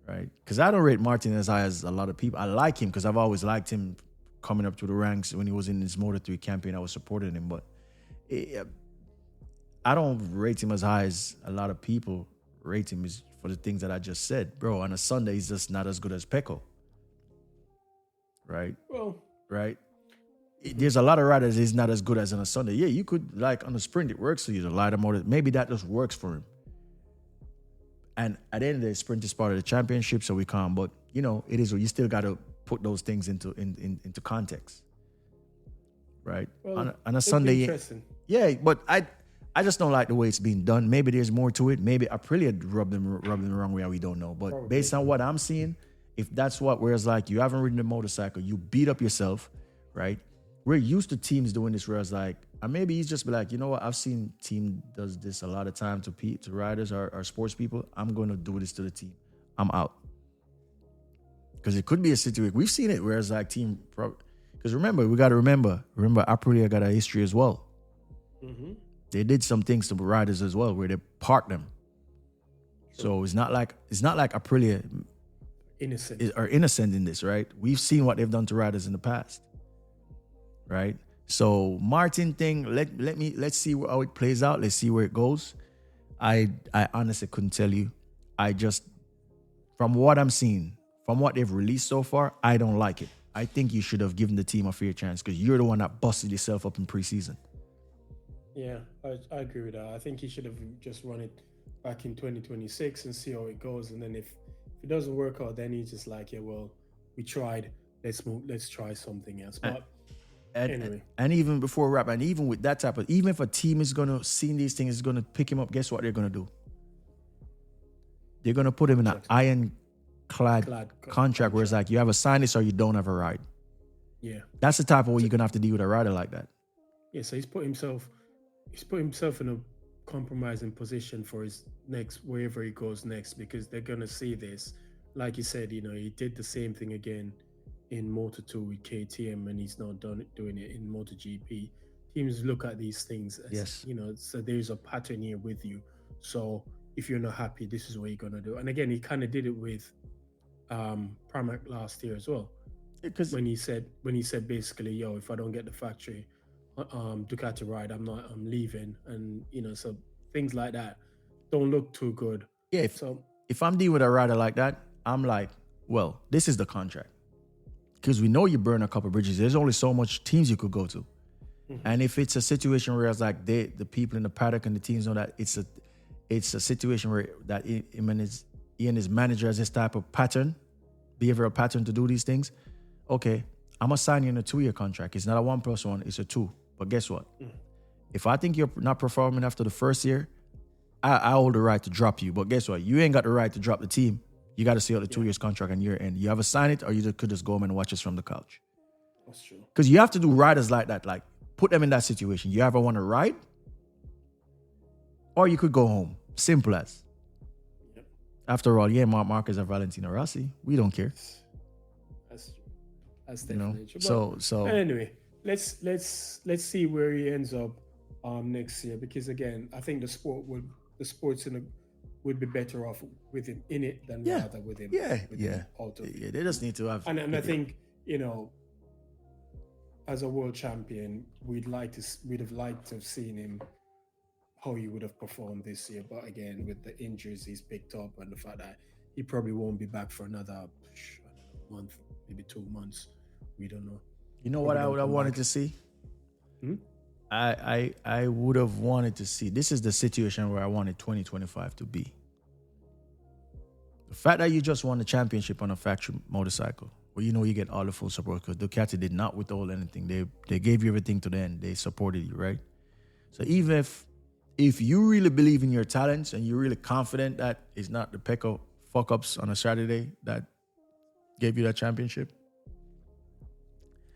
Right? Because I don't rate Martin as high as a lot of people. I like him because I've always liked him coming up to the ranks when he was in his Moto3 campaign. I was supporting him, but I don't rate him as high as a lot of people rate him for the things that I just said. Bro, on a Sunday, he's just not as good as Peko. Right? Well, right? There's a lot of riders he's not as good as on a Sunday. Yeah, you could, like, on a sprint, it works for you to light him or maybe that just works for him. And at the end of the day, sprint is part of the championship, so we can't. But, you know, it is, you still got to put those things into context. Right? Well, on a Sunday. Interesting. Yeah, but I just don't like the way it's being done. Maybe there's more to it. Maybe Aprilia rubbed them the wrong way. We don't know. But Probably. Based on what I'm seeing, if that's whereas like you haven't ridden a motorcycle, you beat up yourself, right? We're used to teams doing this whereas like, and maybe he's just be like, you know what? I've seen team does this a lot of time to riders or sports people. I'm going to do this to the team. I'm out. Because it could be a situation. We've seen it whereas like team, because we got to remember Aprilia got a history as well. Mm-hmm. They did some things to riders as well where they parked them. So it's not like Aprilia innocent in this, right? We've seen what they've done to riders in the past, right? So Martin thing, let's see how it plays out. Let's see where it goes. I honestly couldn't tell you. I just, from what I'm seeing, from what they've released so far, I don't like it. I think you should have given the team a fair chance because you're the one that busted yourself up in preseason. Yeah, I agree with that. I think he should have just run it back in 2026 and see how it goes. And then if it doesn't work out, then he's just like, yeah, well, we tried. Let's try something else. But anyway. And even before rap, and even with that type of, even if a team is going to see these things, is going to pick him up, guess what they're going to do? They're going to put him in an ironclad contract where it's like, you have a sign this or you don't have a ride. Yeah. That's the type of way you're going to have to deal with a rider like that. Yeah, so he's put himself in a compromising position for his next, wherever he goes next, because they're going to see this. Like you said, you know, he did the same thing again in Moto2 with KTM, and he's not doing it in MotoGP. Teams look at these things as, yes, you know, so there's a pattern here with you. So if you're not happy, this is what you're going to do. And again, he kind of did it with Pramac last year as well. Because when he said basically, yo, if I don't get the factory Ducati ride, I'm leaving. And, you know, so things like that don't look too good. Yeah, if I'm dealing with a rider like that, I'm like, well, this is the contract. Because we know you burn a couple bridges. There's only so much teams you could go to. Mm-hmm. And if it's a situation where it's like the people in the paddock and the teams know that it's a situation where that he and his manager has this type of behavioral pattern to do these things, okay, I'm going to sign you in a 2-year contract. It's not a 1+1, it's a 2. But guess what? Mm-hmm. If I think you're not performing after the first year, I hold the right to drop you. But guess what? You ain't got the right to drop the team. You got to see out the 2 years contract and year end. You either sign it or you could just go home and watch us from the couch. That's true. Because you have to do riders like that. Like, put them in that situation. You either want to ride or you could go home. Simple as. Yep. After all, yeah, Mark Marquez or Valentino Rossi. We don't care. That's definitely true. So anyway, let's see where he ends up next year, because again, I think the sports would be better off with him in it than rather with him. Out of it. Yeah, they just need to have. And I think, you know, as a world champion, we'd have liked to have seen him how he would have performed this year. But again, with the injuries he's picked up and the fact that he probably won't be back for another month, maybe 2 months. We don't know. You know what I would have wanted to see? I would have wanted to see. This is the situation where I wanted 2025 to be. The fact that you just won the championship on a factory motorcycle, well, you know you get all the full support because Ducati did not withhold anything. They gave you everything to the end. They supported you, right? So even if you really believe in your talents and you're really confident that it's not the Peko fuck-ups on a Saturday that gave you that championship?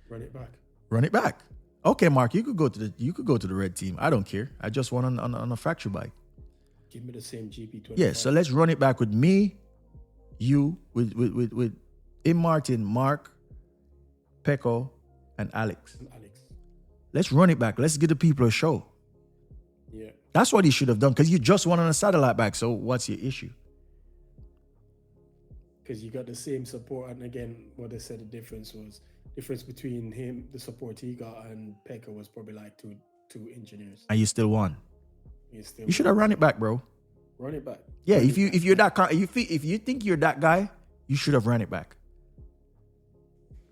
Run it back. Run it back. Okay, Mark, you could go to the red team. I don't care. I just won on a factory bike. Give me the same GP25. Yeah, so let's run it back with me, you, with Martin, Marc, Peko, and Alex. Let's run it back. Let's give the people a show. Yeah. That's what he should have done, because you just won on a satellite bike. So what's your issue? Because you got the same support, and again, what they said the difference between him, the support he got, and Peko was probably like two engineers. And you still won. You should have run it back, bro. Run it back. Yeah, if you think you're that guy, you should have run it back.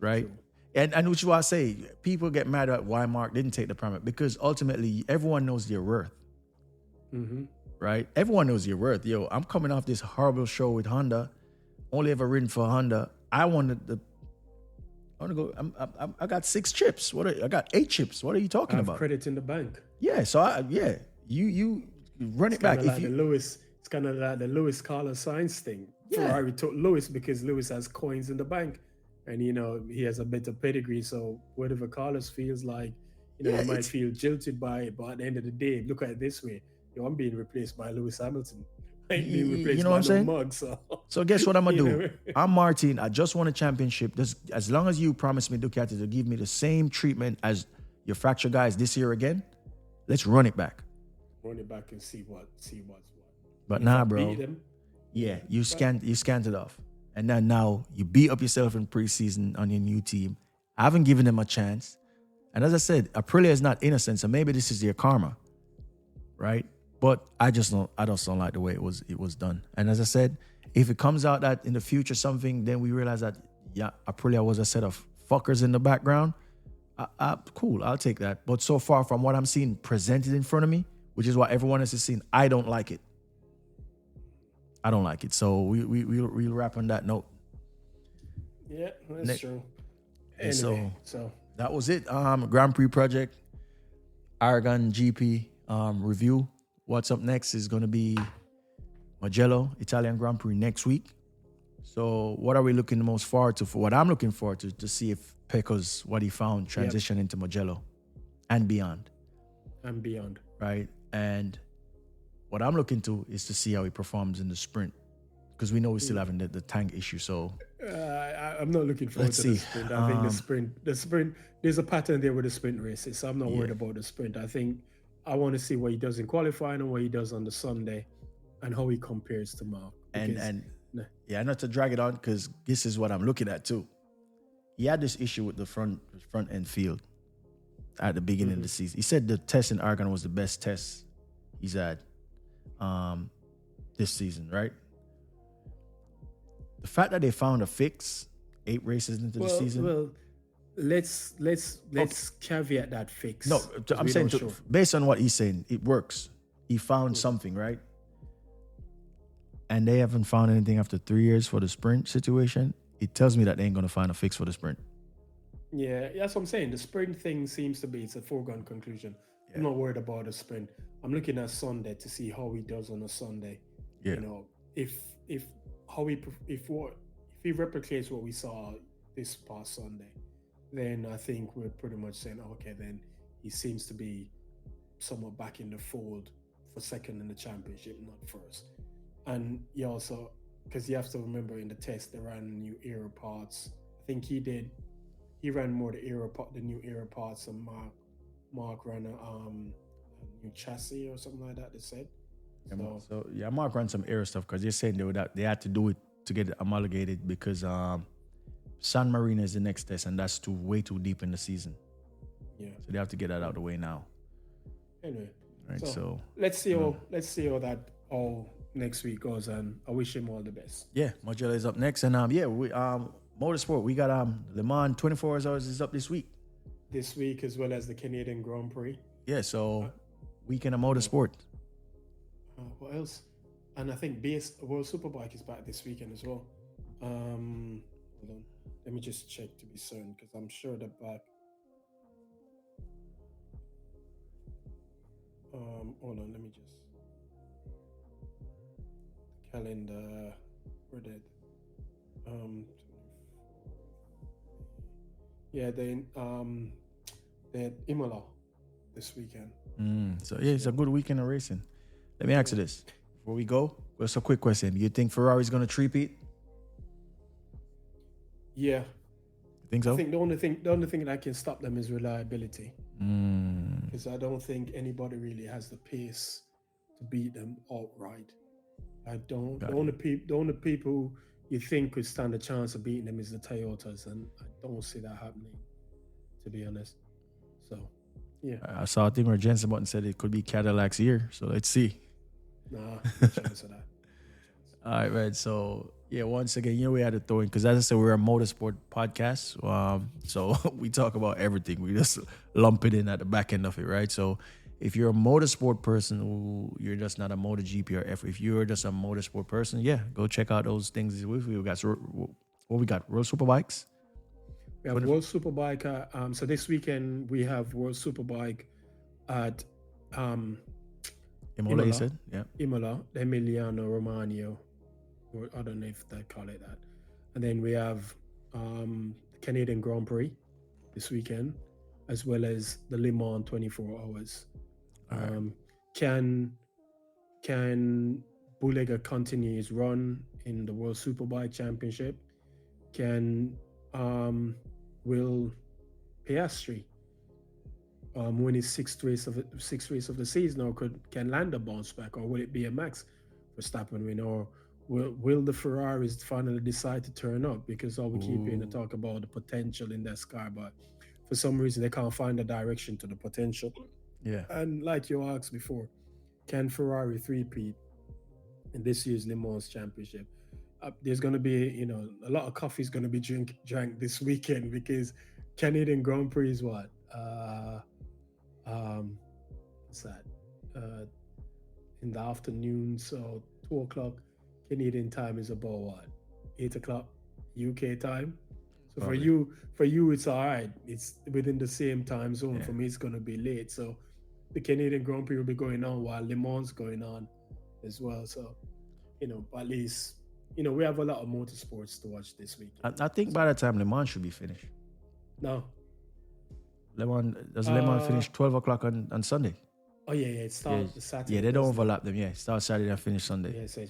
Right? True. And which is why I say people get mad at why Mark didn't take the permit, because ultimately everyone knows their worth. Mm-hmm. Right? Everyone knows your worth. Yo, I'm coming off this horrible show with Honda. Only ever ridden for Honda. I want to go. I got 6 chips. I got 8 chips. What are you talking about? Credit in the bank. Yeah. So you run it back. It's kind of like the Lewis Carlos Sainz thing. Yeah. Ferrari took Lewis because Lewis has coins in the bank, and he has a better pedigree. So whatever Carlos feels like, he might feel jilted by it, but at the end of the day, look at it this way: I'm being replaced by Lewis Hamilton. Being replaced by what I'm saying? Mug, so guess what I'm gonna do? I'm Martin. I just won a championship. As long as you promise me, Ducati, to give me the same treatment as your fracture guys this year again, let's run it back. Run it back and see what's what. But If bro. beat them, Yeah, you scanned it off, and then now you beat up yourself in preseason on your new team. I haven't given them a chance, and as I said, Aprilia is not innocent, so maybe this is their karma, right? But I just don't like the way it was done. And as I said, if it comes out that in the future something, then we realize that Aprilia was a set of fuckers in the background. Cool, I'll take that. But so far from what I'm seeing presented in front of me, which is what everyone else is seeing, I don't like it. So we'll wrap on that note. Yeah, that's true. Anyway, so that was it. Grand Prix Project, Aragon GP review. What's up next is going to be Mugello, Italian Grand Prix next week. So what are we looking the most forward to? For what I'm looking forward to see if Peko's what he found transition into Mugello and beyond. Right? And what I'm looking to is to see how he performs in the sprint, because we know we're still having the tank issue. So I'm not looking forward to the sprint. I think the sprint, there's a pattern there with the sprint races. So I'm not worried about the sprint. I think I want to see what he does in qualifying and what he does on the Sunday, and how he compares to Marc. Not to drag it on, because this is what I'm looking at too. He had this issue with the front end field at the beginning of the season. He said the test in Aragon was the best test he's had this season, right? The fact that they found a fix 8 races into the season. Well, let's caveat that fix. No, I'm saying based on what he's saying, it works. He found something, right? And they haven't found anything after 3 years for the sprint situation. It tells me that they ain't gonna find a fix for the sprint. Yeah, that's what I'm saying. The sprint thing seems to be, it's a foregone conclusion. Yeah. I'm not worried about the sprint. I'm looking at Sunday to see how he does on a Sunday. Yeah. If he replicates what we saw this past Sunday, then I think we're pretty much saying, okay, then he seems to be somewhat back in the fold for second in the championship, not first. And he also, because you have to remember in the test, they ran new aero parts. I think he did. He ran more the new aero parts, and Marc ran a new chassis or something like that, they said. Marc ran some aero stuff, because they're saying they had to do it to get it homologated, because San Marino is the next test, and that's way too deep in the season. Yeah. So they have to get that out of the way now. Anyway. Right. So let's see how that all next week goes, and I wish him all the best. Yeah, Mugello is up next, and we motorsport. We got Le Mans 24 hours is up this week. This week, as well as the Canadian Grand Prix. Yeah, so weekend of motorsport. What else? And I think World Superbike is back this weekend as well. Hold on, let me just check to be certain, because I'm sure they're back. Hold on, let me just calendar. Where did Yeah, they're Imola this weekend. So yeah, it's a good weekend of racing. Let me ask you this before we go. Just a quick question: do you think Ferrari's gonna three-peat? Yeah. You think so? I think the only thing that can stop them is reliability. Because I don't think anybody really has the pace to beat them outright. I don't. The only people you think could stand a chance of beating them is the Toyotas, and I don't see that happening, to be honest. So, yeah. I saw a thing where Jensen Button said it could be Cadillac's year, so let's see. Nah, no chance of that. All right, man. So, yeah, once again, we had to throw in, because as I said, we're a motorsport podcast. So we talk about everything. We just lump it in at the back end of it, right? So if you're a motorsport person, you're just not a MotoGP or if you're just a motorsport person, yeah, go check out those things. We got World Superbikes. We have World Superbike. So this weekend we have World Superbike at Imola, you said? Yeah. Imola, Emiliano Romagna. Or I don't know if they call it that. And then we have the Canadian Grand Prix this weekend, as well as the Le Mans 24 hours. Right. Can Bulega continue his run in the World Superbike Championship? Will Piastri win his sixth race of the season, or can Lando bounce back, or will it be a Max Verstappen win, or will the Ferraris finally decide to turn up? Because all we keep hearing to talk about the potential in that car, but for some reason they can't find a direction to the potential. Yeah. And like you asked before, can Ferrari three-peat in this year's Le Mans Championship? There's going to be, a lot of coffee is going to be drank this weekend, because Canadian Grand Prix is what? What's that? In the afternoon, so 2 o'clock Canadian time is about what? 8 o'clock UK time. So probably. for you, it's all right. It's within the same time zone. Yeah. For me, it's going to be late. So the Canadian Grand Prix will be going on while Le Mans going on as well. So, at least, we have a lot of motorsports to watch this week. I think by the time Le Mans should be finished. No. Le Mans finish 12 o'clock on Sunday? Oh, yeah. It starts Saturday. Yeah, they don't overlap them. Yeah, it starts Saturday and finish Sunday. Yeah, so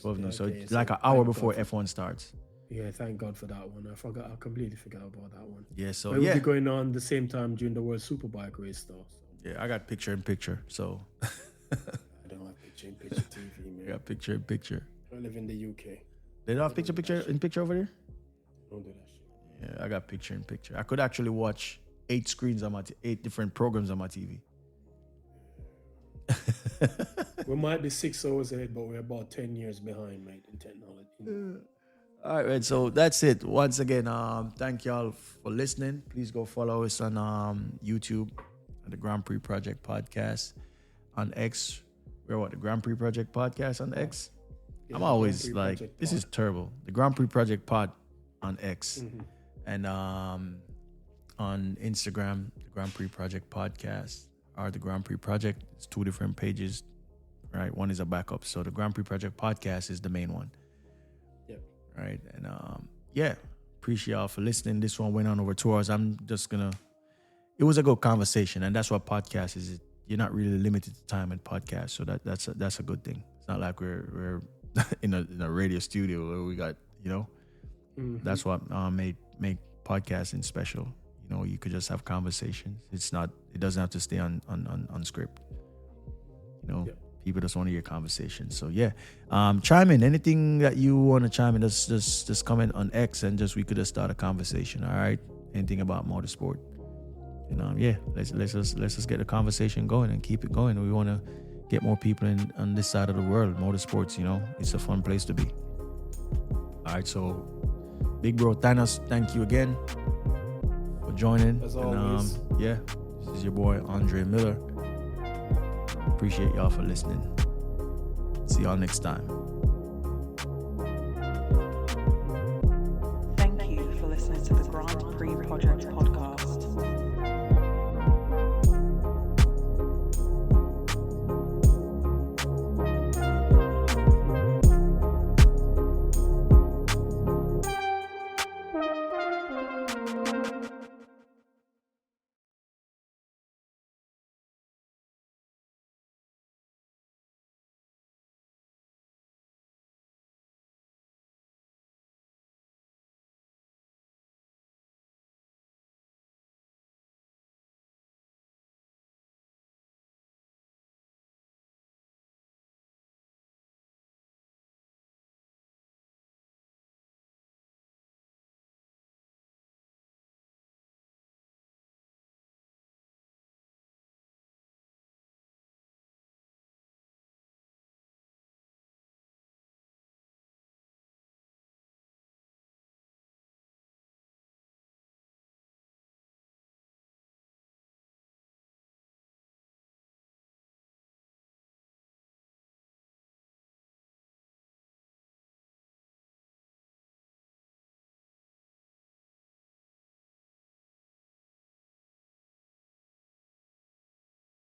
it's like an hour before F1 starts. Yeah, thank God for that one. I completely forgot about that one. Yeah, so it will be going on the same time during the World Superbike race, though. So. Yeah, I got picture-in-picture, so. I don't have picture-in-picture TV, man. I got picture-in-picture. I live in the UK. They don't have picture-in-picture over there? Don't do that shit. Yeah, I got picture-in-picture. I could actually watch 8 screens on 8 different programs on my TV. We might be 6 hours ahead, but we're about 10 years behind, mate, in technology. All right, so that's it. Once again, thank y'all for listening. Please go follow us on YouTube at the Grand Prix Project Podcast. On X, we're the Grand Prix Project Podcast on X? Yeah, I'm always like, this is terrible. The Grand Prix Project Pod on X. Mm-hmm. And on Instagram, the Grand Prix Project Podcast, or the Grand Prix Project. It's 2 different pages, right? One is a backup. So the Grand Prix Project Podcast is the main one. Yep. Right. And appreciate y'all for listening. This one went on over 2 hours. It was a good conversation, and that's what podcast is. You're not really limited to time in podcasts, so that's a good thing. It's not like we're in a radio studio where we got, Mm-hmm. That's what made podcasting special. You could just have conversations. It doesn't have to stay on script. Yep. People just want to hear conversations. So yeah, chime in. Anything that you want to chime in, just comment on X, and we could just start a conversation. All right, anything about motorsport. And yeah, let's just get the conversation going and keep it going. We want to get more people on this side of the world. Motorsports, it's a fun place to be. All right, so big bro Thanos, thank you again for joining. As always. Yeah, this is your boy Andre Miller. Appreciate y'all for listening. See y'all next time.